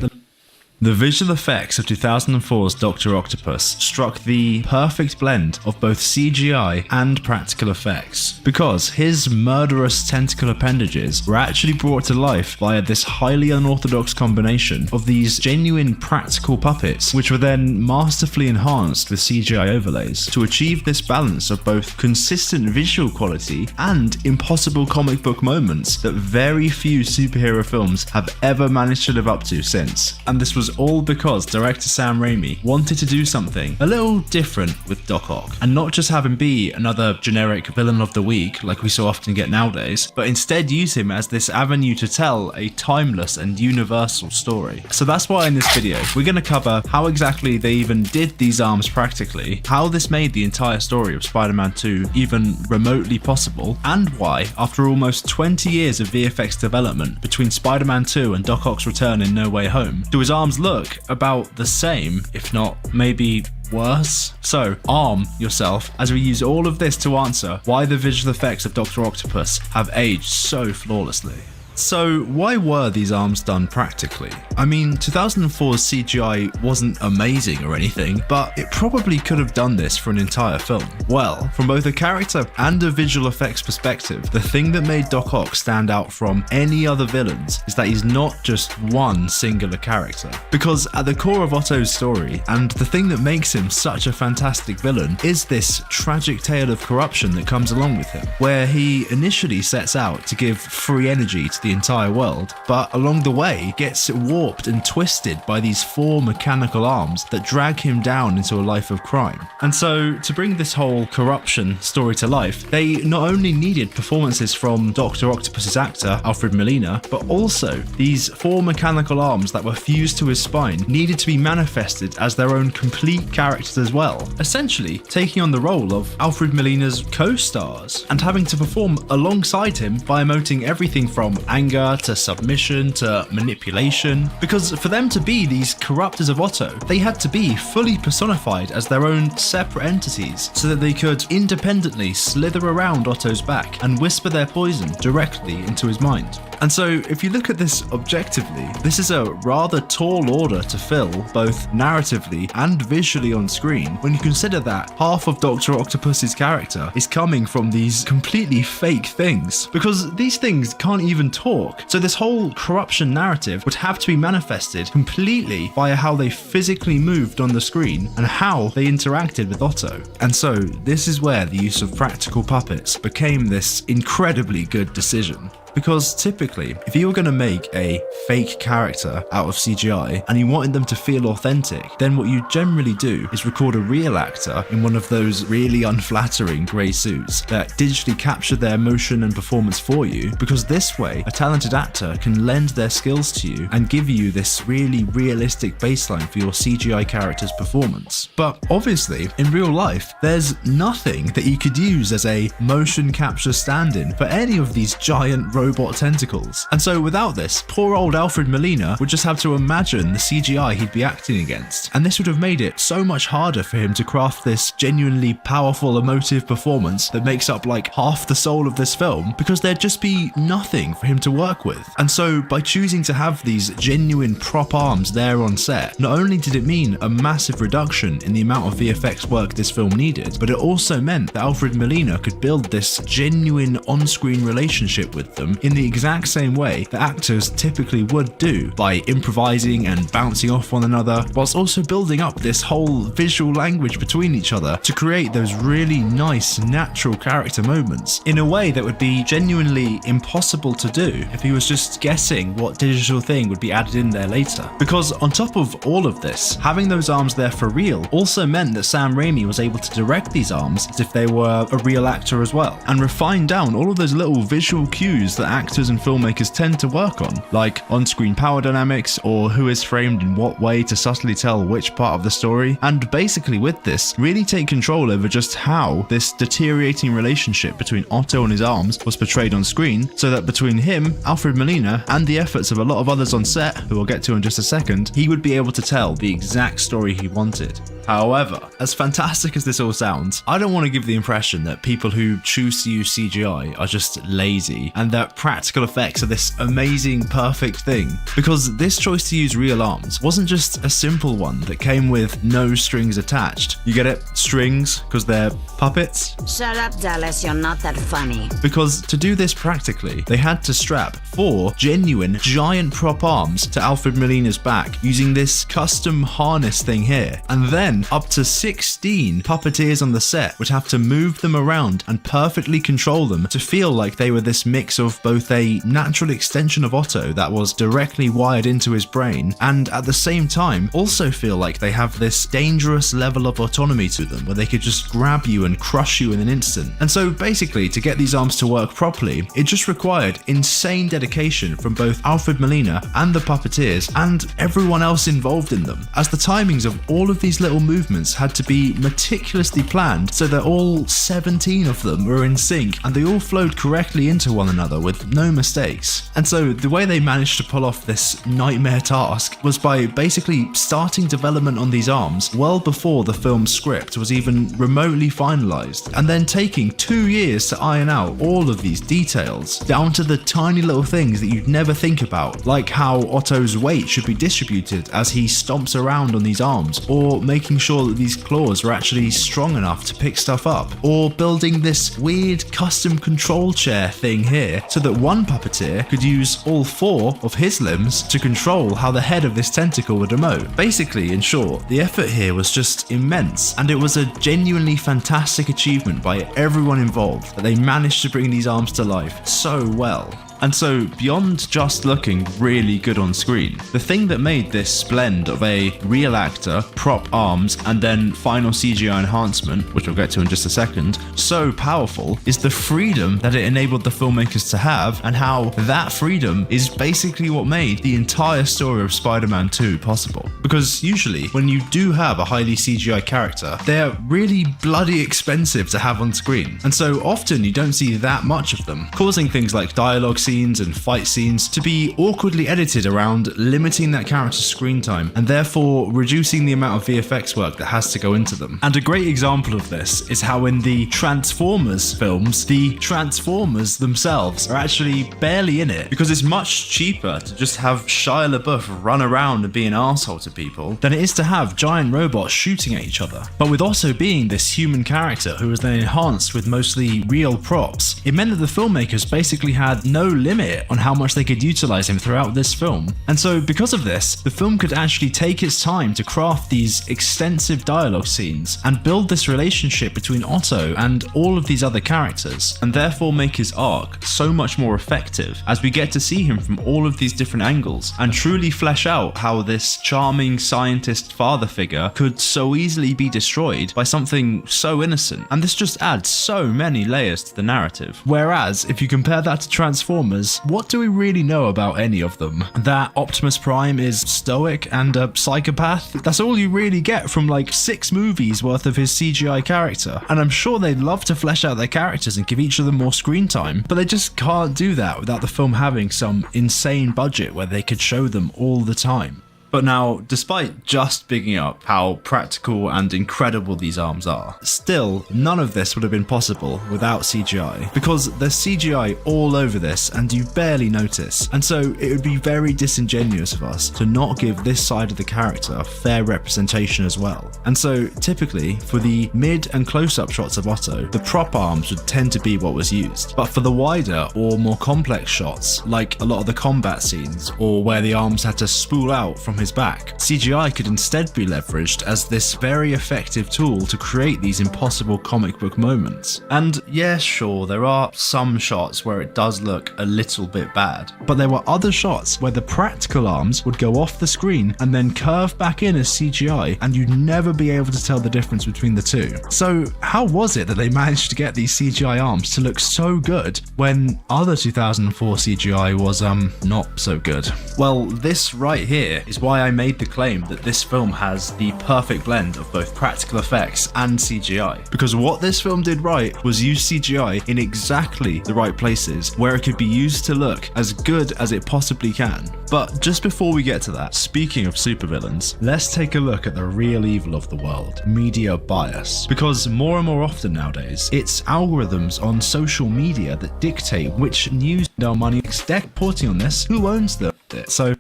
the visual effects of 2004's Dr. Octopus struck the perfect blend of both CGI and practical effects, because his murderous tentacle appendages were actually brought to life via this highly unorthodox combination of these genuine practical puppets, which were then masterfully enhanced with CGI overlays to achieve this balance of both consistent visual quality and impossible comic book moments that very few superhero films have ever managed to live up to since. And this was all because director Sam Raimi wanted to do something a little different with Doc Ock, and not just have him be another generic villain of the week like we so often get nowadays, but instead use him as this avenue to tell a timeless and universal story. So that's why in this video we're going to cover how exactly they even did these arms practically, how this made the entire story of Spider-Man 2 even remotely possible, and why, after almost 20 years of VFX development between Spider-Man 2 and Doc Ock's return in No Way Home, do his arms look about the same, if not maybe worse? So arm yourself as we use all of this to answer why the visual effects of Dr. Octopus have aged so flawlessly. So why were these arms done practically? I mean, 2004's CGI wasn't amazing or anything, but it probably could have done this for an entire film. Well, from both a character and a visual effects perspective, the thing that made Doc Ock stand out from any other villains is that he's not just one singular character. Because at the core of Otto's story, and the thing that makes him such a fantastic villain, is this tragic tale of corruption that comes along with him, where he initially sets out to give free energy to the entire world, but along the way gets warped and twisted by these 4 mechanical arms that drag him down into a life of crime. And so to bring this whole corruption story to life, they not only needed performances from Dr. Octopus's actor Alfred Molina, but also these 4 mechanical arms that were fused to his spine needed to be manifested as their own complete characters as well, essentially taking on the role of Alfred Molina's co-stars and having to perform alongside him by emoting everything from anger to submission to manipulation, because for them to be these corruptors of Otto, they had to be fully personified as their own separate entities so that they could independently slither around Otto's back and whisper their poison directly into his mind. And so if you look at this objectively, this is a rather tall order to fill, both narratively and visually on screen, when you consider that half of Dr. Octopus's character is coming from these completely fake things, because these things can't even talk. So this whole corruption narrative would have to be manifested completely via how they physically moved on the screen and how they interacted with Otto. And so this is where the use of practical puppets became this incredibly good decision. Because typically, if you were going to make a fake character out of CGI and you wanted them to feel authentic, then what you generally do is record a real actor in one of those really unflattering grey suits that digitally capture their emotion and performance for you, because this way a talented actor can lend their skills to you and give you this really realistic baseline for your CGI character's performance. But obviously, in real life, there's nothing that you could use as a motion capture stand-in for any of these giant robot tentacles. And so without this, poor old Alfred Molina would just have to imagine the CGI he'd be acting against. And this would have made it so much harder for him to craft this genuinely powerful emotive performance that makes up like half the soul of this film, because there'd just be nothing for him to work with. And so by choosing to have these genuine prop arms there on set, not only did it mean a massive reduction in the amount of VFX work this film needed, but it also meant that Alfred Molina could build this genuine on-screen relationship with them in the exact same way that actors typically would do, by improvising and bouncing off one another, whilst also building up this whole visual language between each other to create those really nice, natural character moments in a way that would be genuinely impossible to do if he was just guessing what digital thing would be added in there later. Because on top of all of this, having those arms there for real also meant that Sam Raimi was able to direct these arms as if they were a real actor as well, and refine down all of those little visual cues that actors and filmmakers tend to work on, like on-screen power dynamics or who is framed in what way to subtly tell which part of the story, and basically with this, really take control over just how this deteriorating relationship between Otto and his arms was portrayed on screen, so that between him, Alfred Molina, and the efforts of a lot of others on set, who we'll get to in just a second, he would be able to tell the exact story he wanted. However, as fantastic as this all sounds, I don't want to give the impression that people who choose to use CGI are just lazy and that practical effects are this amazing, perfect thing, because this choice to use real arms wasn't just a simple one that came with no strings attached. You get it? Strings, because they're puppets? Shut up, Dallas, you're not that funny. Because to do this practically, they had to strap 4 genuine giant prop arms to Alfred Molina's back using this custom harness thing here, and then up to 16 puppeteers on the set would have to move them around and perfectly control them to feel like they were this mix of both a natural extension of Otto that was directly wired into his brain, and at the same time also feel like they have this dangerous level of autonomy to them where they could just grab you and crush you in an instant. And so basically, to get these arms to work properly, it just required insane dedication from both Alfred Molina and the puppeteers and everyone else involved in them, as the timings of all of these little movements had to be meticulously planned so that all 17 of them were in sync and they all flowed correctly into one another with no mistakes. And so the way they managed to pull off this nightmare task was by basically starting development on these arms well before the film's script was even remotely finalized, and then taking 2 years to iron out all of these details down to the tiny little things that you'd never think about, like how Otto's weight should be distributed as he stomps around on these arms, or making sure that these claws were actually strong enough to pick stuff up, or building this weird custom control chair thing here so that one puppeteer could use all 4 of his limbs to control how the head of this tentacle would emote. Basically, in short, the effort here was just immense, and it was a genuinely fantastic achievement by everyone involved that they managed to bring these arms to life so well. And so, beyond just looking really good on screen, the thing that made this blend of a real actor, prop arms, and then final CGI enhancement, which we'll get to in just a second, so powerful is the freedom that it enabled the filmmakers to have, and how that freedom is basically what made the entire story of Spider-Man 2 possible. Because usually, when you do have a highly CGI character, they're really bloody expensive to have on screen, and so often you don't see that much of them, causing things like dialogue scenes and fight scenes to be awkwardly edited around limiting that character's screen time and therefore reducing the amount of VFX work that has to go into them. And a great example of this is how in the Transformers films, the Transformers themselves are actually barely in it, because it's much cheaper to just have Shia LaBeouf run around and be an arsehole to people than it is to have giant robots shooting at each other. But with Otto being this human character who was then enhanced with mostly real props, it meant that the filmmakers basically had no limit on how much they could utilize him throughout this film. And so because of this, the film could actually take its time to craft these extensive dialogue scenes and build this relationship between Otto and all of these other characters, and therefore make his arc so much more effective as we get to see him from all of these different angles and truly flesh out how this charming scientist father figure could so easily be destroyed by something so innocent. And this just adds so many layers to the narrative. Whereas if you compare that to Transformers, what do we really know about any of them? That Optimus Prime is stoic and a psychopath? That's all you really get from like 6 movies worth of his CGI character. And I'm sure they'd love to flesh out their characters and give each of them more screen time, but they just can't do that without the film having some insane budget where they could show them all the time. But now, despite just bigging up how practical and incredible these arms are, still, none of this would have been possible without CGI, because there's CGI all over this and you barely notice, and so it would be very disingenuous of us to not give this side of the character a fair representation as well. And so, typically, for the mid and close-up shots of Otto, the prop arms would tend to be what was used, but for the wider or more complex shots, like a lot of the combat scenes, or where the arms had to spool out from his back, CGI could instead be leveraged as this very effective tool to create these impossible comic book moments. And yeah, sure, there are some shots where it does look a little bit bad, but there were other shots where the practical arms would go off the screen and then curve back in as CGI, and you'd never be able to tell the difference between the two. So how was it that they managed to get these CGI arms to look so good when other 2004 CGI was not so good? Well, this right here is why I made the claim that this film has the perfect blend of both practical effects and CGI. Because what this film did right was use CGI in exactly the right places where it could be used to look as good as it possibly can. But just before we get to that, speaking of supervillains, let's take a look at the real evil of the world, media bias. Because more and more often nowadays, it's algorithms on social media that dictate which news our money is reporting on this, who owns them. So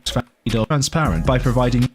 transparent by providing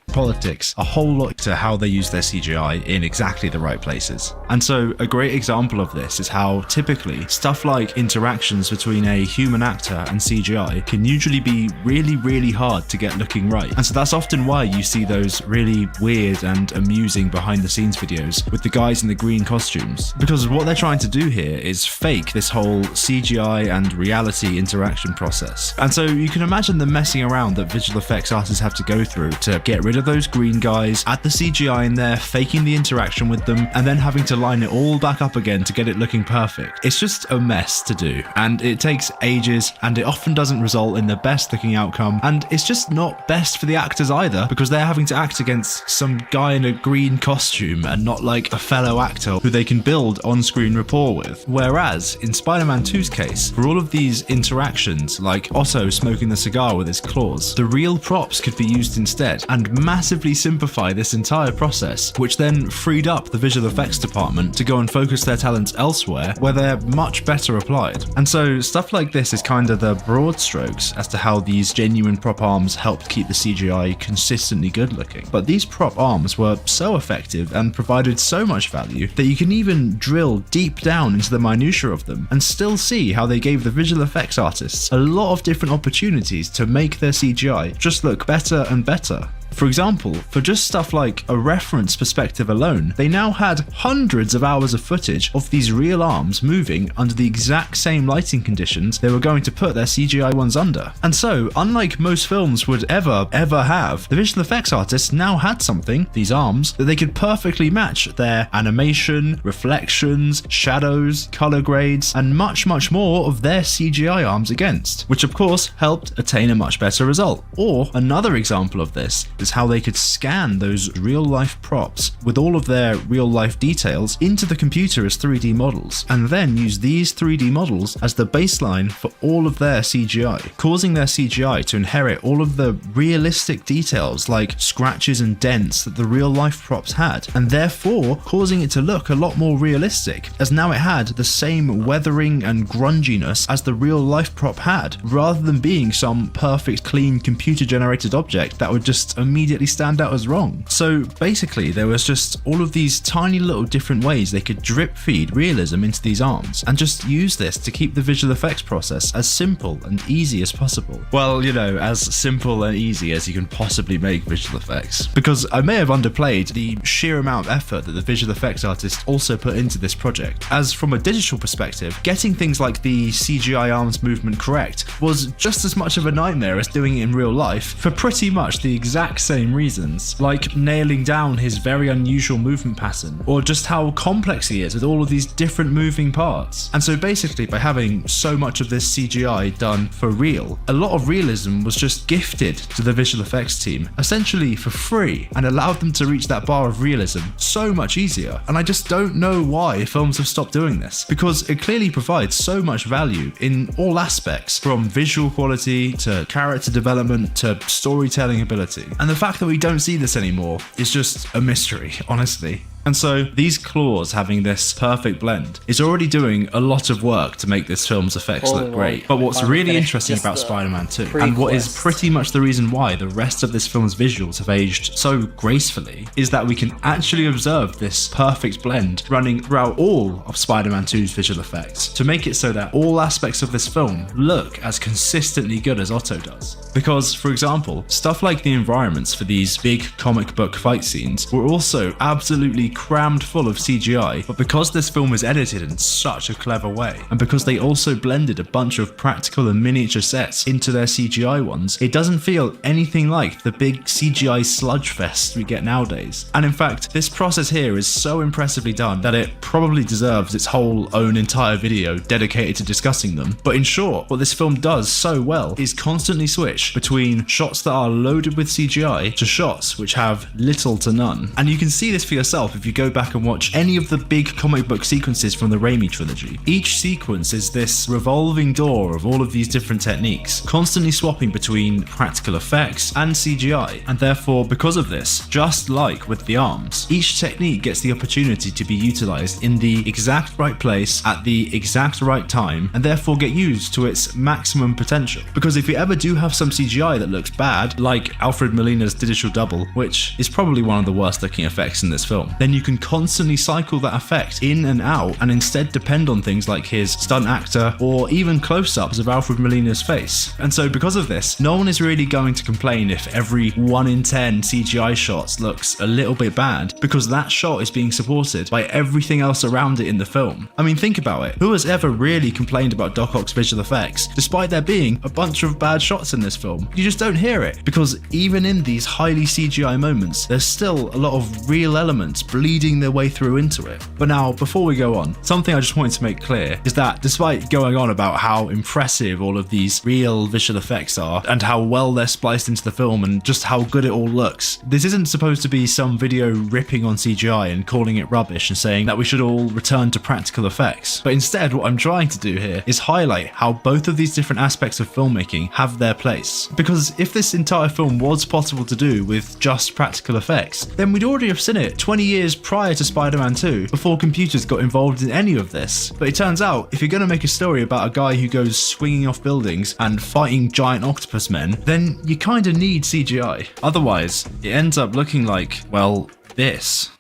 politics a whole lot to how they use their CGI in exactly the right places. And so a great example of this is how typically stuff like interactions between a human actor and CGI can usually be really hard to get looking right. And so that's often why you see those really weird and amusing behind the scenes videos with the guys in the green costumes, because what they're trying to do here is fake this whole CGI and reality interaction process. And so you can imagine the messing around that visual effects artists have to go through to get rid of those green guys, add the CGI in there, faking the interaction with them, and then having to line it all back up again to get it looking perfect. It's just a mess to do, and it takes ages, and it often doesn't result in the best looking outcome, and it's just not best for the actors either, because they're having to act against some guy in a green costume and not like a fellow actor who they can build on-screen rapport with. Whereas in Spider-Man 2's case, for all of these interactions, like Otto smoking the cigar with his claws, the real props could be used instead, and massively simplify this entire process, which then freed up the visual effects department to go and focus their talents elsewhere where they're much better applied. And so stuff like this is kind of the broad strokes as to how these genuine prop arms helped keep the CGI consistently good looking. But these prop arms were so effective and provided so much value that you can even drill deep down into the minutiae of them and still see how they gave the visual effects artists a lot of different opportunities to make their CGI just look better and better. For example, for just stuff like a reference perspective alone, they now had hundreds of hours of footage of these real arms moving under the exact same lighting conditions they were going to put their CGI ones under. And so, unlike most films would ever have, the visual effects artists now had something, these arms, that they could perfectly match their animation, reflections, shadows, color grades, and much more of their CGI arms against, which of course helped attain a much better result. Or another example of this is how they could scan those real-life props with all of their real-life details into the computer as 3D models, and then use these 3D models as the baseline for all of their CGI, causing their CGI to inherit all of the realistic details like scratches and dents that the real-life props had, and therefore causing it to look a lot more realistic, as now it had the same weathering and grunginess as the real-life prop had, rather than being some perfect, clean, computer-generated object that would just immediately stand out as wrong. So basically, there was just all of these tiny little different ways they could drip feed realism into these arms, and just use this to keep the visual effects process as simple and easy as possible. Well, you know, as simple and easy as you can possibly make visual effects. Because I may have underplayed the sheer amount of effort that the visual effects artist also put into this project, as from a digital perspective, getting things like the CGI arms movement correct was just as much of a nightmare as doing it in real life for pretty much the exact same reasons, like nailing down his very unusual movement pattern, or just how complex he is with all of these different moving parts. And so basically, by having so much of this CGI done for real, a lot of realism was just gifted to the visual effects team, essentially for free, and allowed them to reach that bar of realism so much easier. And I just don't know why films have stopped doing this, because it clearly provides so much value in all aspects, from visual quality to character development to storytelling ability. And the fact that we don't see this anymore is just a mystery, honestly. And so these claws having this perfect blend is already doing a lot of work to make this film's effects look great. But what's really interesting about Spider-Man 2, and what is pretty much the reason why the rest of this film's visuals have aged so gracefully, is that we can actually observe this perfect blend running throughout all of Spider-Man 2's visual effects, to make it so that all aspects of this film look as consistently good as Otto does. Because, for example, stuff like the environments for these big comic book fight scenes were also absolutely crammed full of CGI, but because this film was edited in such a clever way, and because they also blended a bunch of practical and miniature sets into their CGI ones, it doesn't feel anything like the big CGI sludge fest we get nowadays. And in fact, this process here is so impressively done that it probably deserves its whole own entire video dedicated to discussing them. But in short, what this film does so well is constantly switch between shots that are loaded with CGI to shots which have little to none. And you can see this for yourself if you go back and watch any of the big comic book sequences from the Raimi trilogy. Each sequence is this revolving door of all of these different techniques, constantly swapping between practical effects and CGI, and therefore, because of this, just like with the arms, each technique gets the opportunity to be utilized in the exact right place at the exact right time, and therefore get used to its maximum potential. Because if you ever do have some CGI that looks bad, like Alfred Molina's digital double, which is probably one of the worst looking effects in this film, then you can constantly cycle that effect in and out, and instead depend on things like his stunt actor or even close-ups of Alfred Molina's face. And so because of this, no one is really going to complain if every 1 in 10 CGI shots looks a little bit bad, because that shot is being supported by everything else around it in the film. I mean, think about it. Who has ever really complained about Doc Ock's visual effects, despite there being a bunch of bad shots in this film? You just don't hear it, because even in these highly CGI moments, there's still a lot of real elements bleeding their way through into it. But now, before we go on, something I just wanted to make clear is that despite going on about how impressive all of these real visual effects are, and how well they're spliced into the film, and just how good it all looks, this isn't supposed to be some video ripping on CGI and calling it rubbish and saying that we should all return to practical effects. But instead, what I'm trying to do here is highlight how both of these different aspects of filmmaking have their place. Because if this entire film was possible to do with just practical effects, then we'd already have seen it 20 years prior to Spider-Man 2, before computers got involved in any of this. But it turns out, if you're going to make a story about a guy who goes swinging off buildings and fighting giant octopus men, then you kind of need CGI. Otherwise, it ends up looking like, well, this.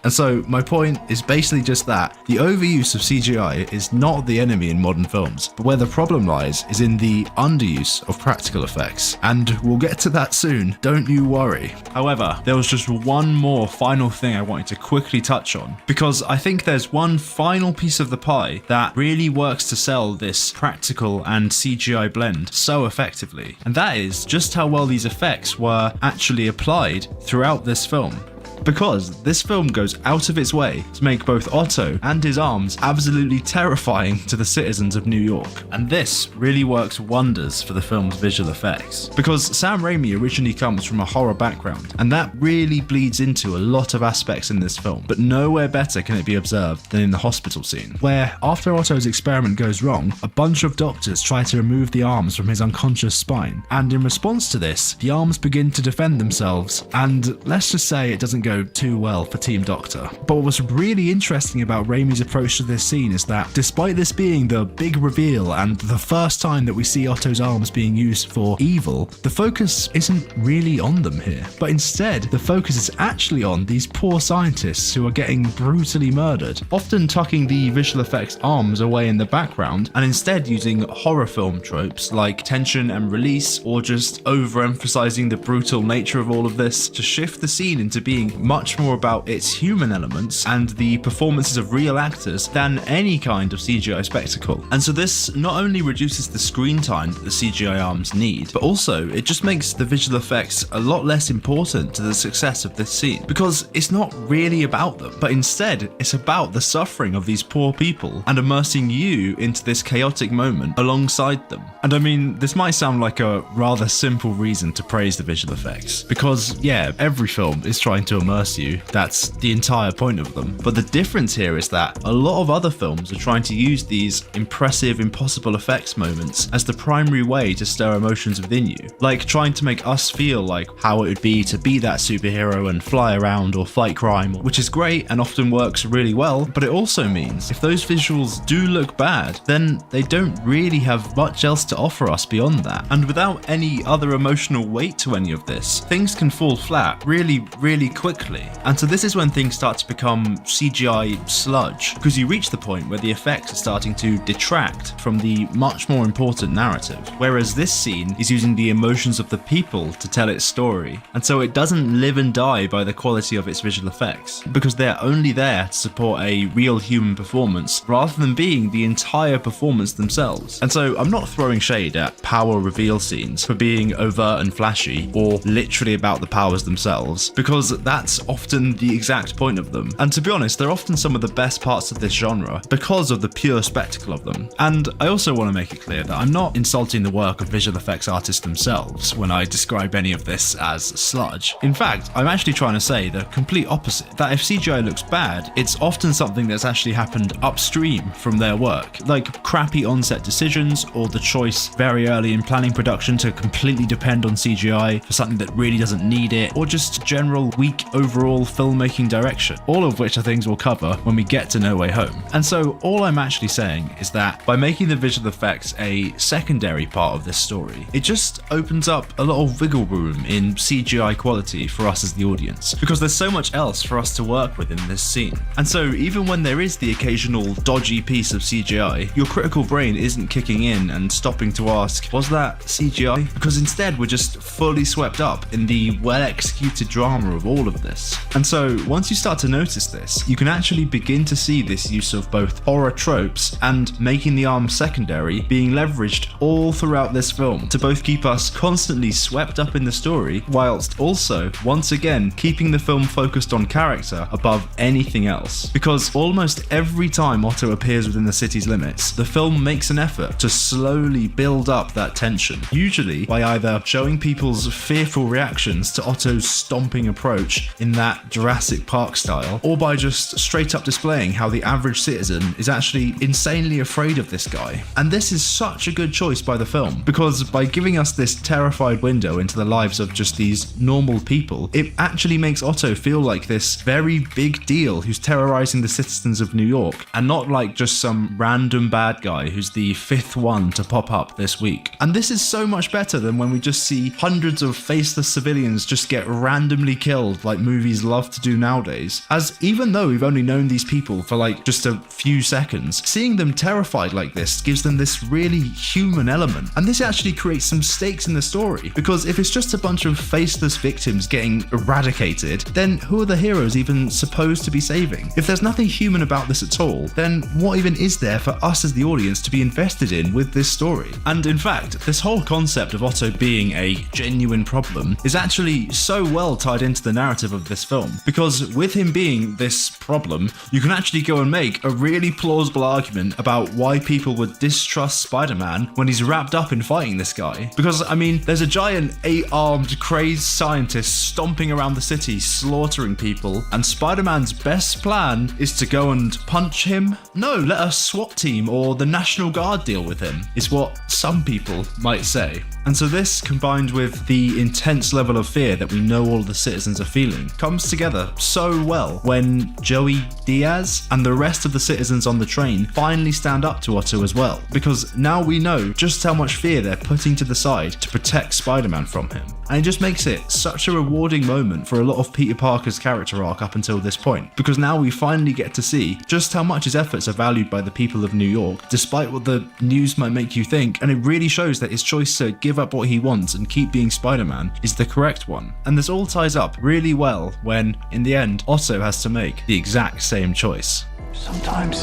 And so my point is basically just that the overuse of CGI is not the enemy in modern films, but where the problem lies is in the underuse of practical effects. And we'll get to that soon, don't you worry. However, there was just one more final thing I wanted to quickly touch on, because I think there's one final piece of the pie that really works to sell this practical and CGI blend so effectively. And that is just how well these effects were actually applied throughout this film. Because this film goes out of its way to make both Otto and his arms absolutely terrifying to the citizens of New York. And this really works wonders for the film's visual effects. Because Sam Raimi originally comes from a horror background, and that really bleeds into a lot of aspects in this film. But nowhere better can it be observed than in the hospital scene, where after Otto's experiment goes wrong, a bunch of doctors try to remove the arms from his unconscious spine. And in response to this, the arms begin to defend themselves, and let's just say it doesn't go too well for Team Doctor. But what's really interesting about Raimi's approach to this scene is that despite this being the big reveal and the first time that we see Otto's arms being used for evil, the focus isn't really on them here. But instead, the focus is actually on these poor scientists who are getting brutally murdered, often tucking the visual effects arms away in the background and instead using horror film tropes like tension and release, or just overemphasizing the brutal nature of all of this to shift the scene into being much more about its human elements and the performances of real actors than any kind of CGI spectacle. And so this not only reduces the screen time that the CGI arms need, but also it just makes the visual effects a lot less important to the success of this scene, because it's not really about them, but instead it's about the suffering of these poor people and immersing you into this chaotic moment alongside them. And I mean, this might sound like a rather simple reason to praise the visual effects, because yeah, every film is trying to immerse you, that's the entire point of them. But the difference here is that a lot of other films are trying to use these impressive, impossible effects moments as the primary way to stir emotions within you, like trying to make us feel like how it would be to be that superhero and fly around or fight crime, which is great and often works really well, but it also means if those visuals do look bad, then they don't really have much else to offer us beyond that. And without any other emotional weight to any of this, things can fall flat really quickly. And so this is when things start to become CGI sludge, because you reach the point where the effects are starting to detract from the much more important narrative, whereas this scene is using the emotions of the people to tell its story, and so it doesn't live and die by the quality of its visual effects, because they're only there to support a real human performance rather than being the entire performance themselves. And so I'm not throwing shade at power reveal scenes for being overt and flashy or literally about the powers themselves, because that's often the exact point of them. And to be honest, they're often some of the best parts of this genre because of the pure spectacle of them. And I also want to make it clear that I'm not insulting the work of visual effects artists themselves when I describe any of this as sludge. In fact, I'm actually trying to say the complete opposite, that if CGI looks bad, it's often something that's actually happened upstream from their work, like crappy on-set decisions or the choice very early in planning production to completely depend on CGI for something that really doesn't need it, or just general weak overall filmmaking direction, all of which are things we'll cover when we get to No Way Home. And so all I'm actually saying is that by making the visual effects a secondary part of this story, it just opens up a lot of wiggle room in CGI quality for us as the audience, because there's so much else for us to work with in this scene. And so even when there is the occasional dodgy piece of CGI, your critical brain isn't kicking in and stopping to ask, was that CGI? Because instead we're just fully swept up in the well-executed drama of all of this. And so once you start to notice this, you can actually begin to see this use of both horror tropes and making the arm secondary being leveraged all throughout this film to both keep us constantly swept up in the story, whilst also, once again, keeping the film focused on character above anything else. Because almost every time Otto appears within the city's limits, the film makes an effort to slowly build up that tension, usually by either showing people's fearful reactions to Otto's stomping approach in that Jurassic Park style, or by just straight up displaying how the average citizen is actually insanely afraid of this guy. And this is such a good choice by the film, because by giving us this terrified window into the lives of just these normal people, it actually makes Otto feel like this very big deal who's terrorizing the citizens of New York, and not like just some random bad guy who's the fifth one to pop up this week. And this is so much better than when we just see hundreds of faceless civilians just get randomly killed like movies love to do nowadays, as even though we've only known these people for like just a few seconds, seeing them terrified like this gives them this really human element. And this actually creates some stakes in the story, because if it's just a bunch of faceless victims getting eradicated, then who are the heroes even supposed to be saving? If there's nothing human about this at all, then what even is there for us as the audience to be invested in with this story? And in fact, this whole concept of Otto being a genuine problem is actually so well tied into the narrative of this film, because with him being this problem, you can actually go and make a really plausible argument about why people would distrust Spider-Man when he's wrapped up in fighting this guy. Because, I mean, there's a giant 8-armed crazed scientist stomping around the city slaughtering people, and Spider-Man's best plan is to go and punch him? No, let a SWAT team or the National Guard deal with him, is what some people might say. And so this, combined with the intense level of fear that we know all the citizens are feeling, feeling comes together so well when Joey Diaz and the rest of the citizens on the train finally stand up to Otto as well, because now we know just how much fear they're putting to the side to protect Spider-Man from him. And it just makes it such a rewarding moment for a lot of Peter Parker's character arc up until this point, because now we finally get to see just how much his efforts are valued by the people of New York, despite what the news might make you think, and it really shows that his choice to give up what he wants and keep being Spider-Man is the correct one. And this all ties up really well when, in the end, Otto has to make the exact same choice. Sometimes,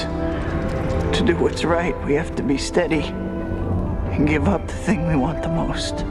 to do what's right, we have to be steady and give up the thing we want the most.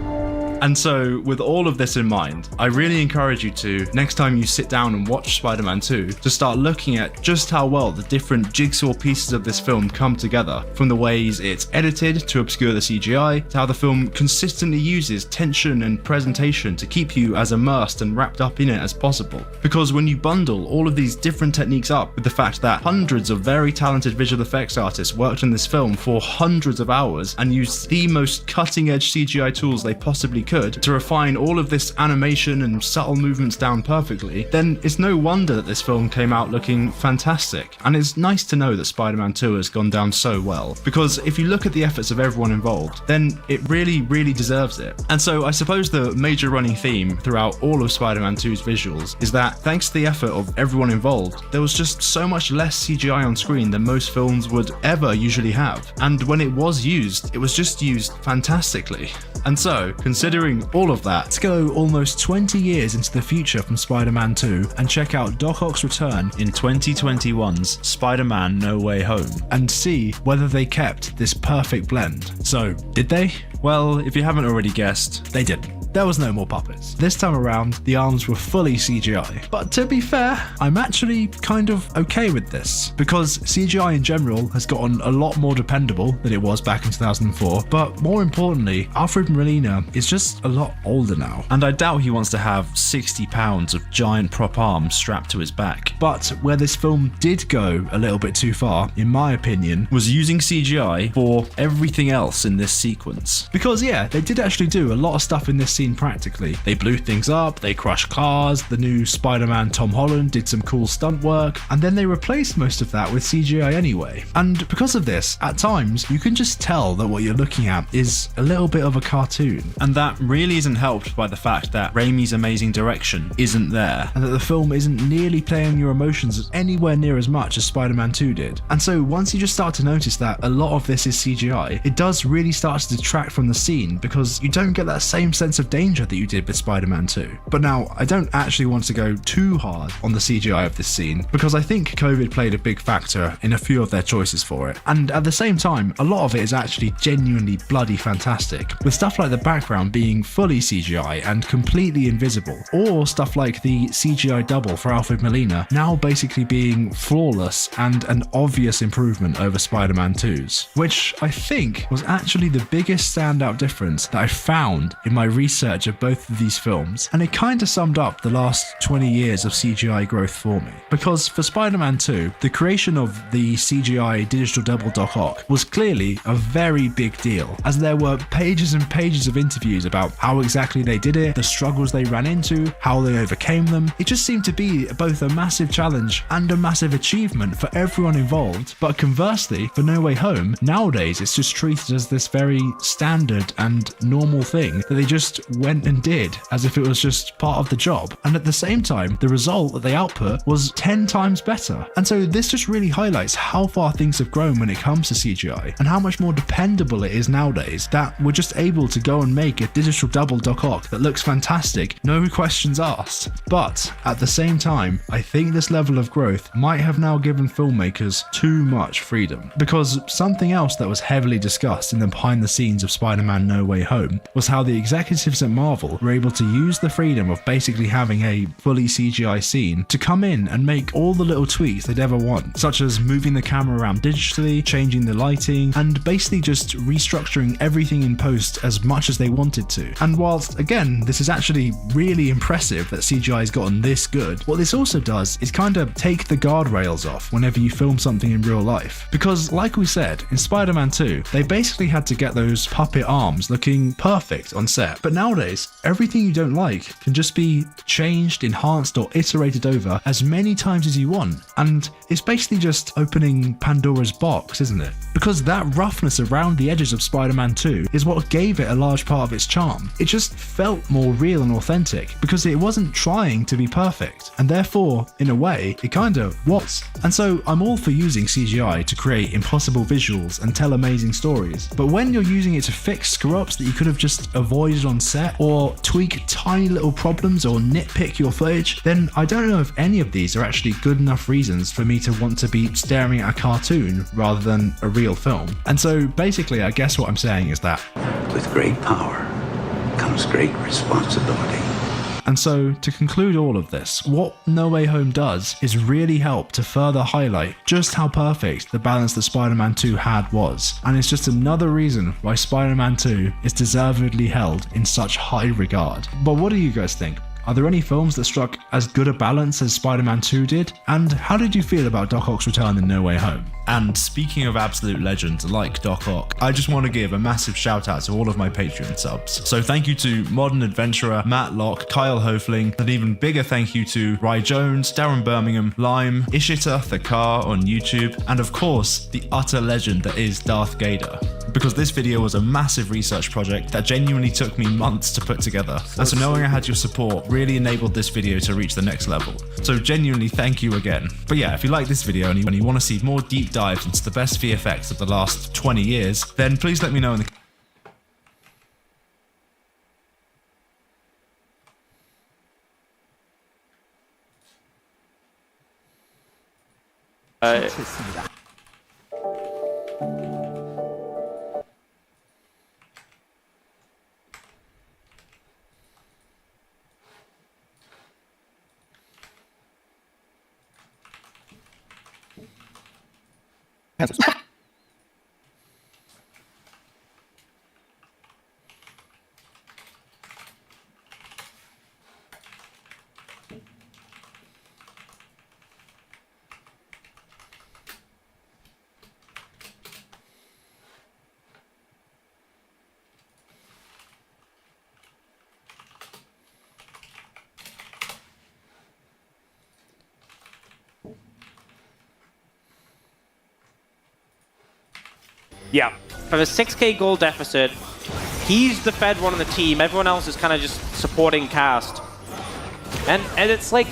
And so, with all of this in mind, I really encourage you to, next time you sit down and watch Spider-Man 2, to start looking at just how well the different jigsaw pieces of this film come together, from the ways it's edited to obscure the CGI, to how the film consistently uses tension and presentation to keep you as immersed and wrapped up in it as possible. Because when you bundle all of these different techniques up with the fact that hundreds of very talented visual effects artists worked on this film for hundreds of hours and used the most cutting-edge CGI tools they possibly could to refine all of this animation and subtle movements down perfectly, then it's no wonder that this film came out looking fantastic. And it's nice to know that Spider-Man 2 has gone down so well, because if you look at the efforts of everyone involved, then it really, really deserves it. And so I suppose the major running theme throughout all of Spider-Man 2's visuals is that thanks to the effort of everyone involved, there was just so much less CGI on screen than most films would ever usually have. And when it was used, it was just used fantastically. And so, considering all of that, let's go almost 20 years into the future from Spider-Man 2 and check out Doc Ock's return in 2021's Spider-Man No Way Home and see whether they kept this perfect blend. So, did they? Well, if you haven't already guessed, they didn't. There was no more puppets. This time around, the arms were fully CGI. But to be fair, I'm actually kind of okay with this, because CGI in general has gotten a lot more dependable than it was back in 2004, but more importantly, Alfred Molina is just a lot older now, and I doubt he wants to have 60 pounds of giant prop arms strapped to his back. But where this film did go a little bit too far, in my opinion, was using CGI for everything else in this sequence. Because yeah, they did actually do a lot of stuff in this scene practically. They blew things up, they crushed cars, the new Spider-Man Tom Holland did some cool stunt work, and then they replaced most of that with CGI anyway. And because of this, at times, you can just tell that what you're looking at is a little bit of a cartoon. And that really isn't helped by the fact that Raimi's amazing direction isn't there, and that the film isn't nearly playing your emotions anywhere near as much as Spider-Man 2 did. And so once you just start to notice that a lot of this is CGI, it does really start to detract from the scene, because you don't get that same sense of danger that you did with Spider-Man 2. But now, I don't actually want to go too hard on the CGI of this scene, because I think COVID played a big factor in a few of their choices for it. And at the same time, a lot of it is actually genuinely bloody fantastic, with stuff like the background being fully CGI and completely invisible, or stuff like the CGI double for Alfred Molina now basically being flawless and an obvious improvement over Spider-Man 2's, which I think was actually the biggest standout difference that I found in my research of both of these films, and it kinda summed up the last 20 years of CGI growth for me. Because for Spider-Man 2, the creation of the CGI digital double Doc Ock was clearly a very big deal, as there were pages and pages of interviews about how exactly they did it, the struggles they ran into, how they overcame them. It just seemed to be both a massive challenge and a massive achievement for everyone involved. But conversely, for No Way Home, nowadays it's just treated as this very standard and normal thing that they just went and did as if it was just part of the job. And at the same time, the result that they output was 10 times better. And so this just really highlights how far things have grown when it comes to CGI, and how much more dependable it is nowadays that we're just able to go and make a digital double Doc Ock that looks fantastic, no questions asked. But at the same time, I think this level of growth might have now given filmmakers too much freedom, because something else that was heavily discussed in the behind the scenes of Spider-Man No Way Home was how the executives at Marvel were able to use the freedom of basically having a fully CGI scene to come in and make all the little tweaks they'd ever want, such as moving the camera around digitally, changing the lighting, and basically just restructuring everything in post as as much as they wanted to. And whilst, again, this is actually really impressive that CGI has gotten this good, what this also does is kind of take the guardrails off whenever you film something in real life. Because, like we said, in Spider-Man 2, they basically had to get those puppet arms looking perfect on set. But nowadays, everything you don't like can just be changed, enhanced, or iterated over as many times as you want. And it's basically just opening Pandora's box, isn't it? Because that roughness around the edges of Spider-Man 2 is what gave it a large part of its charm. It just felt more real and authentic because it wasn't trying to be perfect, and therefore, in a way, it kind of was. And so I'm all for using CGI to create impossible visuals and tell amazing stories, but when you're using it to fix screw-ups that you could have just avoided on set, or tweak tiny little problems or nitpick your footage, then I don't know if any of these are actually good enough reasons for me to want to be staring at a cartoon rather than a real film. And so basically, I guess what I'm saying is that with great power comes great responsibility. And so, to conclude all of this, what No Way Home does is really help to further highlight just how perfect the balance that Spider-Man 2 had was. And it's just another reason why Spider-Man 2 is deservedly held in such high regard. But what do you guys think? Are there any films that struck as good a balance as Spider-Man 2 did? And how did you feel about Doc Ock's return in No Way Home? And speaking of absolute legends like Doc Ock, I just want to give a massive shout out to all of my Patreon subs. So thank you to Modern Adventurer, Matt Locke, Kyle Hofling, an even bigger thank you to Rye Jones, Darren Birmingham, Lime, Ishita the Car on YouTube, and of course, the utter legend that is Darth Gator. Because this video was a massive research project that genuinely took me months to put together. And so knowing I had your support really enabled this video to reach the next level. So genuinely thank you again. But yeah, if you like this video and you want to see more deep dives into the best VFX of the last 20 years, then please let me know in the Yeah, from a 6k goal deficit, he's the fed one on the team. Everyone else is kind of just supporting cast. And it's like,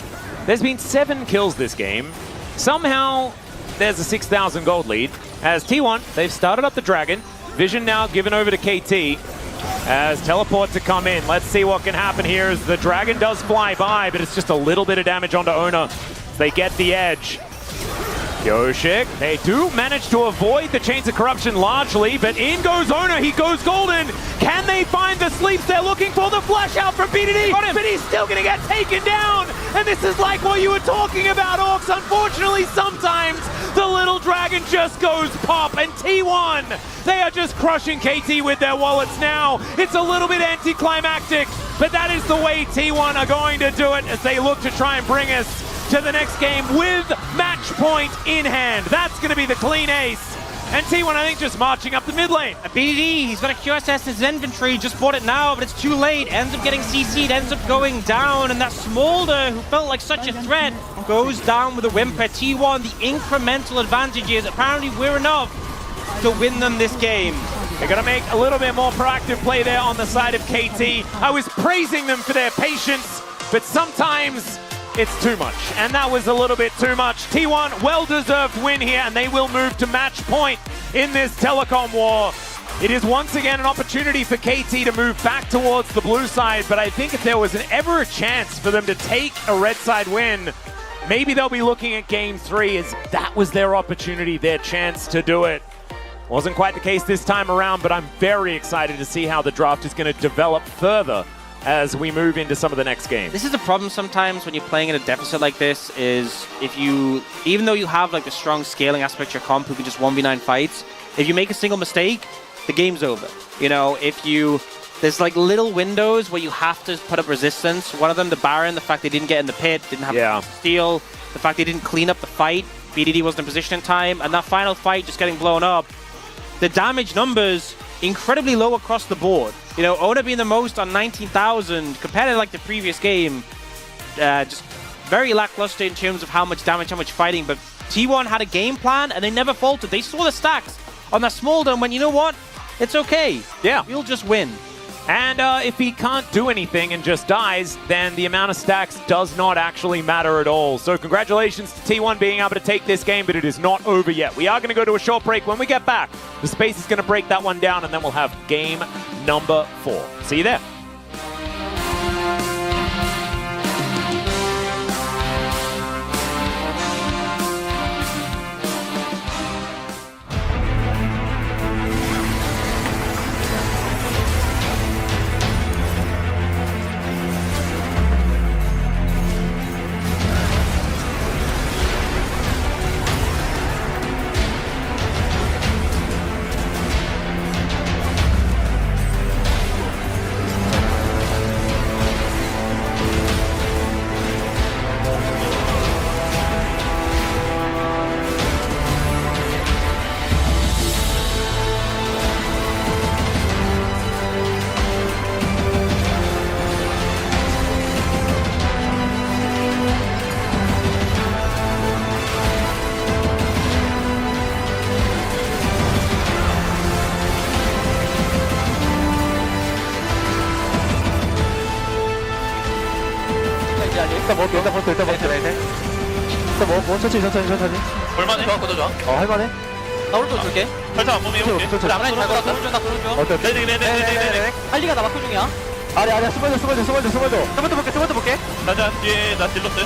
there's been 7 kills this game. Somehow, there's a 6,000 gold lead. As T1, they've started up the Dragon. Vision now given over to KT. As teleport to come in. Let's see what can happen here as the Dragon does fly by, but it's just a little bit of damage onto Ona. They get the edge. Yoshik, they do manage to avoid the Chains of Corruption largely, but in goes Ona, he goes golden. Can they find the sleeps they're looking for? The flash out from BDD, but he's still gonna get taken down. And this is like what you were talking about, Orcs. Unfortunately, sometimes the little dragon just goes pop, and T1, they are just crushing KT with their wallets now. It's a little bit anticlimactic, but that is the way T1 are going to do it as they look to try and bring us to the next game with match point in hand. That's going to be the clean ace. And T1, I think, just marching up the mid lane. BDD, he's got a QSS in his inventory, just bought it now, but it's too late. Ends up getting CC'd, ends up going down, and that Smolder, who felt like such a threat, goes down with a whimper. T1, the incremental advantages, apparently we're enough to win them this game. They're going to make a little bit more proactive play there on the side of KT. I was praising them for their patience, but sometimes it's too much, and that was a little bit too much. T1, well-deserved win here, and they will move to match point in this telecom war. It is once again an opportunity for KT to move back towards the blue side, but I think if there was ever a chance for them to take a red side win, maybe they'll be looking at Game 3 as that was their opportunity, their chance to do it. Wasn't quite the case this time around, but I'm very excited to see how the draft is going to develop further as we move into some of the next games. This is the problem sometimes when you're playing in a deficit like this, is if you, even though you have like the strong scaling aspect, your comp who can just 1v9 fights, if you make a single mistake, the game's over. You know, if you there's like little windows where you have to put up resistance. One of them, the Baron, the fact they didn't get in the pit, didn't have steal, the fact they didn't clean up the fight, BDD wasn't in position in time, and that final fight just getting blown up. The damage numbers incredibly low across the board. You know, Oda being the most on 19,000 compared to like the previous game, just very lackluster in terms of how much damage, how much fighting. But T1 had a game plan and they never faltered. They saw the stacks on that Smolder and went, you know what? It's okay. Yeah. We'll just win. And if he can't do anything and just dies, then the amount of stacks does not actually matter at all. So congratulations to T1 being able to take this game, but it is not over yet. We are going to go to a short break. When we get back, the space is going to break that one down, and then we'll have game number 4. See you there. 천천히. 볼만해? 좋아. 할만해? 나 오른쪽 줄게. 설정 안 보면 해볼게. 그래, 앞라인 잘 걸었어. 나 도는 중. 오케이. 네네네네네. 할리가 나 마크 중이야. 아래, 스몰더. 스몰더 볼게. 나자, 뒤에, 나 딜렀어.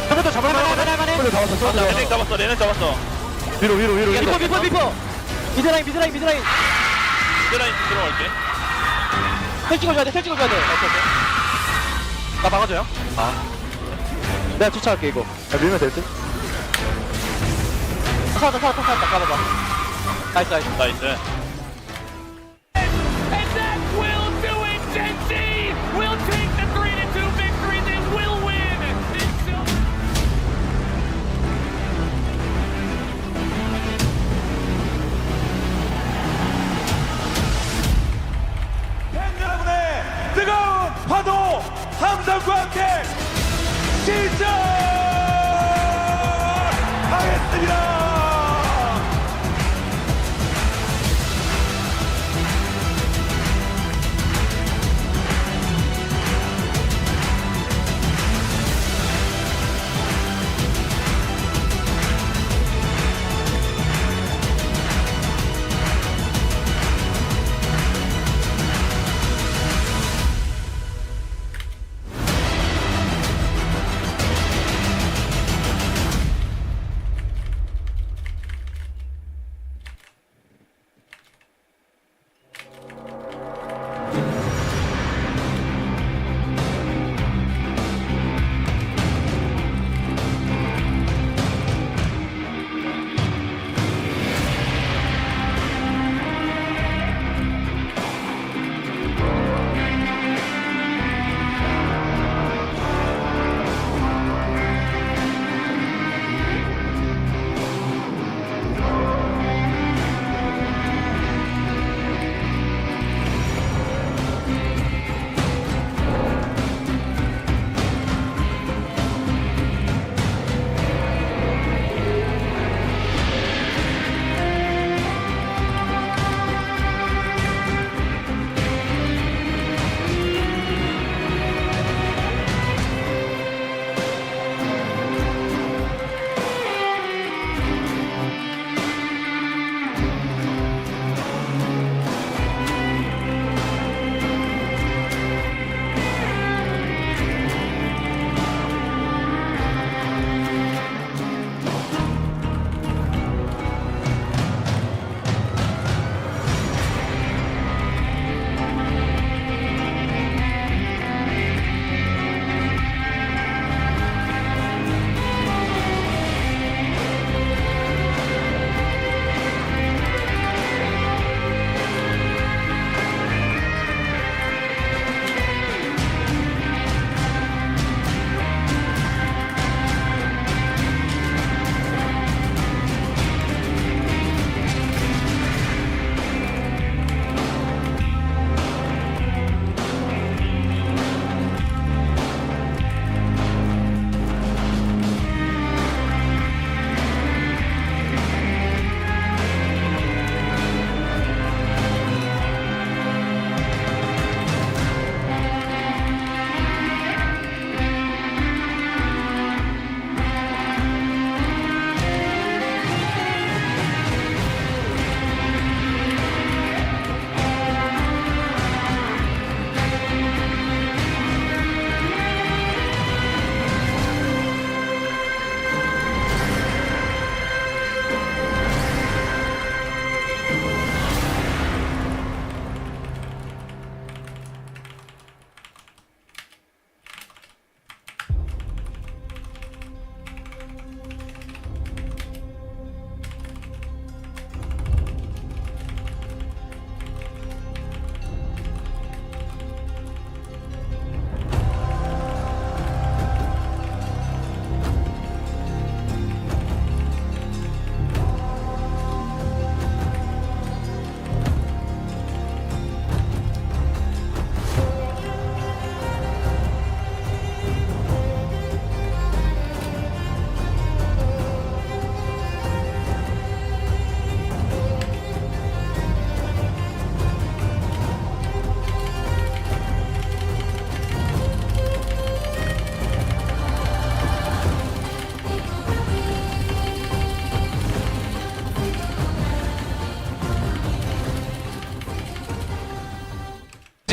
스몰더 잡아내. 스몰더 잡았어. 레넥 잡았어. 위로. 미포. 미드라인. 미드라인 들어갈게. 텔 찍어줘야 돼. 오케이. 나 막아줘요. 내가 쫓아갈게, 이거. 밀면 될 듯? 살았다. 까봐봐. 나이스. 팬 여러분의 뜨거운 파도 함성과 함께 시작하겠습니다.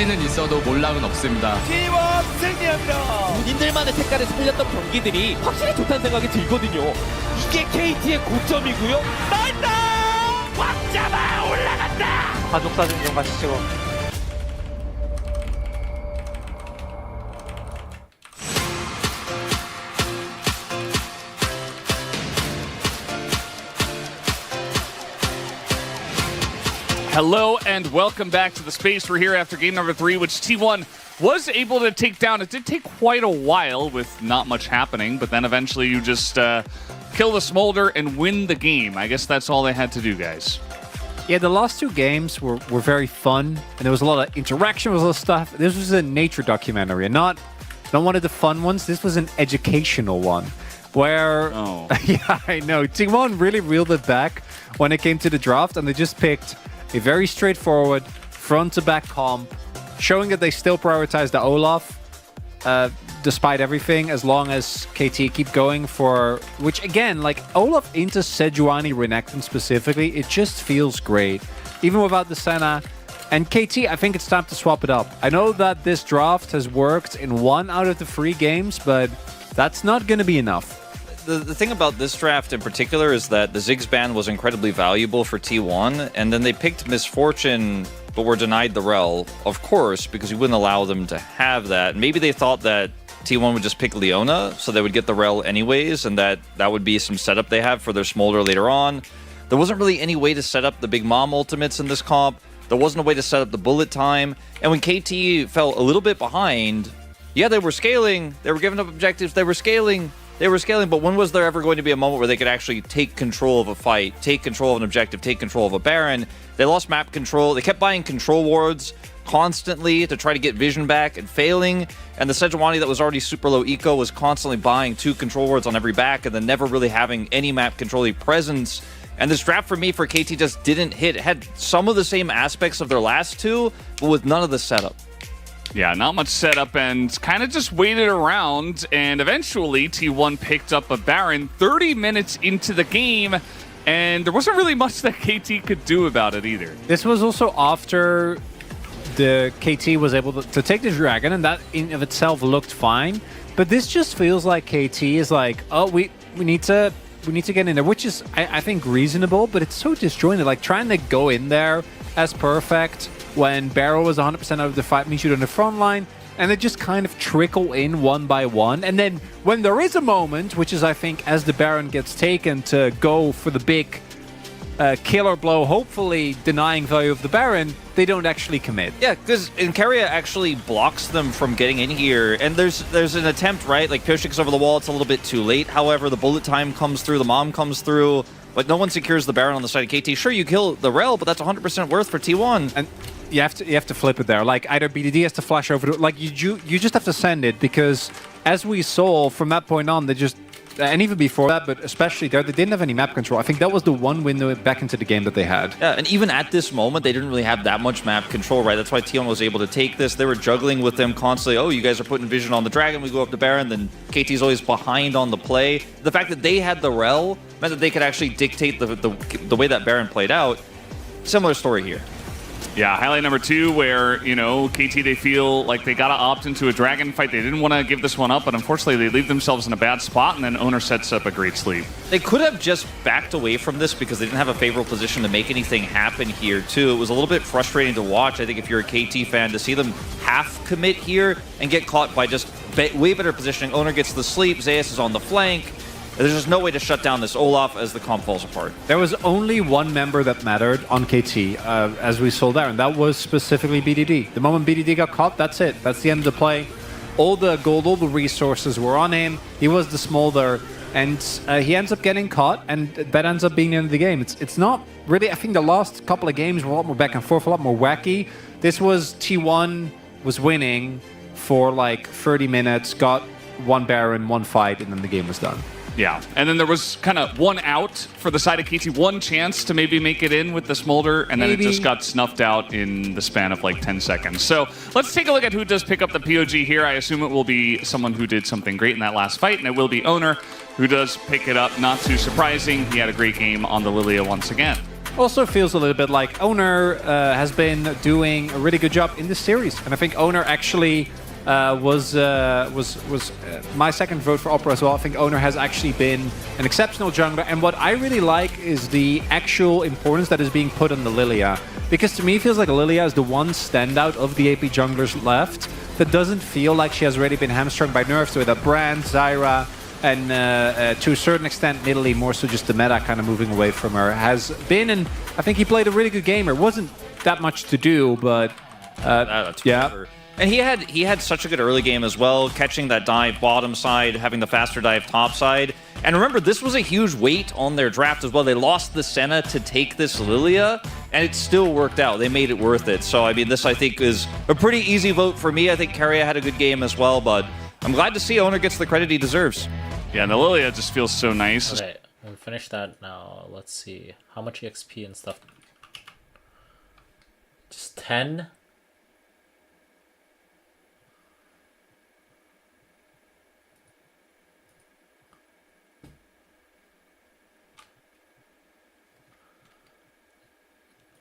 자신은 있어도 몰락은 없습니다. T1 승리합니다. 본인들만의 색깔에 스물렸던 경기들이 확실히 좋다는 생각이 들거든요. 이게 KT의 고점이고요. 나이다! 꽉 잡아 올라간다. 가족사진 좀 같이 찍어. Hello and welcome back to the space. We're here after game number 3, which T1 was able to take down. It did take quite a while with not much happening, but then eventually you just kill the Smolder and win the game. I guess that's all they had to do, guys. Yeah, the last two games were very fun, and there was a lot of interaction with a lot of stuff. This was a nature documentary, and not one of the fun ones. This was an educational one, where yeah, I know T1 really reeled it back when it came to the draft, and they just picked a very straightforward front-to-back comp, showing that they still prioritize the Olaf, despite everything, as long as KT keep going for... Which, again, like, Olaf into Sejuani Renekton specifically, it just feels great. Even without the Senna. And KT, I think it's time to swap it up. I know that this draft has worked in 1 out of the 3 games, but that's not going to be enough. The thing about this draft in particular is that the Ziggs ban was incredibly valuable for T1, and then they picked Misfortune, but were denied the Rel, of course, because you wouldn't allow them to have that. Maybe they thought that T1 would just pick Leona, so they would get the Rel anyways, and that would be some setup they have for their Smolder later on. There wasn't really any way to set up the Big Mom ultimates in this comp. There wasn't a way to set up the bullet time, and when KT fell a little bit behind, yeah, they were scaling, they were giving up objectives, they were scaling, but when was there ever going to be a moment where they could actually take control of a fight, take control of an objective, take control of a Baron? They lost map control. They kept buying control wards constantly to try to get vision back and failing. And the Sejuani that was already super low eco was constantly buying 2 control wards on every back and then never really having any map controlling presence. And this draft for me for KT just didn't hit. It had some of the same aspects of their last 2, but with none of the setup. Yeah, not much setup and kind of just waited around, and eventually T1 picked up a Baron 30 minutes into the game, and there wasn't really much that KT could do about it either. This was also after the KT was able to take the Dragon, and that in of itself looked fine, but this just feels like KT is like, oh, we need to get in there, which is, I think, reasonable, but it's so disjointed. Like, trying to go in there as perfect when Barrow was 100% out of the fight means you're on the front line, and they just kind of trickle in one by one. And then when there is a moment, which is, I think, as the Baron gets taken to go for the big killer blow, hopefully denying value of the Baron, they don't actually commit. Yeah, because Inkaria actually blocks them from getting in here, and there's an attempt, right? Like, Pioshik's over the wall, it's a little bit too late. However, the bullet time comes through, the Mom comes through, but no one secures the Baron on the side of KT. Sure, you kill the Rel, but that's 100% worth for T1. And you have to flip it there. Like, either BDD has to flash over to, like, you just have to send it, because as we saw from that point on, they just, and even before that, but especially there, they didn't have any map control. I think that was the one window back into the game that they had. Yeah, and even at this moment, they didn't really have that much map control, right? That's why T1 was able to take this. They were juggling with them constantly. Oh, you guys are putting vision on the Dragon, we go up to Baron, then KT's always behind on the play. The fact that they had the Rel meant that they could actually dictate the way that Baron played out. Similar story here. Yeah, highlight number 2, where, you know, KT, they feel like they got to opt into a Dragon fight. They didn't want to give this one up, but unfortunately they leave themselves in a bad spot, and then Owner sets up a great sleep. They could have just backed away from this because they didn't have a favorable position to make anything happen here, too. It was a little bit frustrating to watch, I think, if you're a KT fan, to see them half commit here and get caught by just way better positioning. Owner gets the sleep, Zeus is on the flank. There's just no way to shut down this Olaf as the comp falls apart. There was only one member that mattered on KT, as we saw there, and that was specifically BDD. The moment BDD got caught, that's it. That's the end of the play. All the gold, all the resources were on him. He was the Smolder, and he ends up getting caught, and that ends up being the end of the game. It's not really, I think the last couple of games were a lot more back and forth, a lot more wacky. This was T1 was winning for like 30 minutes, got one Baron, one fight, and then the game was done. Yeah, and then there was kind of one out for the side of KT, one chance to maybe make it in with the Smolder, and then it just got snuffed out in the span of like 10 seconds. So let's take a look at who does pick up the POG here. I assume it will be someone who did something great in that last fight, and it will be Owner who does pick it up. Not too surprising. He had a great game on the Lilia once again. Also feels a little bit like Owner has been doing a really good job in this series, and I think Owner actually was my second vote for Opera as well. I think Owner has actually been an exceptional jungler, and what I really like is the actual importance that is being put on the Lilia, because to me it feels like Lilia is the one standout of the AP junglers left that doesn't feel like she has already been hamstrung by nerfs with a Brand, Zyra, and to a certain extent, Nidalee, more so just the meta kind of moving away from her, has been, and I think he played a really good game. There wasn't that much to do, but yeah. And he had such a good early game as well, catching that dive bottom side, having the faster dive top side. And remember, this was a huge weight on their draft as well. They lost the Senna to take this Lilia, and it still worked out. They made it worth it. So, I mean, this, I think, is a pretty easy vote for me. I think Keria had a good game as well, but I'm glad to see Owner gets the credit he deserves. Yeah, and the Lilia just feels so nice. Okay, we'll finish that now. Let's see. How much EXP and stuff? Just 10?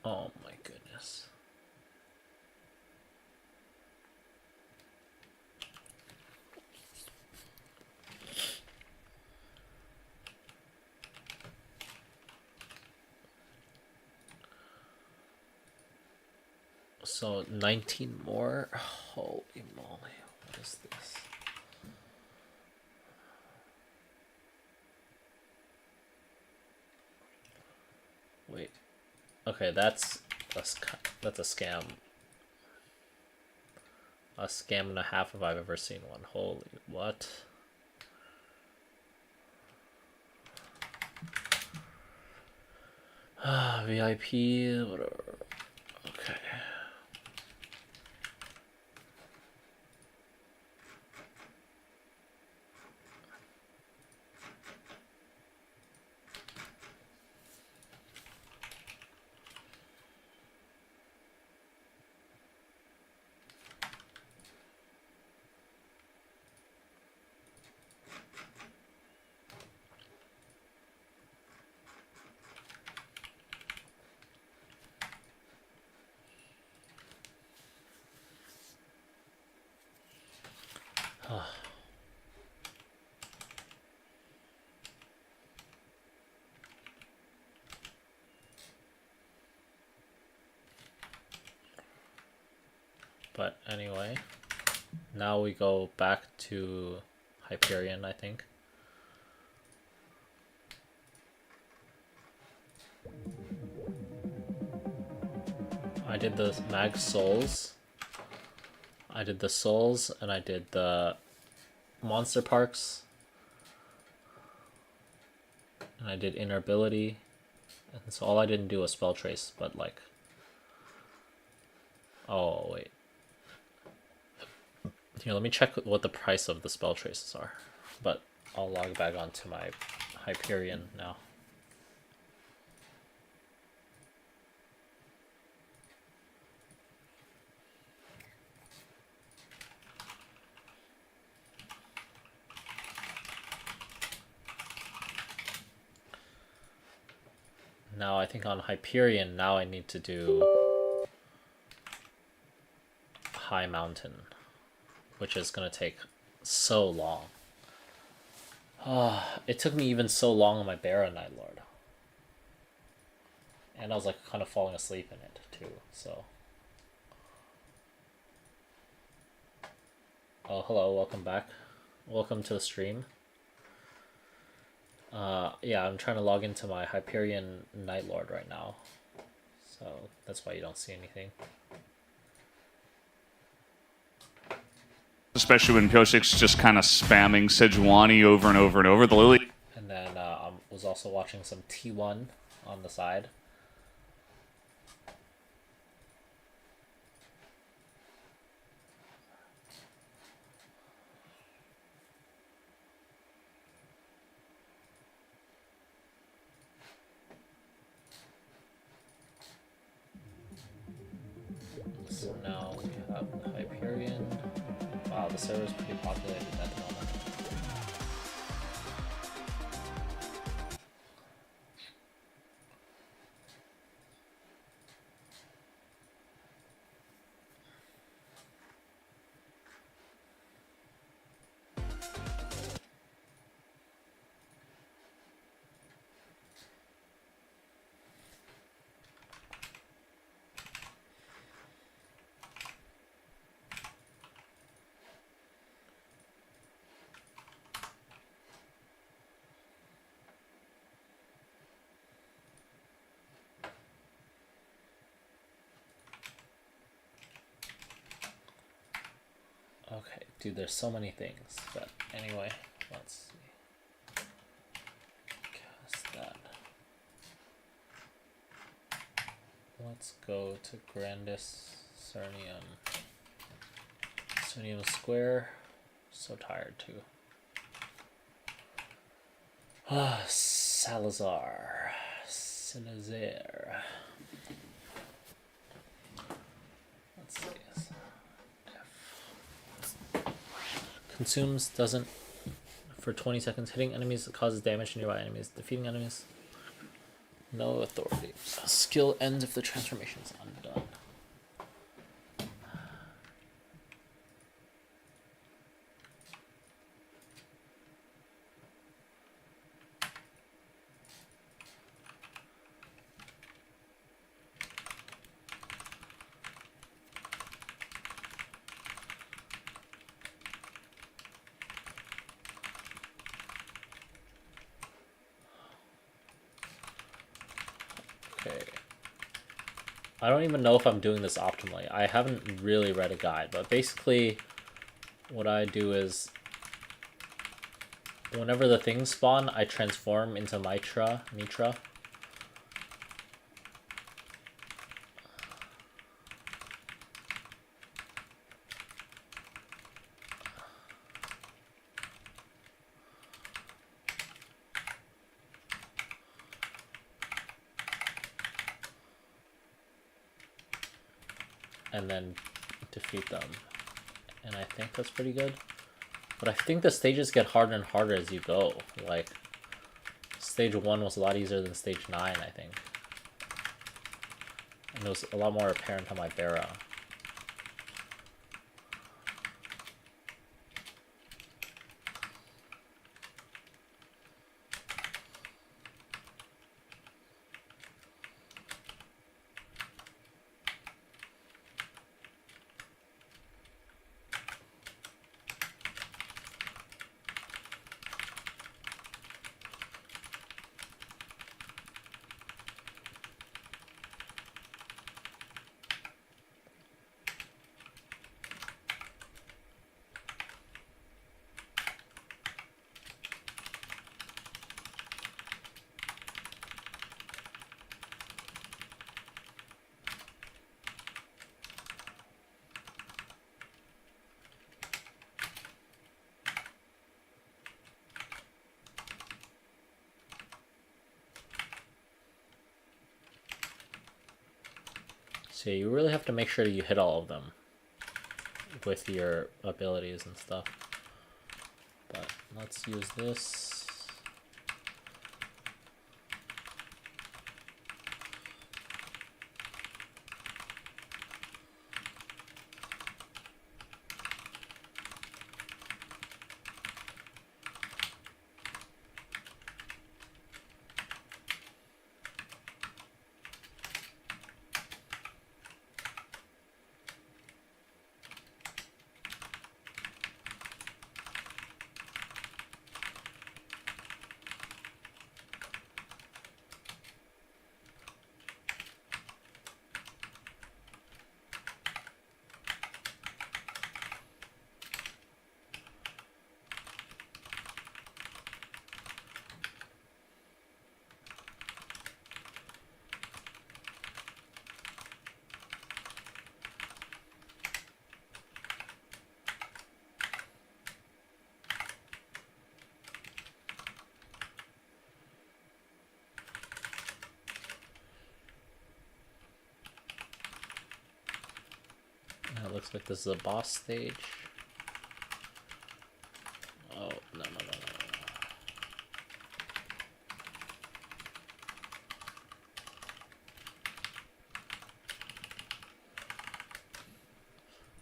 Oh my goodness. So 19 more? Holy moly, what is this? Wait. Okay, that's a scam. A scam and a half if I've ever seen one. Holy what? VIP, whatever. Okay. But anyway, now we go back to Hyperion, I think. I did the Mag Souls. I did the Souls, and I did the Monster Parks. And I did Inner Ability. And so all I didn't do was Spell Trace, but like... Oh, wait. Here, let me check what the price of the Spell Traces are. But I'll log back onto my Hyperion now. Now I think on Hyperion, now I need to do High Mountain, which is going to take so long. It took me even so long on my Baron Night Lord. And I was like kind of falling asleep in it too, so. Oh, hello, welcome back. Welcome to the stream. Yeah, I'm trying to log into my Hyperion Night Lord right now. So that's why you don't see anything. Especially when Piosik's just kind of spamming Sejuani over and over and over. The Lily. And then I was also watching some T1 on the side. So now we have Hyperion. Wow, the server is pretty populated at the moment. Okay, dude, there's so many things. But anyway, let's see. Cast that. Let's go to Grandis Cernium. Cernium Square. So tired too. Ah, Salazar. Sinazir. Let's see. Consumes doesn't for 20 seconds. Hitting enemies causes damage to nearby enemies. Defeating enemies. No authority. Skill ends if the transformation is undone. Okay. I don't even know if I'm doing this optimally. I haven't really read a guide, but basically what I do is whenever the things spawn, I transform into Mitra. And then defeat them. And I think that's pretty good. But I think the stages get harder and harder as you go. Like, stage 1 was a lot easier than stage 9, I think. And it was a lot more apparent on my Barra. So you really have to make sure that you hit all of them with your abilities and stuff. But let's use this. It looks like this is a boss stage. Oh, no.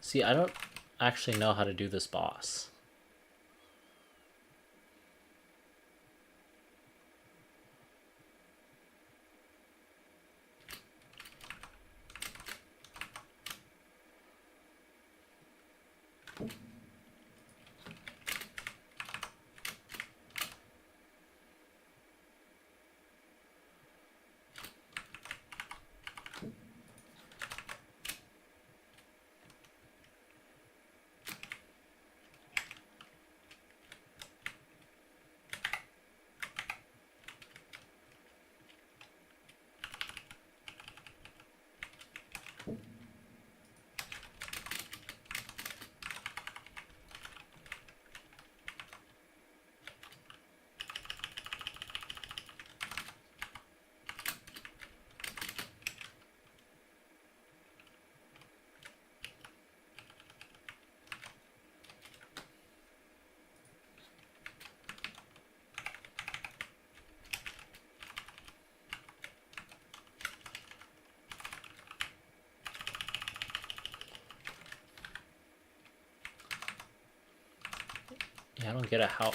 See, I don't actually know how to do this boss. I don't get it how...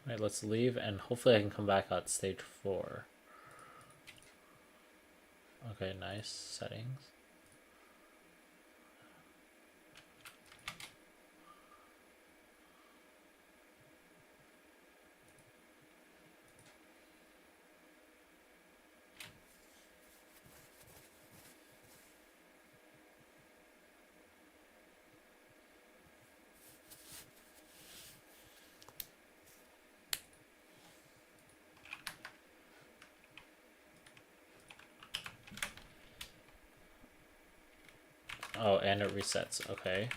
Alright, let's leave, and hopefully I can come back at stage 4. Okay, nice. Settings. Oh, and it resets. Okay.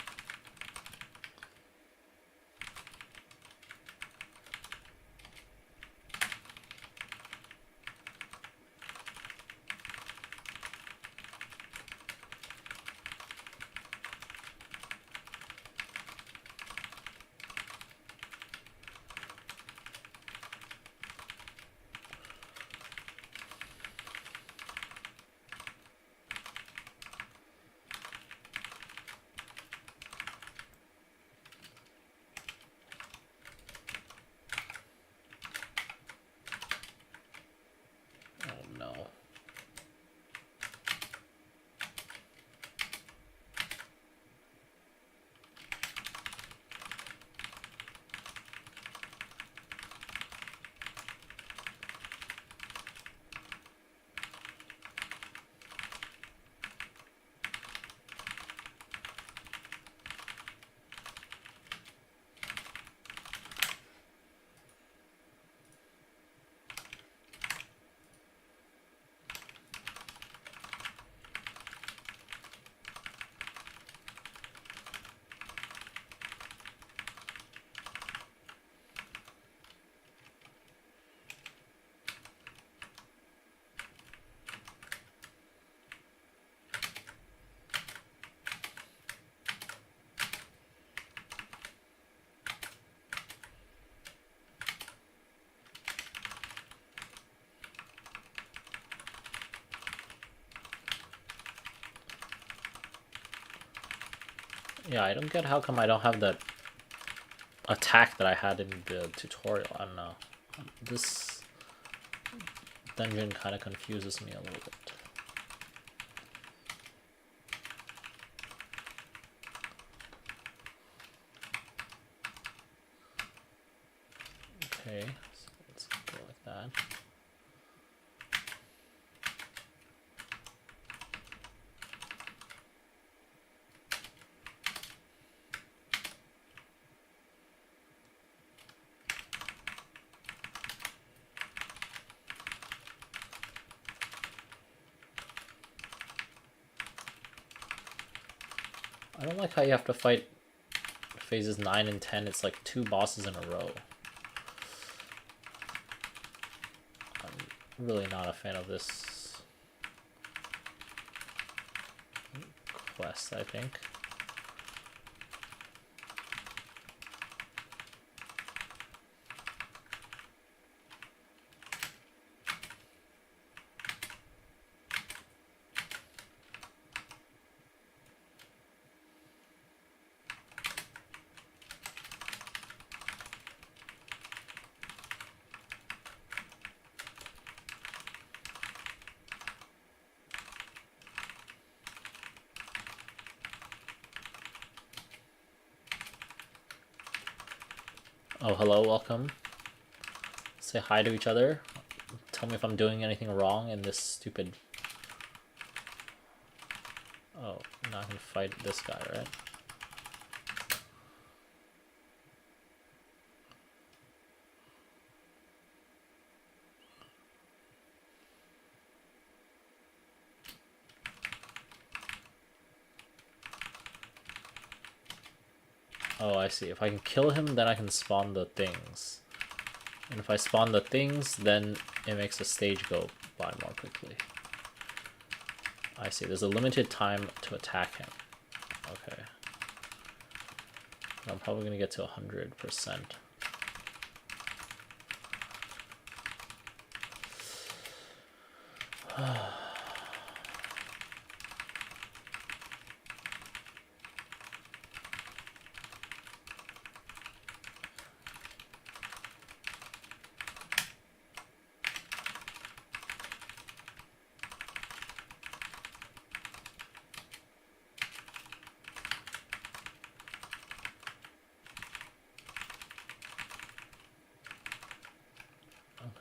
Yeah, I don't get how come I don't have that attack that I had in the tutorial. I don't know. This dungeon kind of confuses me a little bit. Okay, so let's go like that. I don't like how you have to fight phases 9 and 10. It's like 2 bosses in a row. really not a fan of this quest, I think. Oh, hello, welcome. Say hi to each other. Tell me if I'm doing anything wrong in this stupid... Oh, now I can fight this guy, right? Oh, I see. If I can kill him, then I can spawn the things. And if I spawn the things, then it makes the stage go by more quickly. I see. There's a limited time to attack him. Okay. I'm probably going to get to 100%.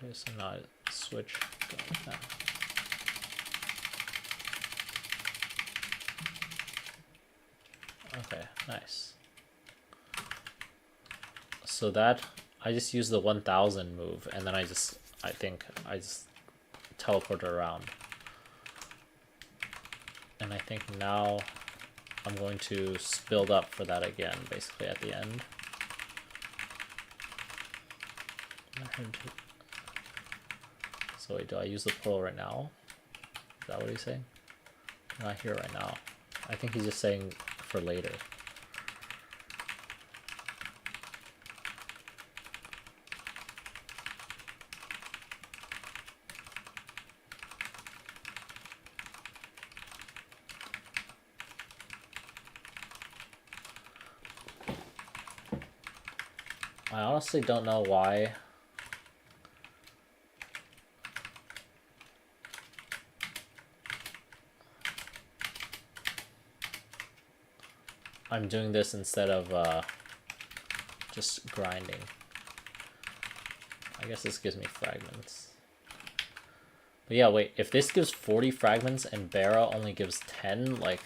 Okay, so now I switch. Go with that. Okay, nice. So that, I just use the 1000 move, and then I think I just teleport around. And I think now I'm going to build up for that again, basically at the end. So wait, do I use the portal right now? Is that what he's saying? Not here right now. I think he's just saying for later. I honestly don't know why I'm doing this instead of just grinding. I guess this gives me fragments. But yeah, wait, if this gives 40 fragments and Bara only gives 10, like,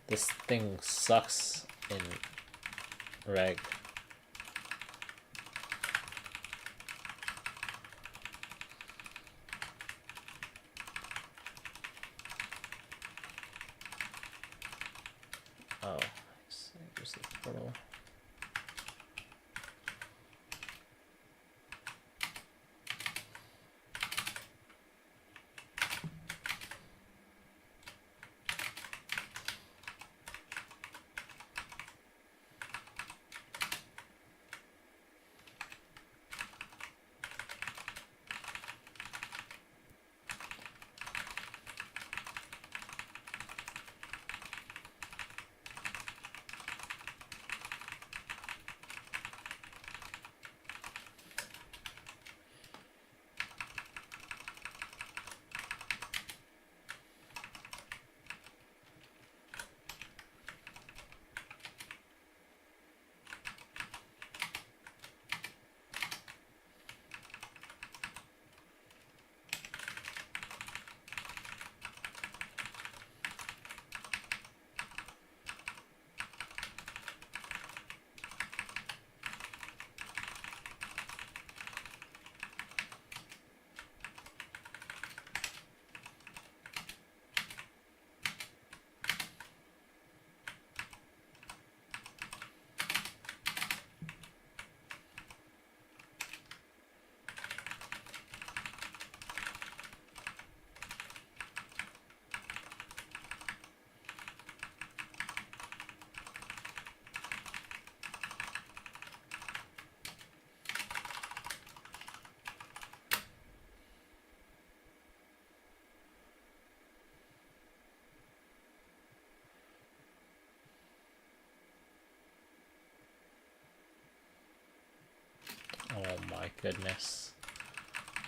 this thing sucks in Reg. Oh, here's the portal. my goodness.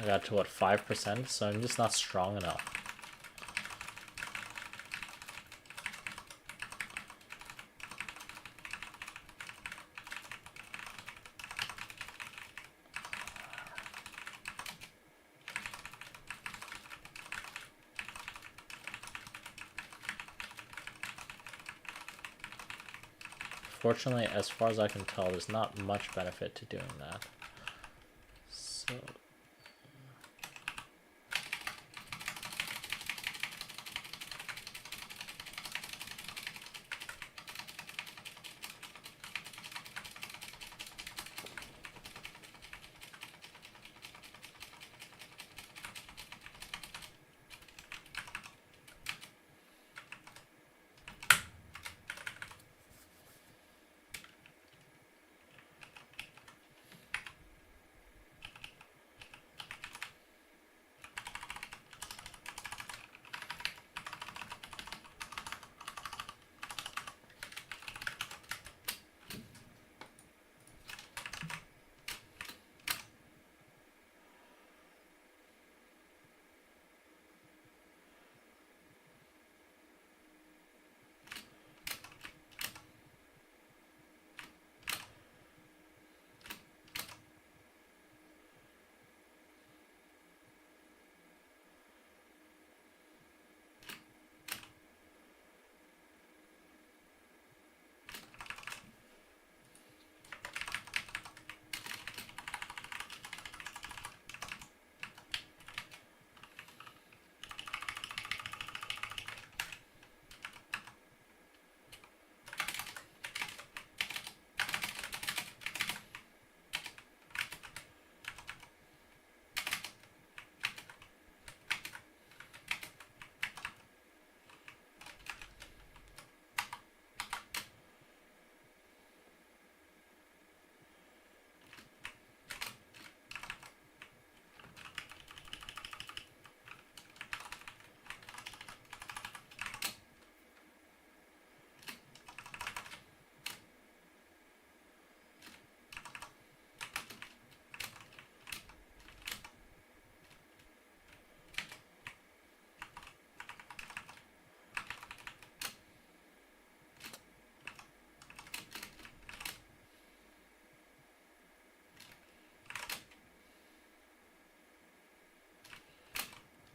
I got to what, 5%? So I'm just not strong enough. Fortunately, as far as I can tell, there's not much benefit to doing that. So...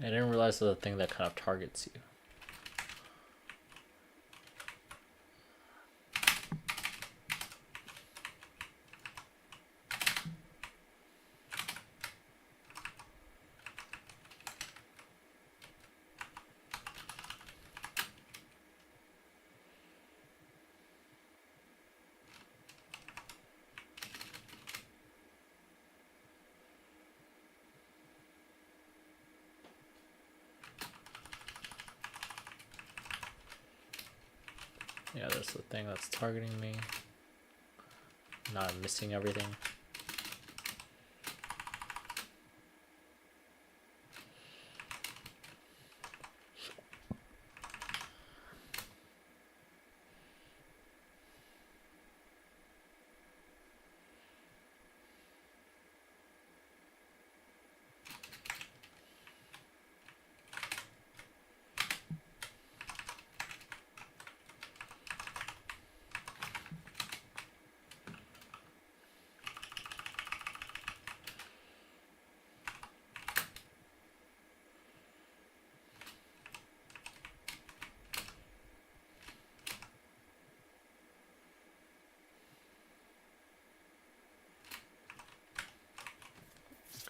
I didn't realize there's a thing that kind of targets you. Yeah, there's the thing that's targeting me. Now I'm missing everything.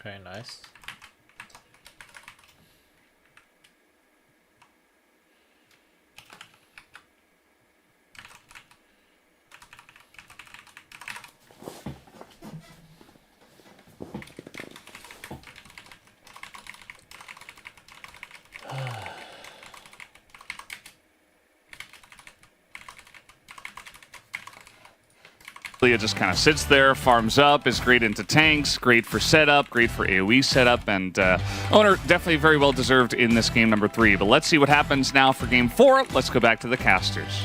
Okay, nice. It just kind of sits there, farms up, is great into tanks, great for setup, great for AoE setup, and owner definitely very well deserved in this game number 3. But let's see what happens now for game 4. Let's go back to the casters.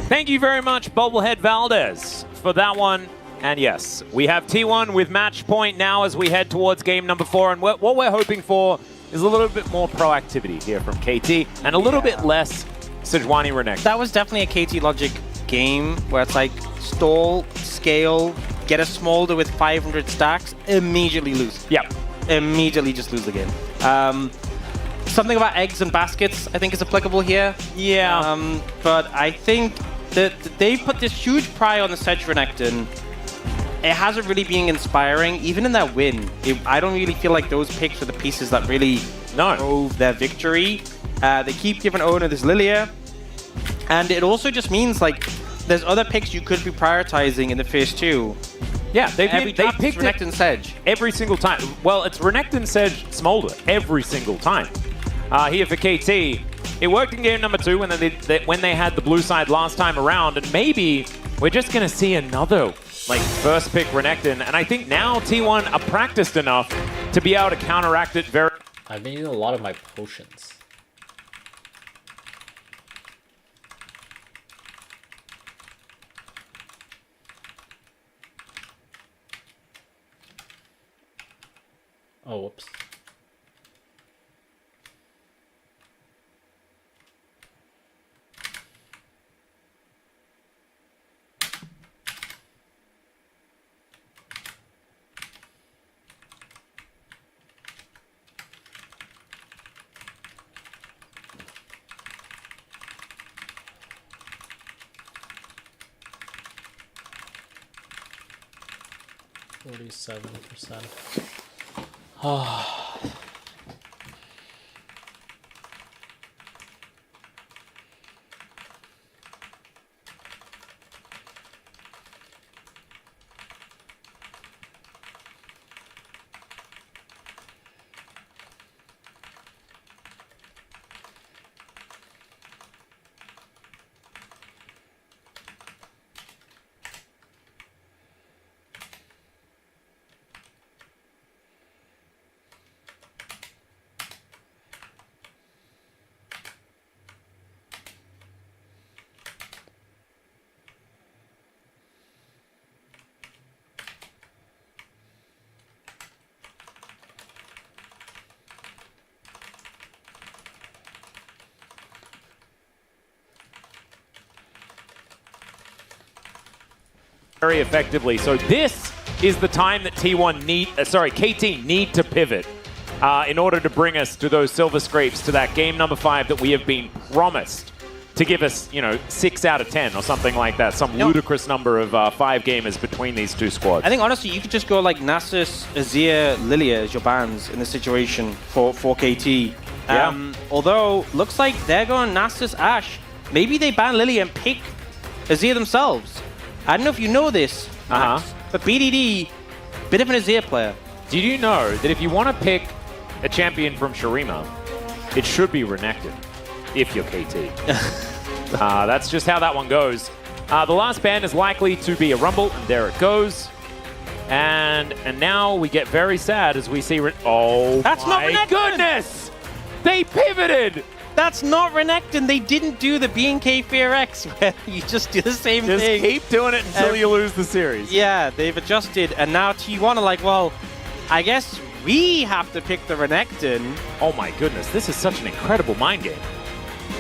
Thank you very much, Bubblehead Valdez. for that one. And yes, we have T1 with match point now as we head towards game number 4. And what we're hoping for is a little bit more proactivity here from KT and a little bit less Sejuani Renekton. That was definitely a KT Logic game where it's like stall, scale, get a smolder with 500 stacks, immediately lose. Yep. Immediately just lose the game. Something about eggs and baskets I think is applicable here. Yeah. But I think that they put this huge pry on the Sedge Renekton. It hasn't really been inspiring, even in that win. I don't really feel like those picks were the pieces that really drove their victory. They keep giving Owner this Lilia, and it also just means like there's other picks you could be prioritizing in the phase 2. Yeah, they picked Renekton Sedge every single time. Well, it's Renekton Sedge Smolder every single time. Here for KT, it worked in game number 2 when they had the blue side last time around, and maybe we're just gonna see another like first pick Renekton, and I think now T1 are practiced enough to be able to counteract it very. I've been using a lot of my potions. Oh, whoops. %. very effectively. So this is the time that KT need to pivot in order to bring us to those silver scrapes, to that game number 5 that we have been promised to give us, 6 out of 10 or something like that. Some ludicrous number of 5 gamers between these two squads. I think honestly you could just go like Nasus, Azir, Lilia as your bans in this situation for KT. Yeah. Although looks like they're going Nasus, Ashe. Maybe they ban Lilia and pick Azir themselves. I don't know if you know this, Max, but BDD, bit of an Azir player. Did you know that if you want to pick a champion from Shurima, it should be Renekton, if you're KT? That's just how that one goes. The last ban is likely to be a Rumble, and there it goes. And now we get very sad as we see... That's not my Renekton! goodness! They pivoted! That's not Renekton. They didn't do the B&K Fear X where you just do the same thing. Just keep doing it until you lose the series. Yeah, they've adjusted, and now T1 are like, well, I guess we have to pick the Renekton. Oh my goodness, this is such an incredible mind game.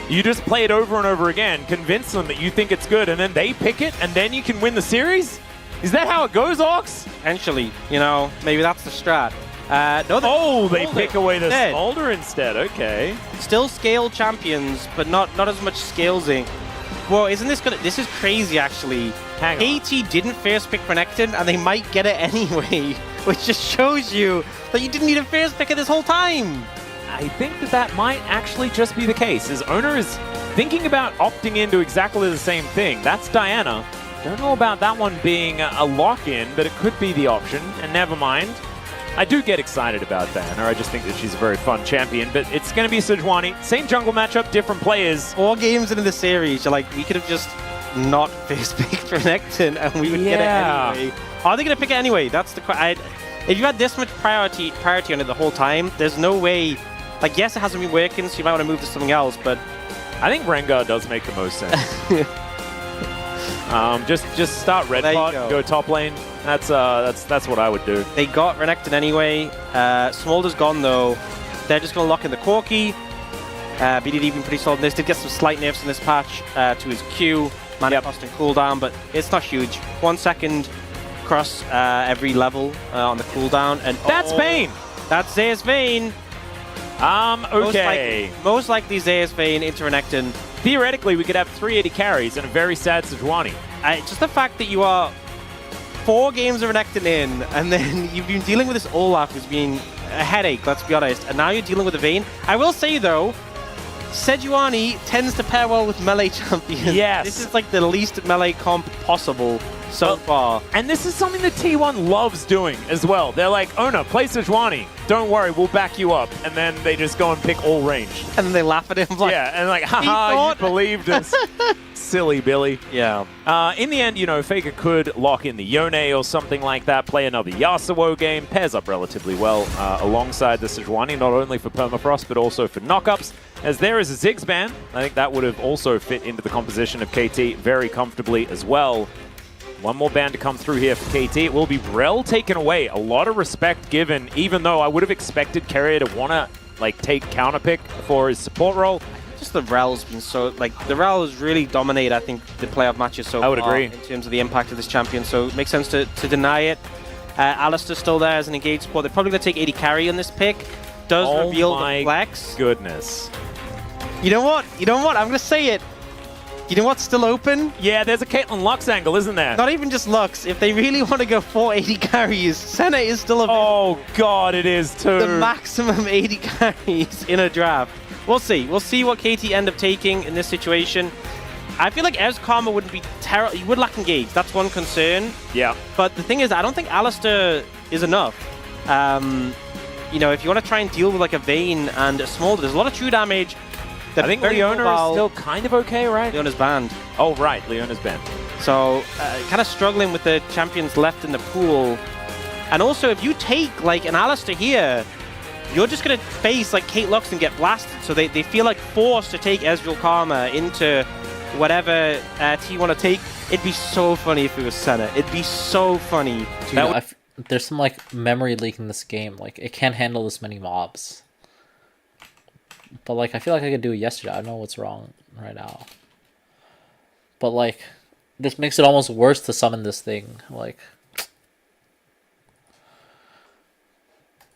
You just play it over and over again, convince them that you think it's good, and then they pick it, and then you can win the series? Is that how it goes, Ox? Potentially, maybe that's the strat. No, they pick away the Smolder instead. Okay. Still scale champions, but not as much scalesing. Well, isn't this good? This is crazy, actually. Hang on. KT didn't first pick Renekton, and they might get it anyway, which just shows you that you didn't need a first picker this whole time. I think that might actually just be the case, as Owner is thinking about opting into exactly the same thing. That's Diana. Don't know about that one being a lock-in, but it could be the option, and never mind. I do get excited about Diana. I just think that she's a very fun champion, but it's going to be Sejuani. Same jungle matchup, different players. 4 games into the series, you're like, we could have just not first picked Renekton, and we would get it anyway. Are they going to pick it anyway? That's the question. If you had this much priority on it the whole time, there's no way. Like, yes, it hasn't been working, so you might want to move to something else, but... I think Rengar does make the most sense. Just start red There you pot, go. go top lane. That's what I would do. They got Renekton anyway. Smolder's gone though. They're just going to lock in the Corki. BDD been pretty solid in this. Did get some slight nerfs in this patch to his Q, mana cost and cooldown, but it's not huge. 1 second across every level on the cooldown, and that's Vayne. That's Zeus Vayne. Okay. Most likely Zeus Vayne into Renekton. Theoretically, we could have 380 carries and a very sad Sejuani. Just the fact that you are 4 games of Renekton in, and then you've been dealing with this Olaf who's been a headache, let's be honest, and now you're dealing with a Vayne. I will say though, Sejuani tends to pair well with melee champions. Yes. This is like the least melee comp possible so far. And this is something that T1 loves doing as well. They're like, Ona, play Sejuani. Don't worry, we'll back you up. And then they just go and pick all range. And then they laugh at him like, yeah, and like, haha, you believed us. Silly Billy. Yeah. In the end, you know, Faker could lock in the Yone or something like that, play another Yasuo game, pairs up relatively well alongside the Sejuani, not only for permafrost, but also for knockups. As there is a Ziggs ban, I think that would have also fit into the composition of KT very comfortably as well. One more ban to come through here for KT. It will be Rel taken away. A lot of respect given, even though I would have expected Carrier to want to like take counterpick for his support role. Just the Rel's been so, like, the Rel has really dominated, I think, the playoff matches so far. I would agree. In terms of the impact of this champion, so it makes sense to deny it. Alistair's still there as an engaged support. They're probably going to take 80 carry on this pick. Does reveal the flex. Goodness. You know what? I'm going to say it. You know what's still open? Yeah, there's a Caitlyn Lux angle, isn't there? Not even just Lux. If they really want to go 480 carries, Senna is still available. Oh, God, it is too. The maximum 80 carries in a draft. We'll see. We'll see what KT end up taking in this situation. I feel like Ev's Karma wouldn't be terrible. He would lack engage. That's one concern. Yeah. But the thing is, I don't think Alistair is enough. You know, if you want to try and deal with like a Vayne and a Smolder, there's a lot of true damage. I think Leona is still kind of okay, right? Leona's banned. Oh, right. Leona's banned. So, kind of struggling with the champions left in the pool. And also, if you take like an Alistair here, you're just going to face like Kate Lux and get blasted. So they feel like forced to take Ezreal Karma into whatever T want to take. It'd be so funny if it was Senna. It'd be so funny. Dude, there's some like memory leak in this game. Like it can't handle this many mobs. But like I feel like I could do it yesterday. I don't know what's wrong right now. But like this makes it almost worse to summon this thing. Like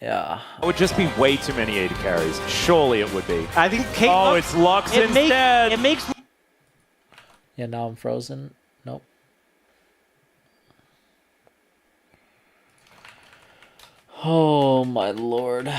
yeah. It would just be way too many 80 carries. Surely it would be. I think Kate Oh, Lux, it's Lux instead. it makes Yeah, now I'm frozen. Nope. Oh my lord.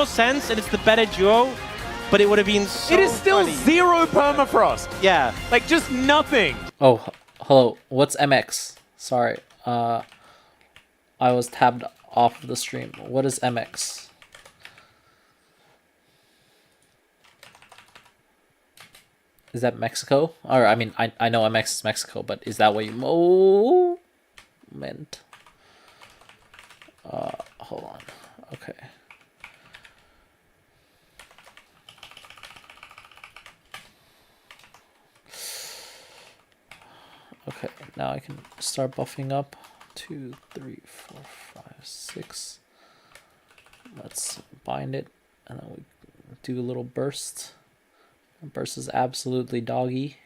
sense and it's the better duo, but it would have been so It is still funny. 0 permafrost. Yeah. Like, just nothing. Oh, hello. What's MX? Sorry. I was tabbed off of the stream. What is MX? Is that Mexico? Or I mean, I know MX is Mexico, but is that what you meant? Hold on. Okay. Okay, now I can start buffing up. 2, 3, 4, 5, 6. Let's bind it, and then we do a little burst. Burst is absolutely doggy.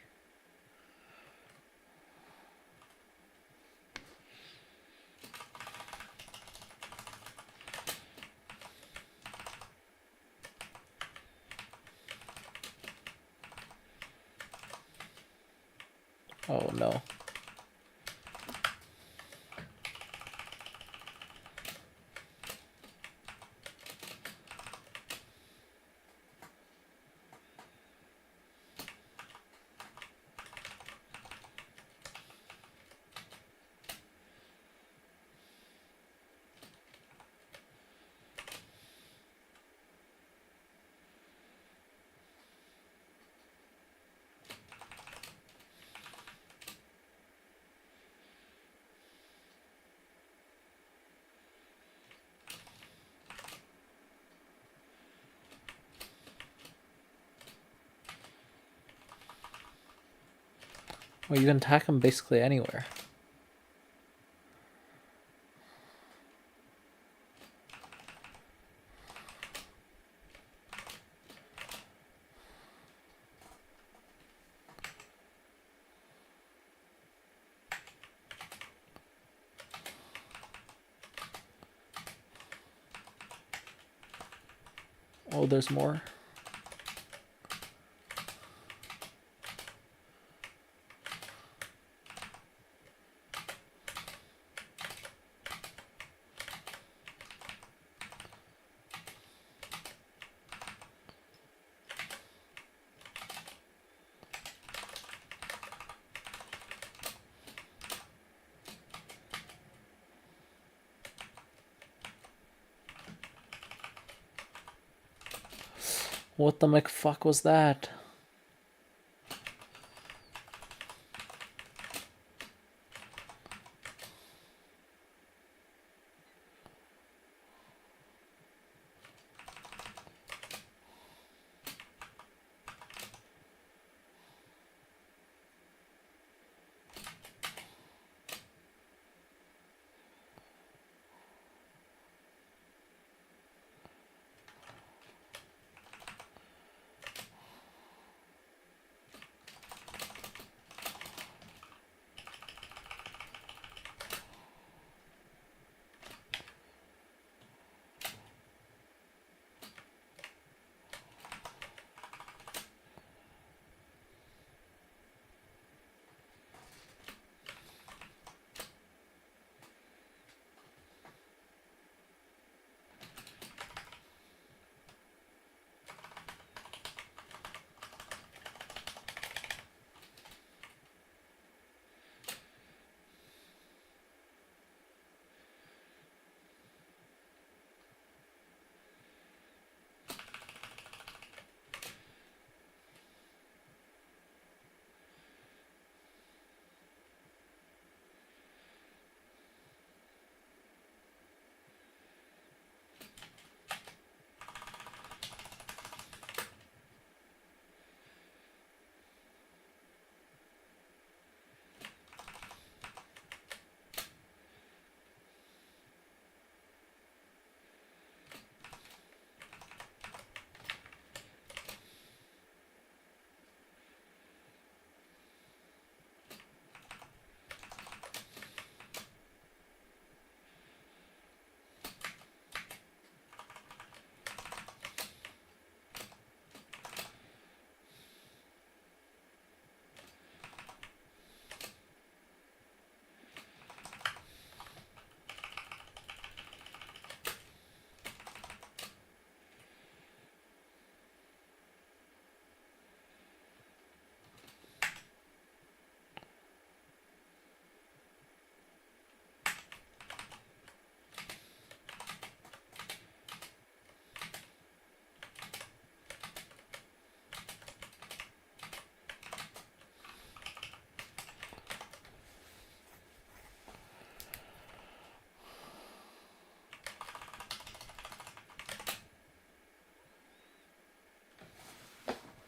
Oh no. Well, you can attack him basically anywhere. Oh, there's more. What the McFuck was that?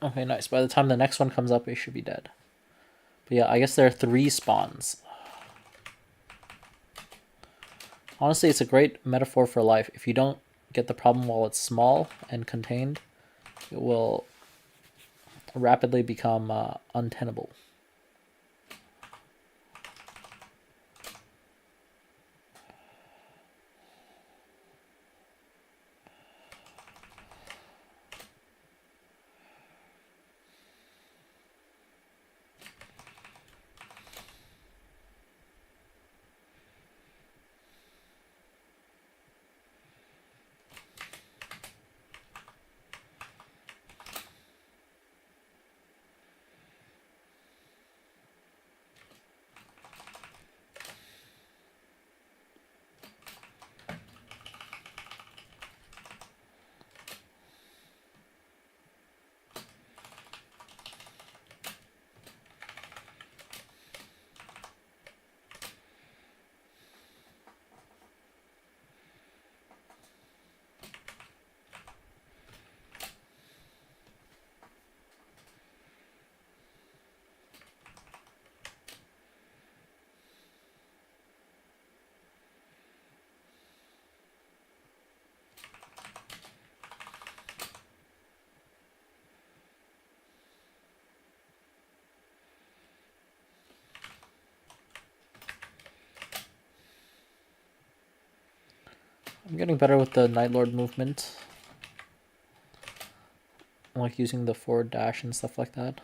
Okay, nice. By the time the next one comes up, it should be dead. But yeah, I guess there are 3 spawns. Honestly, it's a great metaphor for life. If you don't get the problem while it's small and contained, it will rapidly become untenable. I'm getting better with the Night Lord movement. I like using the forward dash and stuff like that.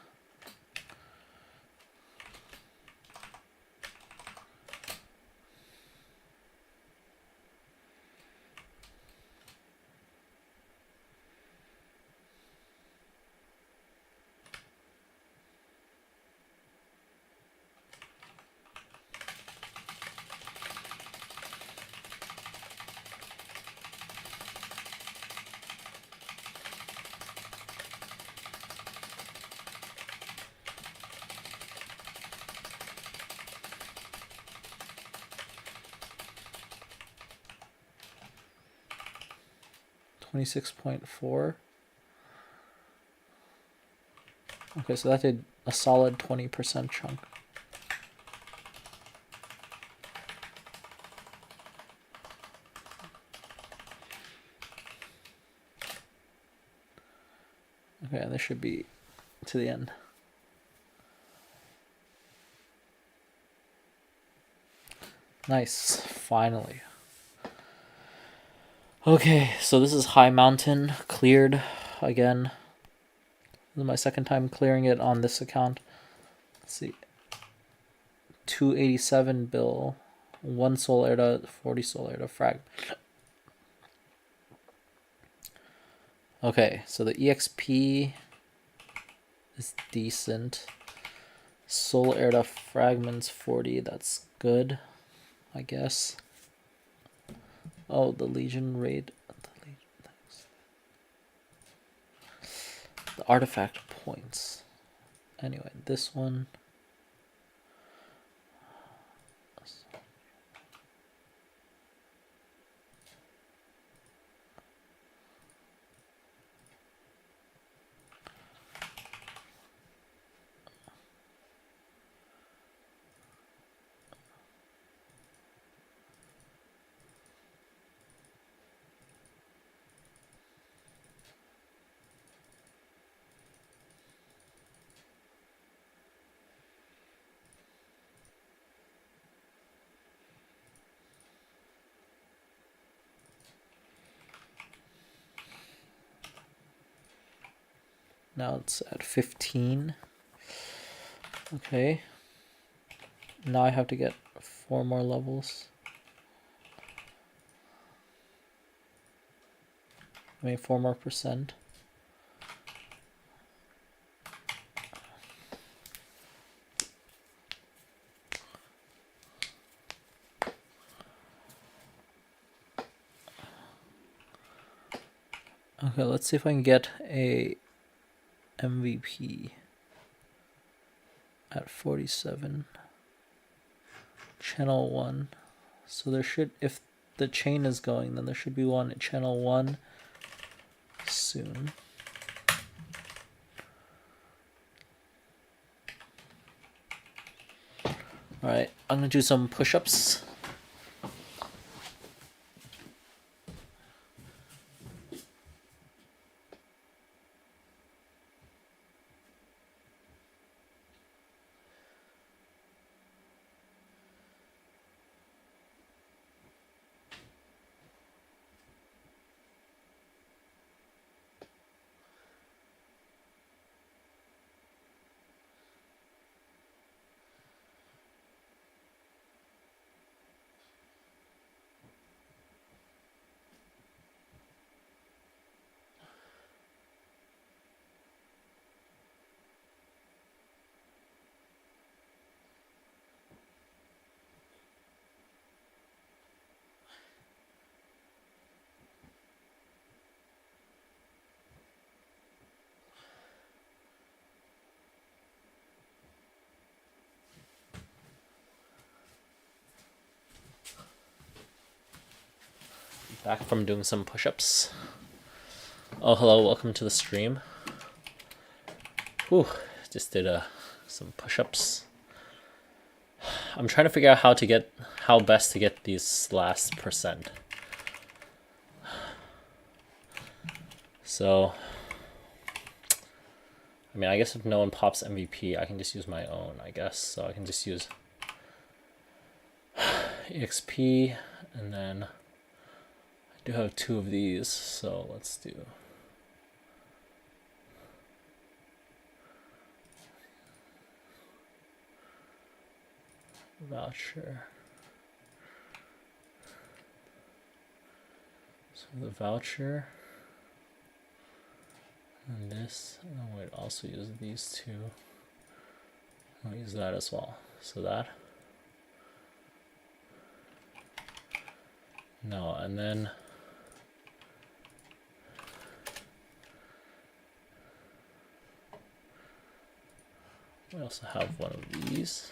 $26.4. Okay, so that did a solid 20% chunk. Okay, and this should be to the end. Nice, finally. Okay, so this is High Mountain, cleared again. This is my second time clearing it on this account. Let's see. 287 bill, 1 soul Erda, 40 soul Erda frag. Okay, so the EXP is decent. Soul Erda fragments 40, that's good, I guess. Oh, the Legion raid. The artifact points. Anyway, this one. Now it's at 15. Okay. Now I have to get 4 more levels. I mean 4 more %. Okay, let's see if I can get a MVP at 47. Channel 1. So there should, if the chain is going, then there should be one at channel 1 soon. Alright, I'm gonna do some push-ups. Back from doing some push-ups. Oh, hello, welcome to the stream. Whew, just did some push-ups. I'm trying to figure out how best to get these last percent. So, I mean, I guess if no one pops MVP, I can just use my own, I guess. So I can just use EXP, and then I do have 2 of these, so let's do voucher. So the voucher and this, and I would also use these 2. I'll use that as well. So that. No, and then we also have one of these.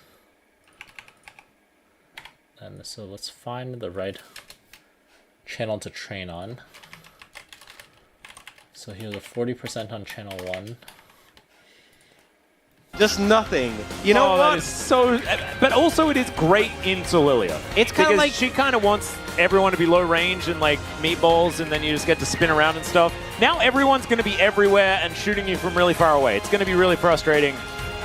And so let's find the right channel to train on. So here's a 40% on channel 1. Just nothing. You know what? That is so. But also, it is great in Solilia. It's kind of like she kind of wants everyone to be low range and like meatballs, and then you just get to spin around and stuff. Now everyone's going to be everywhere and shooting you from really far away. It's going to be really frustrating.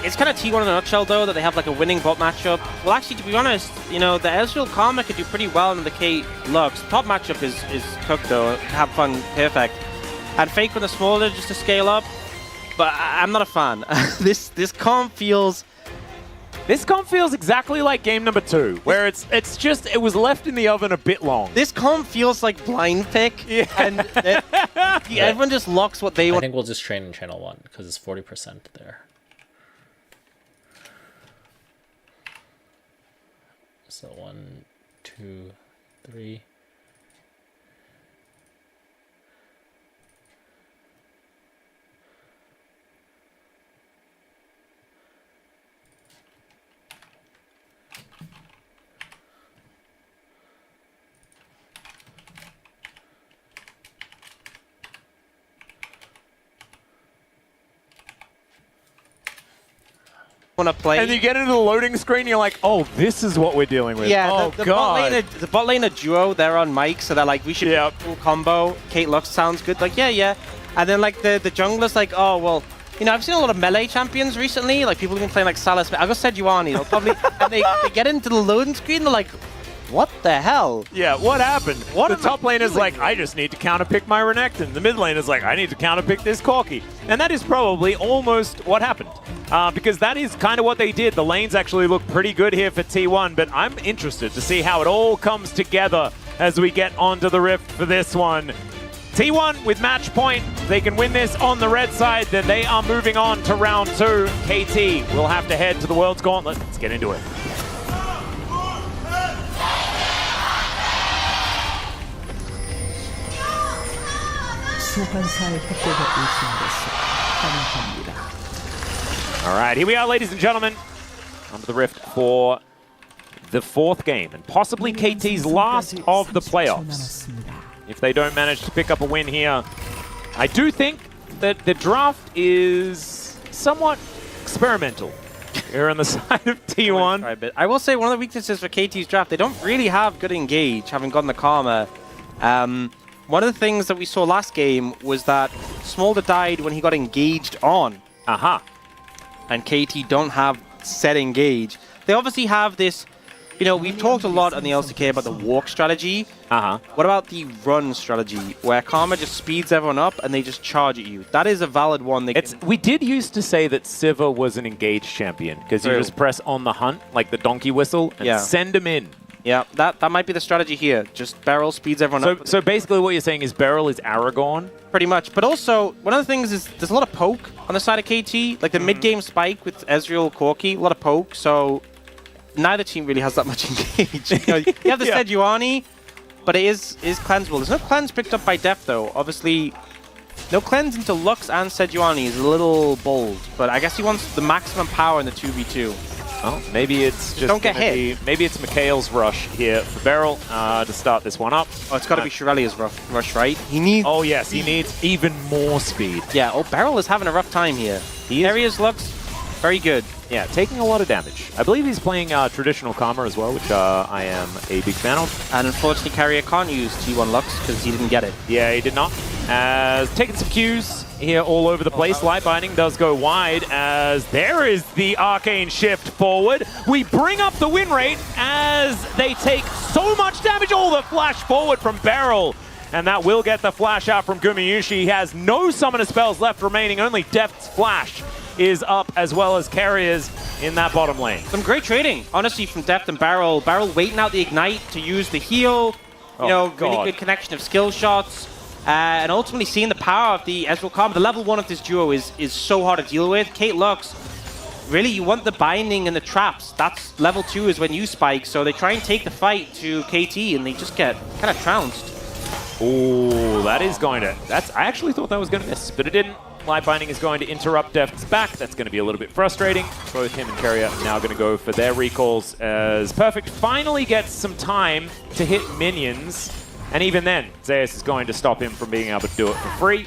It's kind of T1 in a nutshell, though, that they have like a winning bot matchup. Well, actually, to be honest, you know, the Ezreal Karma could do pretty well in the K Lux. Top matchup is cooked, though. Have fun, perfect. And Fake with a Smolder just to scale up. But I'm not a fan. This comp feels exactly like game number 2, where it's just it was left in the oven a bit long. This comp feels like blind pick, and everyone just locks what they want. I think we'll just train in channel 1 because it's 40% there. So 1, 2, 3. Want to play, and you get into the loading screen, you're like, oh, this is what we're dealing with. Yeah, oh, the God. bot lane are duo, they're on mic, so they're like, we should full combo. Kate Lux sounds good, like, yeah. And then like the jungler's like, oh, well, you know, I've seen a lot of melee champions recently, like people have been playing like Salas, I got Sejuani, they'll probably, and they get into the loading screen, they're like, what the hell? Yeah, what happened? The top lane is like, I just need to counterpick my Renekton. The mid lane is like, I need to counterpick this Corki. And that is probably almost what happened. Because that is kind of what they did. The lanes actually look pretty good here for T1, but I'm interested to see how it all comes together as we get onto the Rift for this one. T1 with match point. They can win this on the red side, then they are moving on to round 2. KT will have to head to the World's Gauntlet. Let's get into it. All right, here we are, ladies and gentlemen, onto the Rift for the 4th game, and possibly KT's last of the playoffs. If they don't manage to pick up a win here, I do think that the draft is somewhat experimental. Here on the side of T1. I will say one of the weaknesses for KT's draft, they don't really have good engage, having gotten the Karma. One of the things that we saw last game was that Smolder died when he got engaged on. Aha. And KT don't have set engage. They obviously have this, you know, we've talked a lot on the LCK about the walk strategy. What about the run strategy, where Karma just speeds everyone up and they just charge at you? That is a valid one. We did used to say that Siva was an engaged champion, because you just press on the hunt, like the donkey whistle, and send him in. Yeah, that might be the strategy here. Just Beryl speeds everyone up. So basically what you're saying is Beryl is Aragorn? Pretty much. But also, one of the things is there's a lot of poke on the side of KT. Like the mid-game spike with Ezreal, Corki, a lot of poke. So neither team really has that much engage. You have the Sejuani, but it is cleansable. There's no cleanse picked up by Deft, though. Obviously, no cleanse into Lux and Sejuani is a little bold. But I guess he wants the maximum power in the 2v2. Well, maybe it's just don't get hit. Maybe it's Mikhail's rush here for Beryl to start this one up. Oh, it's got to be Shirelia's rush, right? He needs. Oh yes, he needs even more speed. Yeah. Oh, Beryl is having a rough time here. Areas looks very good. Yeah, taking a lot of damage. I believe he's playing traditional Karma as well, which I am a big fan of. And unfortunately, Carrier can't use T1 Lux because he didn't get it. Yeah, he did not. Taking some Qs here all over the place. Light Binding does go wide as there is the Arcane Shift forward. We bring up the win rate as they take so much damage. Oh, the flash forward from Beryl. And that will get the flash out from Gumayushi. He has no summoner spells left remaining. Only Deft's flash is up, as well as Carriers in that bottom lane. Some great trading, honestly, from Deft and Beryl. Beryl waiting out the Ignite to use the heal. Really good connection of skill shots. And ultimately seeing the power of the Ezreal Karma. The level 1 of this duo is so hard to deal with. Kate Lux, really, you want the binding and the traps. That's level 2 is when you spike. So they try and take the fight to KT, and they just get kind of trounced. Oh, that is going to... I actually thought that was going to miss, but it didn't. Light Binding is going to interrupt Deft's back. That's going to be a little bit frustrating. Both him and Carrier are now going to go for their recalls as Perfect finally gets some time to hit minions. And even then, Zeus is going to stop him from being able to do it for free.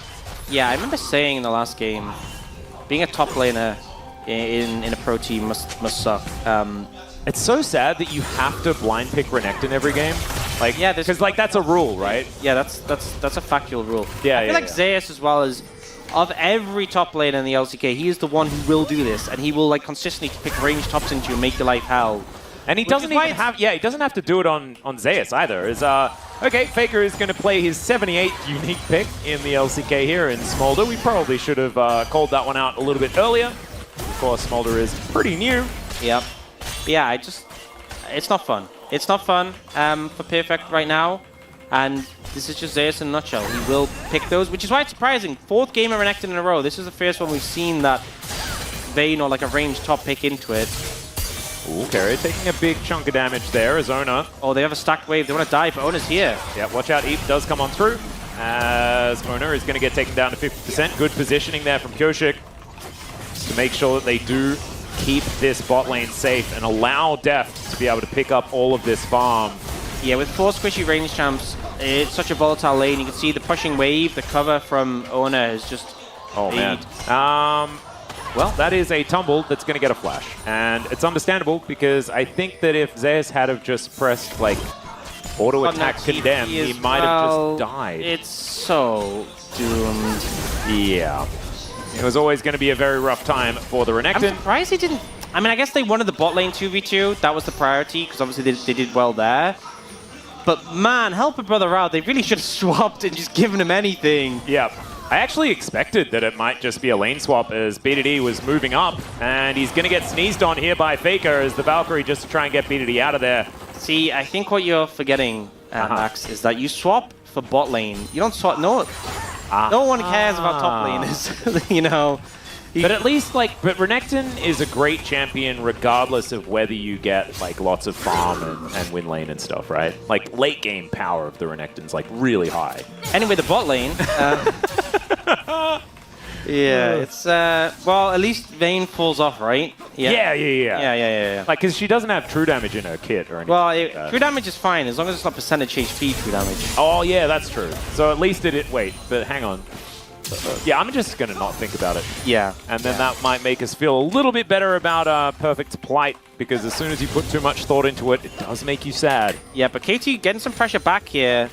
Yeah, I remember saying in the last game, being a top laner in a pro team must suck. It's so sad that you have to blind pick Renekton every game. Like, yeah, because like that's a rule, right? Yeah, that's a factual rule. Yeah, I feel like Zeus as well as of every top laner in the LCK, he is the one who will do this, and he will like consistently pick range tops into you and make your life hell. And he doesn't even have, he doesn't have to do it on Zeus either. Okay, Faker is going to play his 78th unique pick in the LCK here in Smolder. We probably should have called that one out a little bit earlier. Of course, Smolder is pretty new. Yep. Yeah, it's not fun. It's not fun for Perfect right now. And this is just Zeus in a nutshell. He will pick those, which is why it's surprising. 4th game of Renekton in a row. This is the first one we've seen that Vayne or like a ranged top pick into it. Ooh, Carrier taking a big chunk of damage there as Ona. Oh, they have a stacked wave. They want to die, but Ona's here. Yeah, watch out. Eep does come on through as Ona is going to get taken down to 50%. Good positioning there from Kyoshik to make sure that they do keep this bot lane safe and allow Deft to be able to pick up all of this farm. Yeah, with 4 squishy range champs, it's such a volatile lane. You can see the pushing wave, the cover from Ona is just... Oh, man. Well, that is a tumble that's going to get a flash. And it's understandable because I think that if Zeus had have just pressed, like, auto-attack condemn, he might have just died. It's so doomed. Yeah. It was always going to be a very rough time for the Renekton. I'm surprised he didn't... I mean, I guess they wanted the bot lane 2v2. That was the priority because obviously they did well there. But man, help a brother out. They really should have swapped and just given him anything. Yeah. I actually expected that it might just be a lane swap as BDD was moving up, and he's going to get sneezed on here by Faker as the Valkyrie just to try and get BDD out of there. See, I think what you're forgetting, Max, is that you swap for bot lane. You don't swap... No one cares about top laners, you know. But at least, like, but Renekton is a great champion regardless of whether you get, like, lots of farm and win lane and stuff, right? Like, late game power of the Renekton's, like, really high. Anyway, the bot lane... yeah, it's... well, at least Vayne falls off, right? Yeah. Like, because she doesn't have true damage in her kit or anything. Well, true damage is fine, as long as it's not percentage HP true damage. Oh, yeah, that's true. So at least wait, but hang on. Yeah, I'm just going to not think about it. Yeah. And then that might make us feel a little bit better about Perfect's plight, because as soon as you put too much thought into it, it does make you sad. Yeah, but KT getting some pressure back here.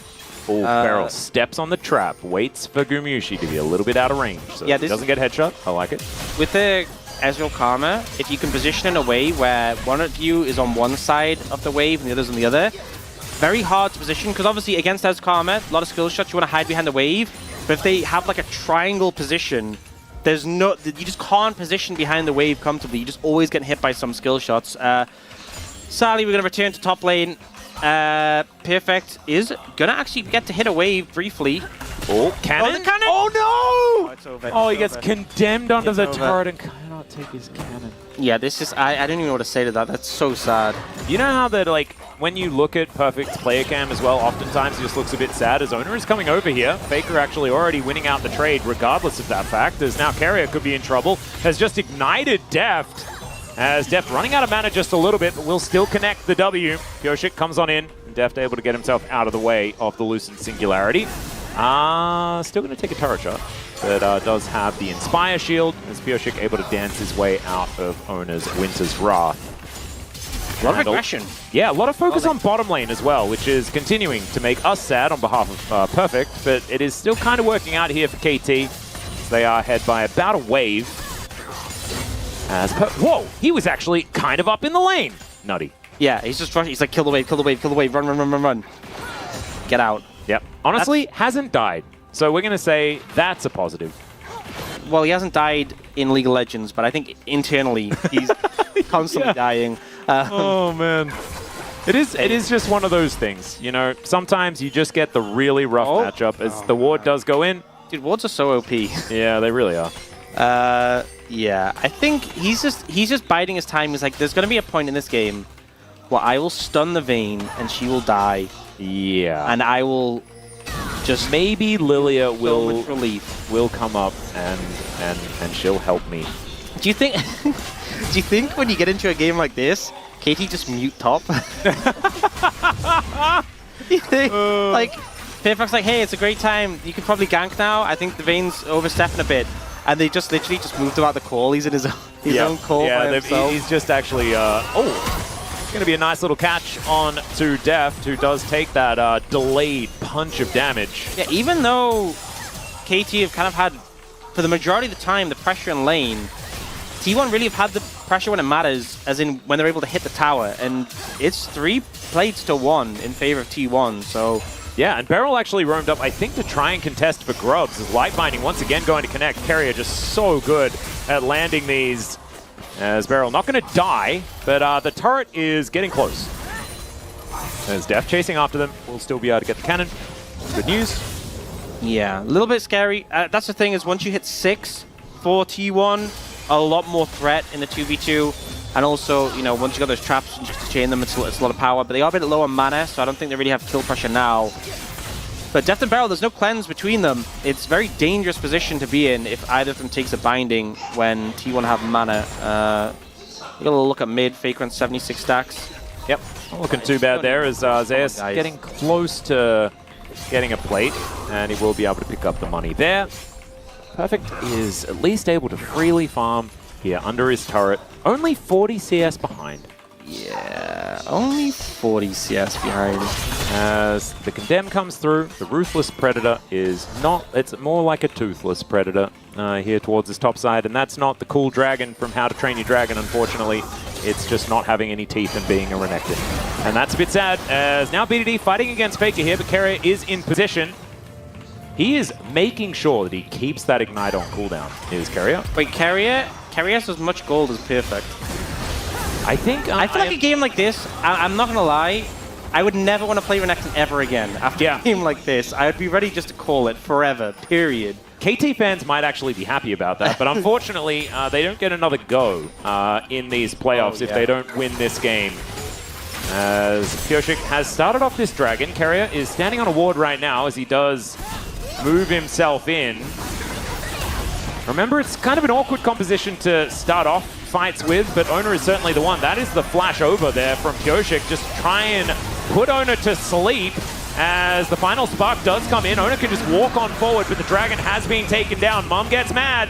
Oh, Beryl steps on the trap, waits for Gumyushi to be a little bit out of range, so he doesn't get headshot. I like it. With the Ezreal Karma, if you can position in a way where one of you is on one side of the wave and the other's on the other, very hard to position, because obviously against Ezreal Karma, a lot of skill shots, you want to hide behind the wave, but if they have like a triangle position, there's no, you just can't position behind the wave comfortably. You just always get hit by some skill shots. Sadly, we're going to return to top lane. Perfect is gonna actually get to hit a wave briefly. Oh, cannon! Oh, the cannon! Oh no! Oh, it's over. Oh, It's he gets over. condemned under It's the over. turret and cannot take his cannon. Yeah, this is, I don't even know what to say to that. That's so sad. You know how that, like, when you look at Perfect's player cam as well, oftentimes he just looks a bit sad as Owner is coming over here. Faker actually already winning out the trade regardless of that fact, as now Carrier could be in trouble. Has just ignited Deft, as Deft running out of mana just a little bit, but will still connect the W. Pyoshik comes on in, and Deft able to get himself out of the way of the Lucent Singularity. Still going to take a turret shot, but does have the Inspire Shield, as Pyoshik able to dance his way out of Owner's Winter's Wrath. A lot of aggression. Yeah, a lot of focus on bottom lane as well, which is continuing to make us sad on behalf of Perfect, but it is still kind of working out here for KT. As they are ahead by about a wave. Whoa, he was actually kind of up in the lane. Nutty. Yeah, he's just rushing. He's like, kill the wave, kill the wave, kill the wave, run, run, run, run, run. Get out. Yep. Honestly, hasn't died. So we're going to say that's a positive. Well, he hasn't died in League of Legends, but I think internally he's constantly dying. Oh, man. It is just one of those things. You know, sometimes you just get the really rough matchup as the ward does go in. Dude, wards are so OP. Yeah, they really are. Yeah, I think he's just biding his time. He's like, there's going to be a point in this game where I will stun the Vayne and she will die. Yeah. And I will just maybe Lilia will relief will come up and she'll help me. Do you think do you think when you get into a game like this, KT just mute top? You think like Perfect's like, hey, it's a great time. You can probably gank now. I think the Vayne's overstepping a bit. And they just literally just moved him out the call. He's in his own call by himself. He's just actually, it's going to be a nice little catch on to Deft, who does take that delayed punch of damage. Yeah, even though KT have kind of had, for the majority of the time, the pressure in lane, T1 really have had the pressure when it matters, as in when they're able to hit the tower. And it's 3 plates to 1 in favor of T1, so... Yeah, and Beryl actually roamed up, I think, to try and contest for grubs. As Light Binding once again going to connect. Carrier just so good at landing these. As Beryl not going to die, but the turret is getting close. As Deft chasing after them, we'll still be able to get the cannon. Good news. Yeah, a little bit scary. That's the thing, is once you hit 6 for T1, a lot more threat in the 2v2. And also, you know, once you got those traps and just to chain them, it's a lot of power. But they are a bit low on mana, so I don't think they really have kill pressure now. But Deft and Beryl, there's no cleanse between them. It's a very dangerous position to be in if either of them takes a binding when T1 have mana. We got a look at mid, Faker on 76 stacks. Yep, not looking too bad there as Zeus getting close to getting a plate, and he will be able to pick up the money there. Perfect is at least able to freely farm here under his turret. Only 40 CS behind. Yeah, only 40 CS behind. As the Condemn comes through, the Ruthless Predator is not, it's more like a Toothless Predator here towards his top side, and that's not the cool dragon from How to Train Your Dragon, unfortunately. It's just not having any teeth and being a Renekton. And that's a bit sad, as now BDD fighting against Faker here, but Carrier is in position. He is making sure that he keeps that Ignite on cooldown. Here's Carrier. Wait, Carrier has as much gold as Perfect. I think... I feel like a game like this, I'm not going to lie, I would never want to play Renekton ever again after a game like this. I would be ready just to call it forever, period. KT fans might actually be happy about that, but unfortunately, they don't get another go in these playoffs if they don't win this game. As Pyoshik has started off this dragon, Carrier is standing on a ward right now as he does move himself in. Remember, it's kind of an awkward composition to start off fights with, but Owner is certainly the one. That is the flash over there from Pyoshik, just try and put Owner to sleep. as the final spark does come in. Ona can just walk on forward, but the Dragon has been taken down. Mom gets mad.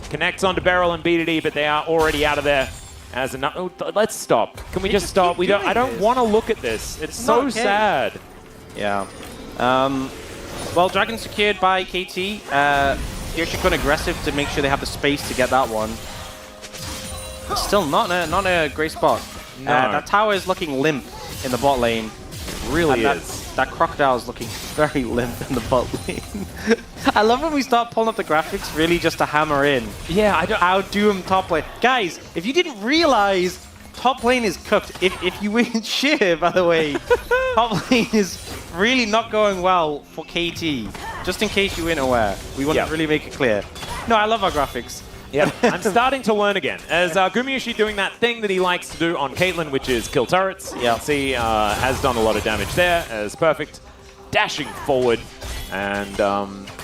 Connects onto Beryl and BDD, but they are already out of there. As a let's stop. Can we just stop? We don't. I don't want to look at this. It's so sad. Yeah. Well, Dragon secured by KT. Yoshi going aggressive to make sure they have the space to get that one. It's still not a great spot. No. That tower is looking limp in the bot lane. Really and is. That crocodile is looking very limp in the bot lane. I love when we start pulling up the graphics really just to hammer in. Yeah, I don't outdo him top lane. Guys, if you didn't realize top lane is cooked, if you win share, by the way, top lane is really not going well for KT. Just in case you weren't aware. We want to really make it clear. No, I love our graphics. Yeah, I'm starting to learn again. As Gumayushi doing that thing that he likes to do on Caitlyn, which is kill turrets. Yeah, see, has done a lot of damage there. As Perfect dashing forward, and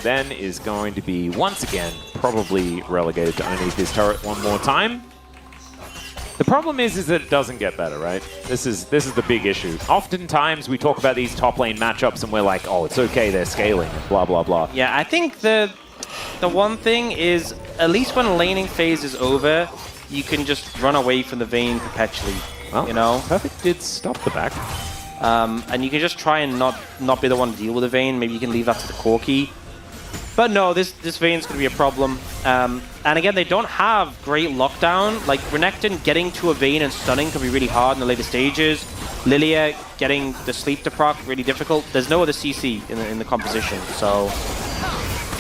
then is going to be once again probably relegated to only this turret one more time. The problem is that it doesn't get better, right? This is the big issue. Oftentimes we talk about these top lane matchups and we're like, oh, it's okay, they're scaling, and blah blah blah. Yeah, I think the one thing is, at least when laning phase is over, you can just run away from the Vayne perpetually. Well, you know, Perfect did stop the back. And you can just try and not be the one to deal with the Vayne. Maybe you can leave that to the Corki. But no, this Vayne's going to be a problem. And again, they don't have great lockdown. Like, Renekton getting to a Vayne and stunning can be really hard in the later stages. Lilia getting the sleep to proc, really difficult. There's no other CC in the composition, so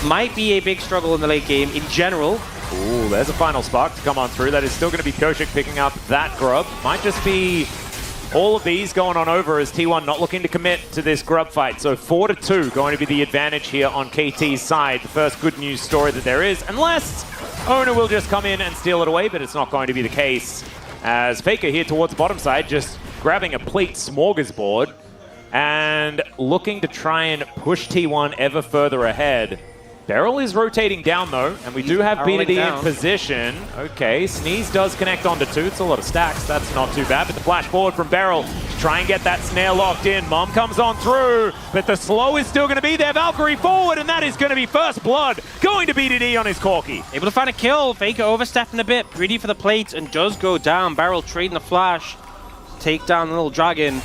might be a big struggle in the late game in general. Ooh, there's a final spark to come on through. That is still going to be Koshik picking up that grub. Might just be all of these going on over as T1 not looking to commit to this grub fight. So 4-2 going to be the advantage here on KT's side. The first good news story that there is, unless Ona will just come in and steal it away, but it's not going to be the case. As Faker here towards the bottom side, just grabbing a plate smorgasbord and looking to try and push T1 ever further ahead. Beryl is rotating down though, and we do have BDD in position. Okay, Sneeze does connect onto 2. It's a lot of stacks. That's not too bad, but the flash forward from Beryl to try and get that snare locked in. Mom comes on through, but the slow is still going to be there. Valkyrie forward, and that is going to be first blood going to BDD on his Corki. Able to find a kill. Faker overstepping a bit, greedy for the plates, and does go down. Beryl trading the flash. Take down the little dragon.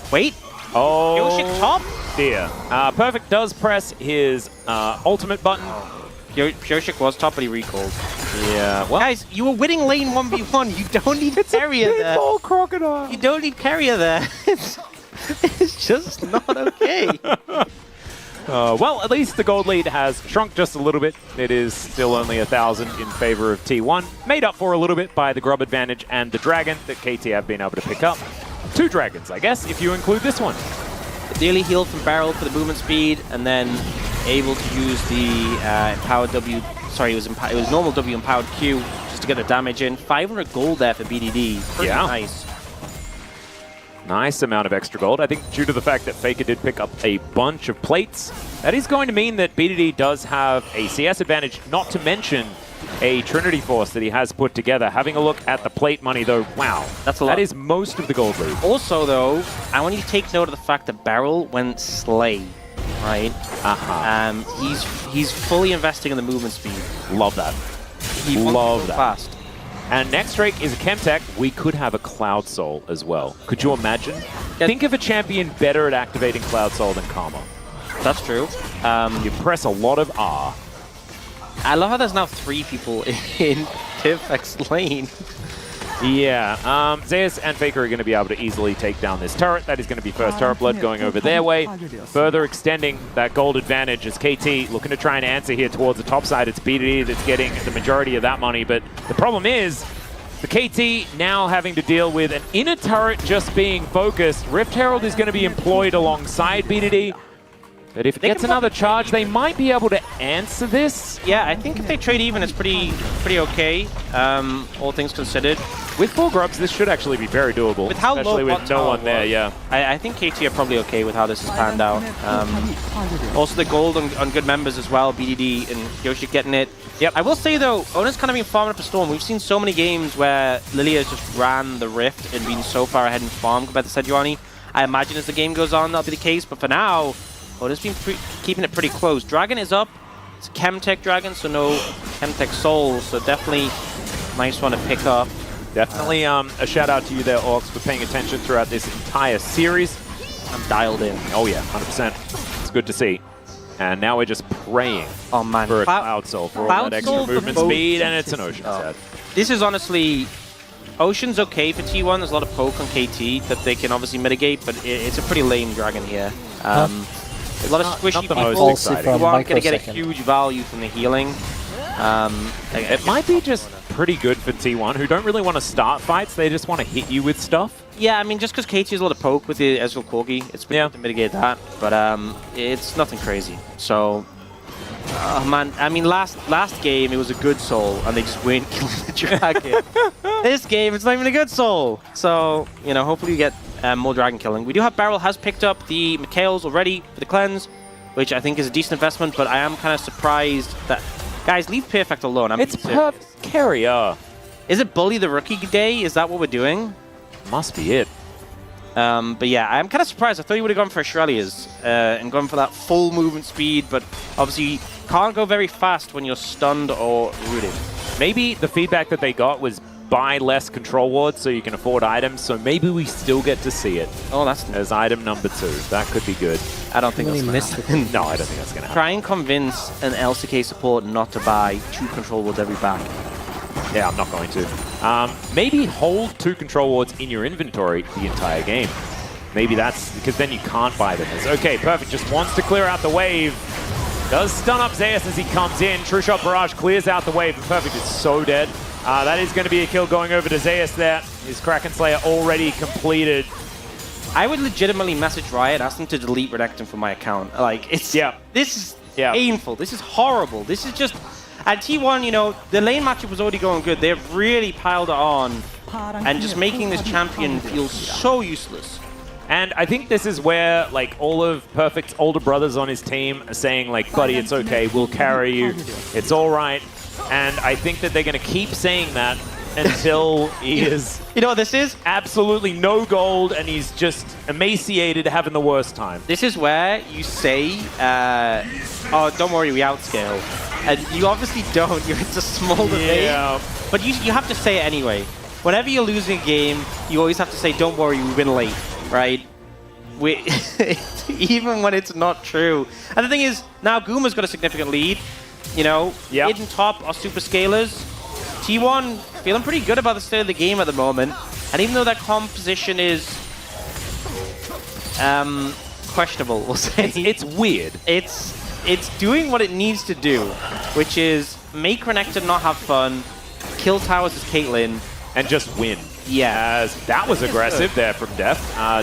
Wait. Oh. Yoshik top? Dear. Perfect does press his ultimate button. Yoshik was top, but he recalled. Yeah. Well, guys, you were winning lane 1v1. You don't need carrier there. It's a crocodile. You don't need carrier there. It's just not okay. Well, at least the gold lead has shrunk just a little bit. It is still only 1,000 in favor of T1. Made up for a little bit by the grub advantage and the dragon that KT have been able to pick up. 2 dragons, I guess, if you include this one. Daily heal from Beryl for the movement speed, and then able to use the empowered W. Sorry, it was normal W empowered Q just to get the damage in. 500 gold there for BDD. Pretty nice. Nice amount of extra gold. I think due to the fact that Faker did pick up a bunch of plates, that is going to mean that BDD does have a CS advantage, not to mention a Trinity Force that he has put together. Having a look at the plate money, though, wow. That's a lot. That is most of the gold lead. Also, though, I want you to take note of the fact that Beryl went Slay, right? He's fully investing in the movement speed. Love that. He love that. Fast. And next Drake is a Chemtech. We could have a Cloud Soul as well. Could you imagine? Think of a champion better at activating Cloud Soul than Karma. That's true. You press a lot of R. I love how there's now 3 people in Tifx lane. Yeah, Zeus and Faker are going to be able to easily take down this turret. That is going to be first turret blood going over their way, further extending that gold advantage as KT looking to try and answer here towards the top side. It's BDD that's getting the majority of that money, but the problem is the KT now having to deal with an inner turret just being focused. Rift Herald is going to be employed alongside BDD. But if it gets another charge, they might be able to answer this. Yeah, I think if they trade even, it's pretty okay, all things considered. With 4 grubs, this should actually be very doable. With how especially low with no one there, yeah. I think KT are probably okay with how this has panned out. Also the gold on good members as well, BDD and Yoshi getting it. Yep. I will say though, Ona's kind of been farming up a storm. We've seen so many games where Lilia just ran the Rift and been so far ahead in farm compared to Sejuani. I imagine as the game goes on, that'll be the case. But for now, Oda's been keeping it pretty close. Dragon is up. It's a Chemtech Dragon, so no Chemtech Souls. So definitely nice one to pick up. Definitely a shout out to you there, Orcs, for paying attention throughout this entire series. I'm dialed in. Oh yeah, 100%. It's good to see. And now we're just praying for a Cloud Soul for all that extra movement speed, and it's an Ocean's Head. This is honestly... Ocean's okay for T1. There's a lot of poke on KT that they can obviously mitigate, but it's a pretty lame Dragon here. A lot of squishy people who aren't going to get a huge value from the healing. It might be just pretty good for T1, who don't really want to start fights. They just want to hit you with stuff. Yeah, I mean, just because KT has a lot of poke with the Ezreal Corgi, it's pretty good to mitigate that. But it's nothing crazy. So, man, I mean, last game, it was a good soul, and they just weren't killing the dragon. This game, it's not even a good soul. So, you know, hopefully you get more dragon killing. We do have Beryl has picked up the Mikhails already for the cleanse, which I think is a decent investment, but I am kind of surprised that... Guys, leave Perfect alone. It's Perfect carrier. Is it Bully the Rookie Day? Is that what we're doing? Must be it. But yeah, I'm kind of surprised. I thought you would have gone for Shrelia's and gone for that full movement speed, but obviously you can't go very fast when you're stunned or rooted. Maybe the feedback that they got was buy less control wards so you can afford items, so maybe we still get to see it. Oh, that's as item number 2. That could be good. I don't think that's going to happen. No, I don't think that's going to happen. Try and convince an LCK support not to buy 2 control wards every back. Yeah, I'm not going to. Maybe hold 2 control wards in your inventory the entire game. Maybe that's because then you can't buy them. Okay, Perfect just wants to clear out the wave. Does stun up Zeus as he comes in. True Shot Barrage clears out the wave, but Perfect is so dead. That is going to be a kill going over to Zeus there. His Kraken Slayer already completed. I would legitimately message Riot, ask them to delete Renekton from my account. Like, it's... Yeah. This is painful. This is horrible. This is just... At T1, you know, the lane matchup was already going good. They've really piled it on and just making this champion feel so useless. And I think this is where, like, all of Perfect's older brothers on his team are saying, like, buddy, it's okay, we'll carry you, it's all right. And I think that they're going to keep saying that until he is... You know what this is? Absolutely no gold, and he's just emaciated, having the worst time. This is where you say, oh, don't worry, we outscale. And you obviously don't. It's a small debate. But you have to say it anyway. Whenever you're losing a game, you always have to say, don't worry, we've been late, right? Even when it's not true. And the thing is, now Guma's got a significant lead. You know, hidden top are super scalers. T1 feeling pretty good about the state of the game at the moment. And even though that composition is questionable, we'll say. It's weird. It's doing what it needs to do, which is make Renekton not have fun, kill towers as Caitlyn, and just win. Yeah. As that was aggressive there from Def.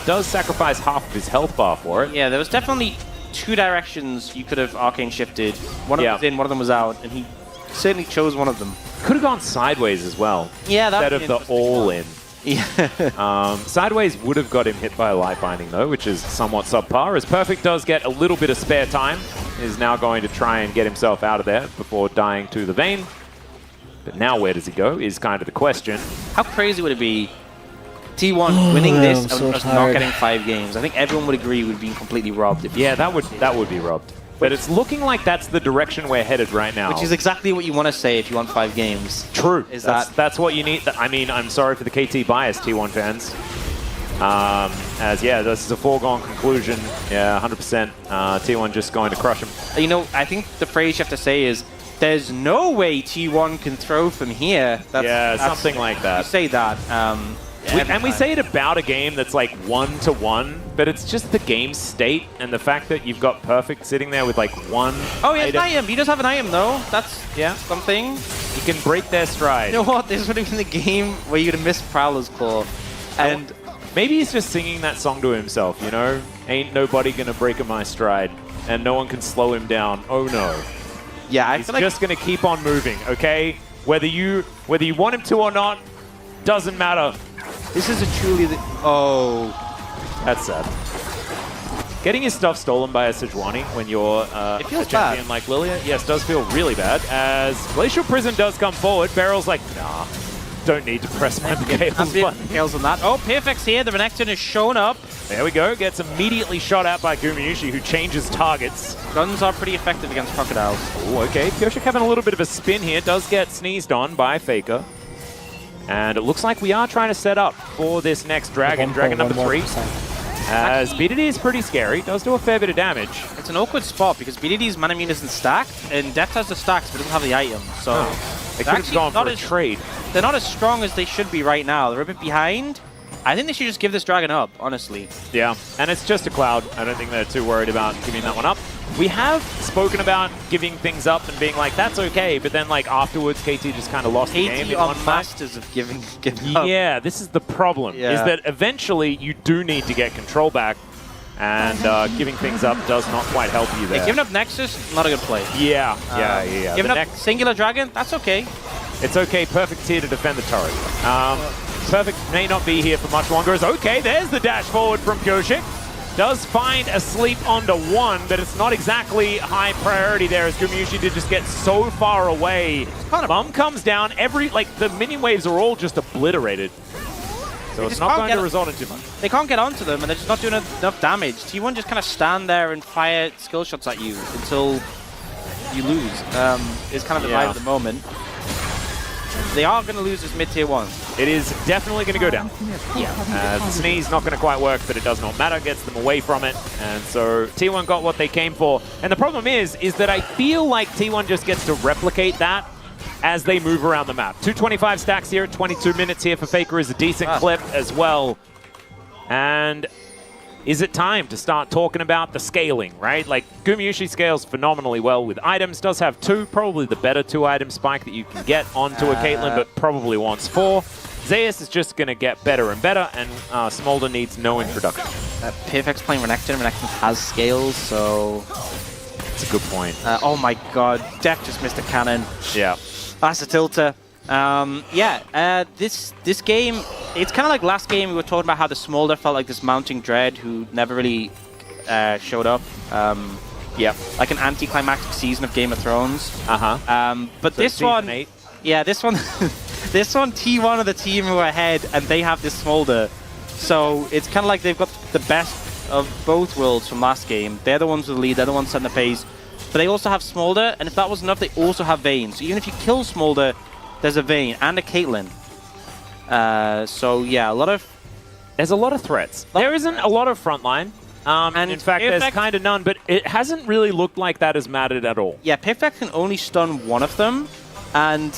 Does sacrifice half of his health bar for it. Yeah, there was definitely 2 directions you could have arcane shifted. One of them was in, one of them was out, and he certainly chose one of them. Could have gone sideways as well. Yeah, that instead of the all-in. Yeah. Sideways would have got him hit by a light binding though, which is somewhat subpar. As Perfect does get a little bit of spare time, is now going to try and get himself out of there before dying to the Vayne. But now where does he go is kind of the question. How crazy would it be T1 winning this and us not getting 5 games? I think everyone would agree we'd be completely robbed. If that would be robbed. But it's looking like that's the direction we're headed right now. Which is exactly what you want to say if you want 5 games. True. Is that's what you need. I mean, I'm sorry for the KT bias, T1 fans. This is a foregone conclusion. Yeah, 100%. T1 just going to crush him. You know, I think the phrase you have to say is, there's no way T1 can throw from here. That's something like that. You say that. We say it about a game that's like 1-1, but it's just the game state and the fact that you've got Perfect sitting there with like 1 Oh, yeah, it's an item. He does have an item, though. That's something. He can break their stride. You know what? This would have been the game where you'd have missed Prowler's Claw. And maybe he's just singing that song to himself, you know? Ain't nobody gonna break my stride, and no one can slow him down. Oh, no. Yeah, he's just going to keep on moving, okay? Whether you want him to or not, doesn't matter. This is a truly... Oh. That's sad. Getting your stuff stolen by a Sejuani when you're a champion like Lilia, yes, does feel really bad. As Glacial Prison does come forward, Beryl's like, nah, don't need to press my Mikhail's button. Mikhail's on that. Oh, Perfect's here. The Renekton has shown up. There we go. Gets immediately shot at by Gumayusi, who changes targets. Guns are pretty effective against crocodiles. Oh, okay. Pyosik having a little bit of a spin here. Does get sneezed on by Faker. And it looks like we are trying to set up for this next dragon. Dragon number 3. As BDD is pretty scary. Does do a fair bit of damage. It's an awkward spot because BDD's mana immune isn't stacked, and Deft has the stacks but doesn't have the items. So they could have gone for a trade. They're not as strong as they should be right now. They're a bit behind. I think they should just give this dragon up, honestly. Yeah, and it's just a cloud. I don't think they're too worried about giving that one up. We have spoken about giving things up and being like, that's okay, but then like afterwards, KT just kind of lost the game. KT are masters of giving up. Yeah, this is the problem, is that eventually you do need to get control back, and giving things up does not quite help you there. Yeah, giving up Nexus, not a good play. Yeah. Giving up Singular Dragon, that's okay. It's okay. Perfect's here to defend the turret. Perfect may not be here for much longer. It's okay. There's the dash forward from Pyosik. Does find a sleep onto one, but it's not exactly high priority there as Gumayusi did just get so far away. Bum comes down. The mini waves are all just obliterated. So it's not going to result in too much. They can't get onto them, and they're just not doing enough damage. T1 just kind of stand there and fire skill shots at you until you lose. Is kind of the vibe at the moment. They are going to lose this mid-tier 1. It is definitely going to go down. Yeah. The sneeze not going to quite work, but it does not matter. Gets them away from it. And so T1 got what they came for. And the problem is that I feel like T1 just gets to replicate that as they move around the map. 225 stacks here at 22 minutes here for Faker is a decent clip as well. And is it time to start talking about the scaling, right? Like, Gumayusi scales phenomenally well with items, does have 2, probably the better 2-item spike that you can get onto a Caitlyn, but probably wants 4. Zeus is just going to get better and better, and Smolder needs no introduction. Perfect's playing Renekton. Renekton has scales, so... That's a good point. Oh my god, Deft just missed a cannon. Yeah. That's a tilter. This game, it's kind of like last game we were talking about how the Smolder felt like this mounting dread who never really showed up. Like an anticlimactic season of Game of Thrones. But so this one, this one, T1 are the team who are ahead, and they have this Smolder. So it's kind of like they've got the best of both worlds from last game. They're the ones with the lead, they're the ones setting the pace. But they also have Smolder, and if that was enough, they also have Vayne. So even if you kill Smolder, there's a Vayne and a Caitlyn. So yeah, there's a lot of threats. There isn't a lot of frontline. And in fact, there's kind of none, but it hasn't really looked like that has mattered at all. Yeah, Perfect can only stun one of them, and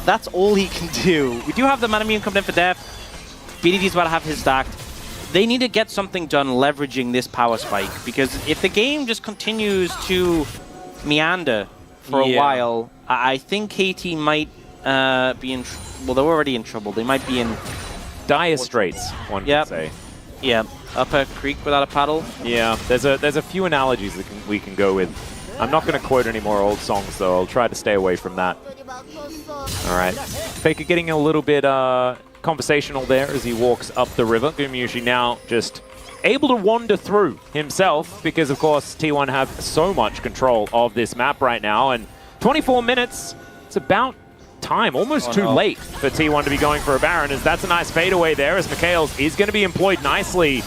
that's all he can do. We do have the mana immune coming in for Deft. BDD's about to have his stacked. They need to get something done leveraging this power spike, because if the game just continues to meander for a while, I think KT might be in... Well, they're already in trouble. They might be in... dire straits, one could say. Yeah, up a creek without a paddle. Yeah, there's a few analogies that we can go with. I'm not going to quote any more old songs, though. I'll try to stay away from that. All right. Faker getting a little bit conversational there as he walks up the river. Gumayusi now just able to wander through himself because, of course, T1 have so much control of this map right now. And 24 minutes, it's about time, almost too late for T1 to be going for a Baron, as that's a nice fadeaway there as Mikhail's is going to be employed nicely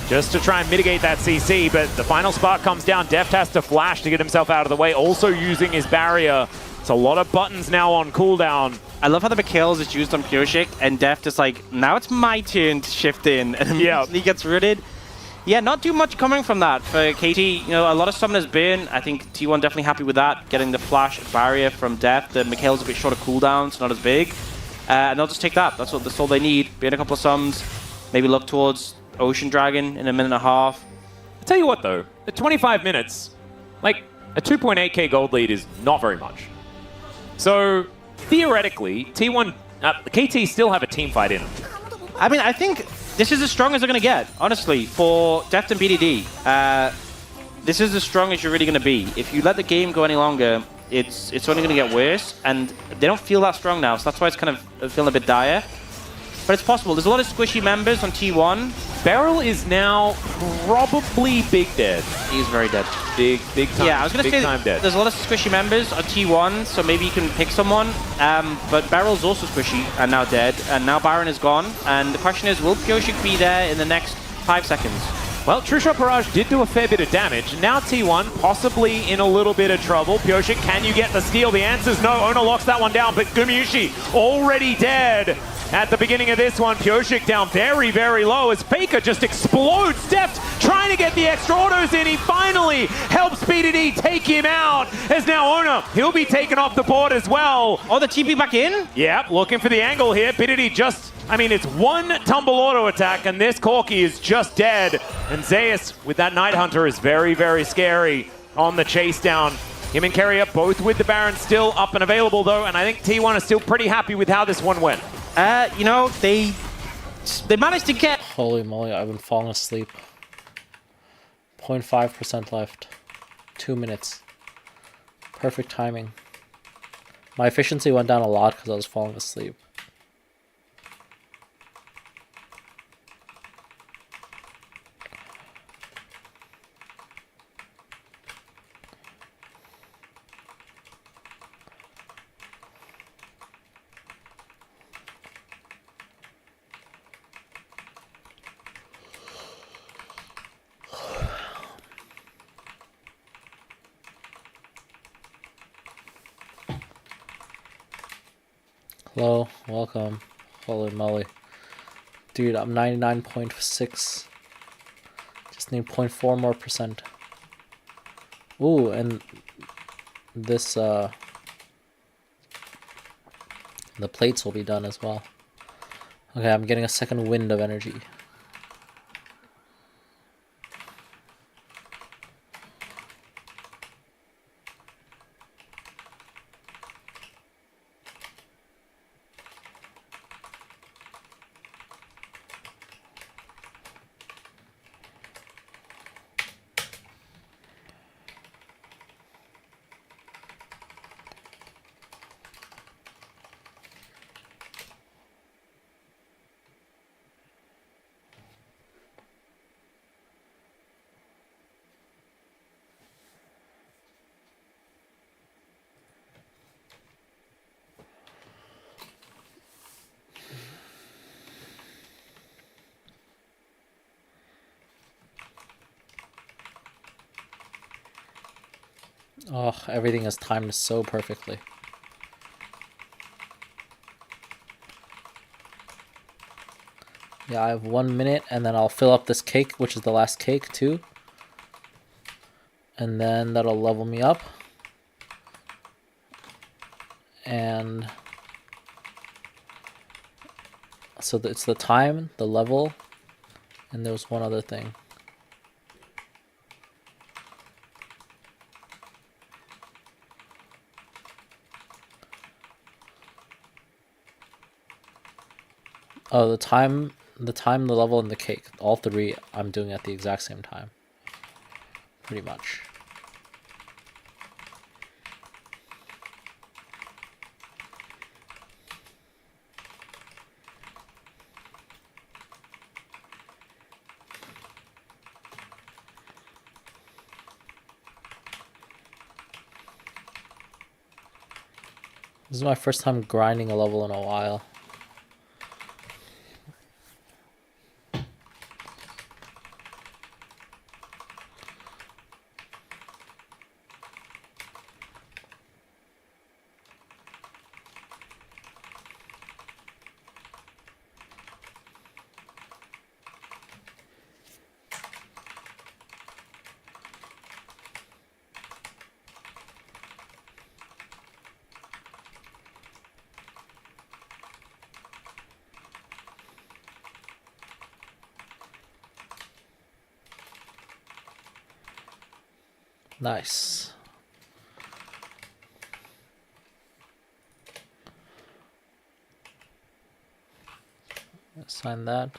just to try and mitigate that CC, but the final spark comes down. Deft has to flash to get himself out of the way, also using his barrier. It's a lot of buttons now on cooldown. I love how the Mikhail's is used on Pyosik, and Deft is like, now it's my turn to shift in, and immediately gets rooted. Yeah, not too much coming from that for KT. You know, a lot of summoners burn. I think T1 definitely happy with that, getting the flash barrier from Deft. The Mikhail's a bit shorter cooldown, so not as big. And they'll just take that. That's all they need. Burn a couple of summons, maybe look towards Ocean Dragon in a minute and a half. I'll tell you what, though, at 25 minutes, like, a 2.8k gold lead is not very much. So, theoretically, T1, KT still have a team fight in them. I mean, I think this is as strong as they're going to get, honestly, for Deft and BDD. This is as strong as you're really going to be. If you let the game go any longer, it's only going to get worse, and they don't feel that strong now, so that's why it's kind of feeling a bit dire. But it's possible. There's a lot of squishy members on T1. Beryl is now probably big dead. He's very dead. big time. Yeah, I was gonna big say time dead. there's a lot of squishy members on T1, so maybe you can pick someone. But Barrel's also squishy and now dead, and now Byron is gone. And the question is, will Pyoshik be there in the next 5 seconds? Well, True Shot Barrage did do a fair bit of damage. Now T1 possibly in a little bit of trouble. Pyoshik, can you get the steal? The answer's no. Ona locks that one down, but Gumiushi already dead. At the beginning of this one, Pyoshik down very, very low as Faker just explodes. Deft trying to get the extra autos in. He finally helps BDD take him out. As now Ona, he'll be taken off the board as well. Oh, the TP back in? Yep, looking for the angle here. BDD just, I mean, it's one tumble auto attack and this Corki is just dead. And Zeus with that Night Hunter is very, very scary on the chase down. Him and Carrier both with the Baron still up and available though, and I think T1 is still pretty happy with how this one went. You know, they managed to get... Holy moly, I've been falling asleep. 0.5% left. 2 minutes. Perfect timing. My efficiency went down a lot because I was falling asleep. Hello, welcome. Holy moly. Dude, I'm 99.6. Just need 0.4 more percent. Ooh, and this, the plates will be done as well. Okay, I'm getting a second wind of energy. Oh, everything is timed so perfectly. Yeah, I have 1 minute and then I'll fill up this cake, which is the last cake too. And then that'll level me up. And so it's the time, the level, and there was one other thing. Oh, the time, the level, and the cake. All three I'm doing at the exact same time. Pretty much. This is my first time grinding a level in a while. Nice. Assign that.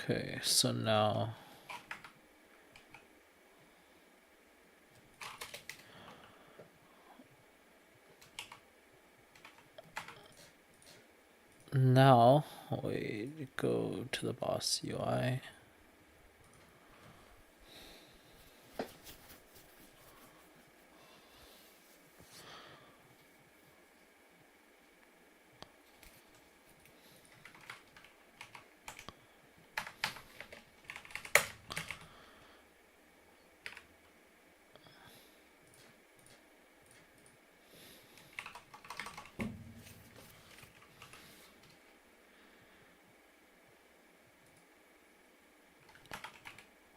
Okay, so now we go to the boss UI.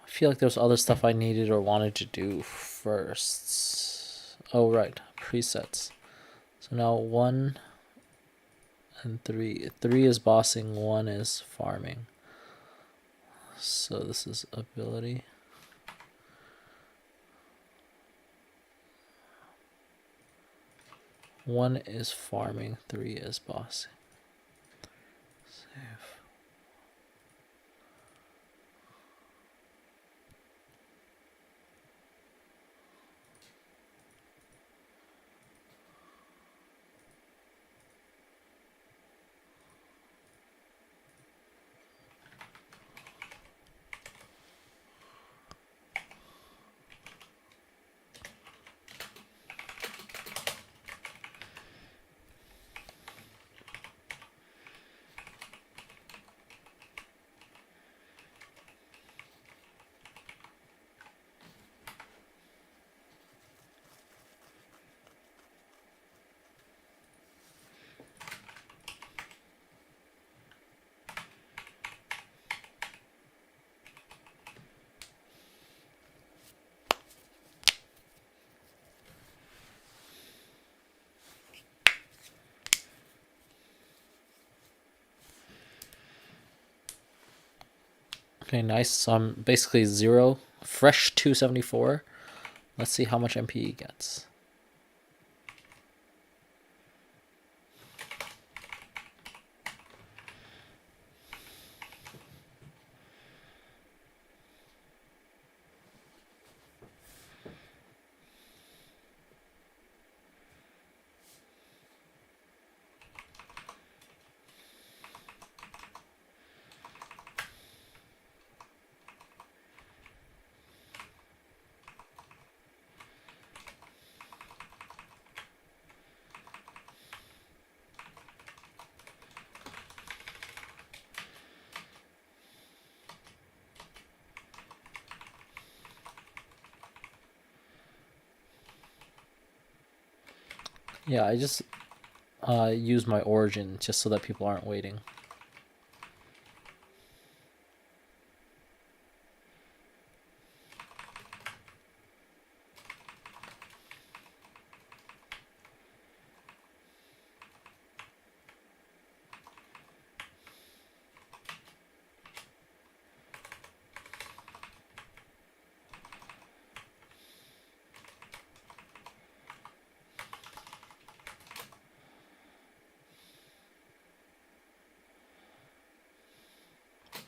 I feel like there's other stuff I needed or wanted to do first. Oh, right. Presets. So now 1 and 3. 3 is bossing, 1 is farming. So this is ability. One is farming, 3 is bossing. Save. Okay, nice. So I'm basically 0. Fresh 274. Let's see how much MP he gets. Yeah, I just use my origin just so that people aren't waiting.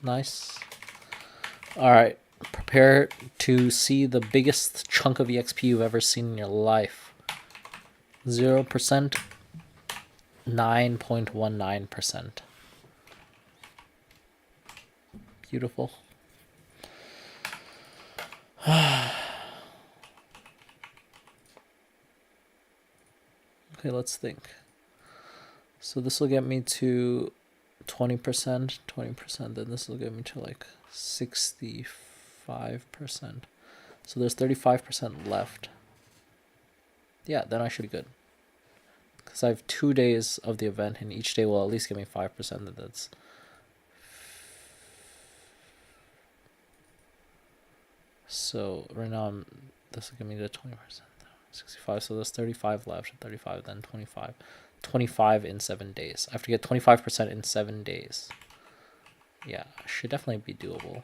Nice. Alright, prepare to see the biggest chunk of EXP you've ever seen in your life. 0%, 9.19%. Beautiful. Okay, let's think. So this will get me to 20%, then this will get me to like 65%. So there's 35% left. Yeah, then I should be good. Because I have 2 days of the event, and each day will at least give me 5%. That's so right now this will give me to 20%, 65. So there's 35 left. 35, then 25. 25 in 7 days. I have to get 25% in 7 days. Yeah, should definitely be doable.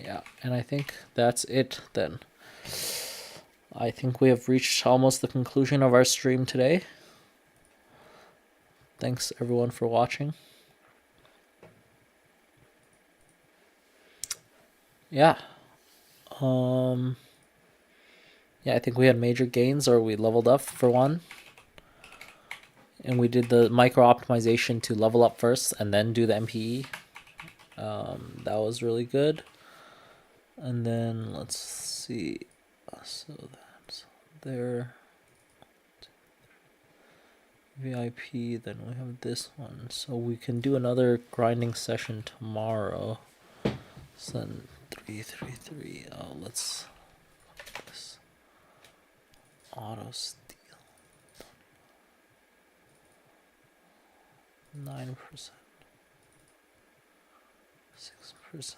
Yeah, and I think that's it then. I think we have reached almost the conclusion of our stream today. Thanks everyone for watching. Yeah. Yeah, I think we had major gains, or we leveled up for one. And we did the micro optimization to level up first and then do the MPE. That was really good. And then let's see. So that's there. VIP, then we have this one. So we can do another grinding session tomorrow. So then 333. Oh, let's put this auto steal. 9%. 6%.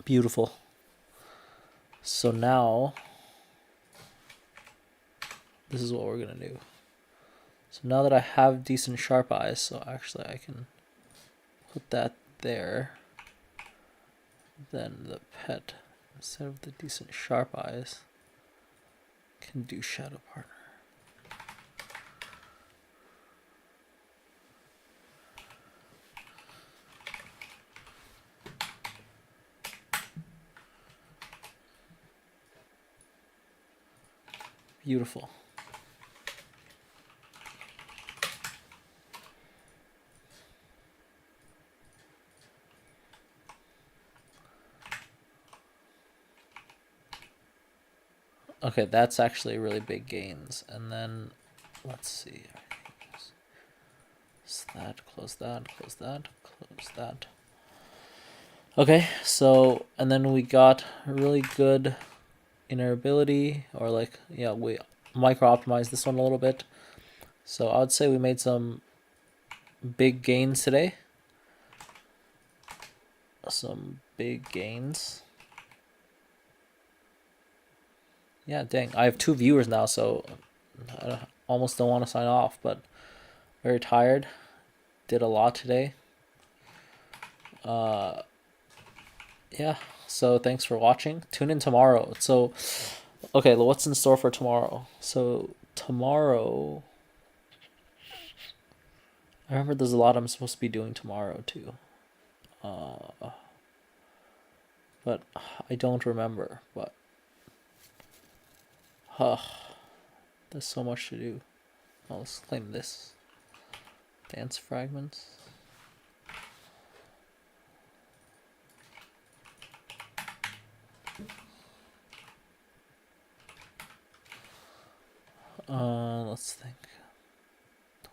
Beautiful. So now, this is what we're gonna do. So now that I have decent sharp eyes, so actually I can put that there. Then the pet, instead of the decent sharp eyes, can do shadow partner. Beautiful. Okay, that's actually really big gains. And then, let's see. Close that, close that, close that. Okay, so, and then we got really good inner ability, or like, yeah, we micro optimized this one a little bit. So I would say we made some big gains today. Some big gains. Yeah, dang. I have 2 viewers now, so I almost don't want to sign off, but very tired. Did a lot today. Yeah, so thanks for watching. Tune in tomorrow. So, okay, what's in store for tomorrow? So, tomorrow, I remember there's a lot I'm supposed to be doing tomorrow, too. But I don't remember, but there's so much to do. Oh, let's claim this. Dance fragments. Let's think. 21%.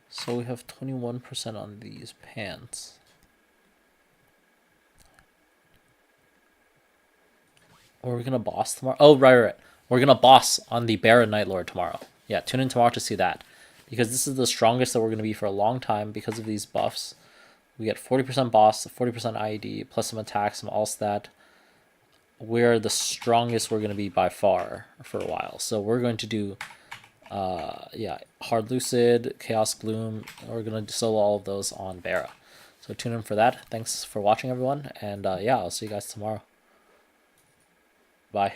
So we have 21% on these pants. Or we're gonna boss tomorrow. Oh, right. We're gonna boss on the Baron Night Lord tomorrow. Yeah, tune in tomorrow to see that. Because this is the strongest that we're gonna be for a long time because of these buffs. We get 40% boss, 40% IED, plus some attacks, some all stat. We're the strongest we're going to be by far for a while. So we're going to do, yeah, Hard Lucid, Chaos Gloom. We're going to solo all of those on Bara. So tune in for that. Thanks for watching, everyone. And yeah, I'll see you guys tomorrow. Bye.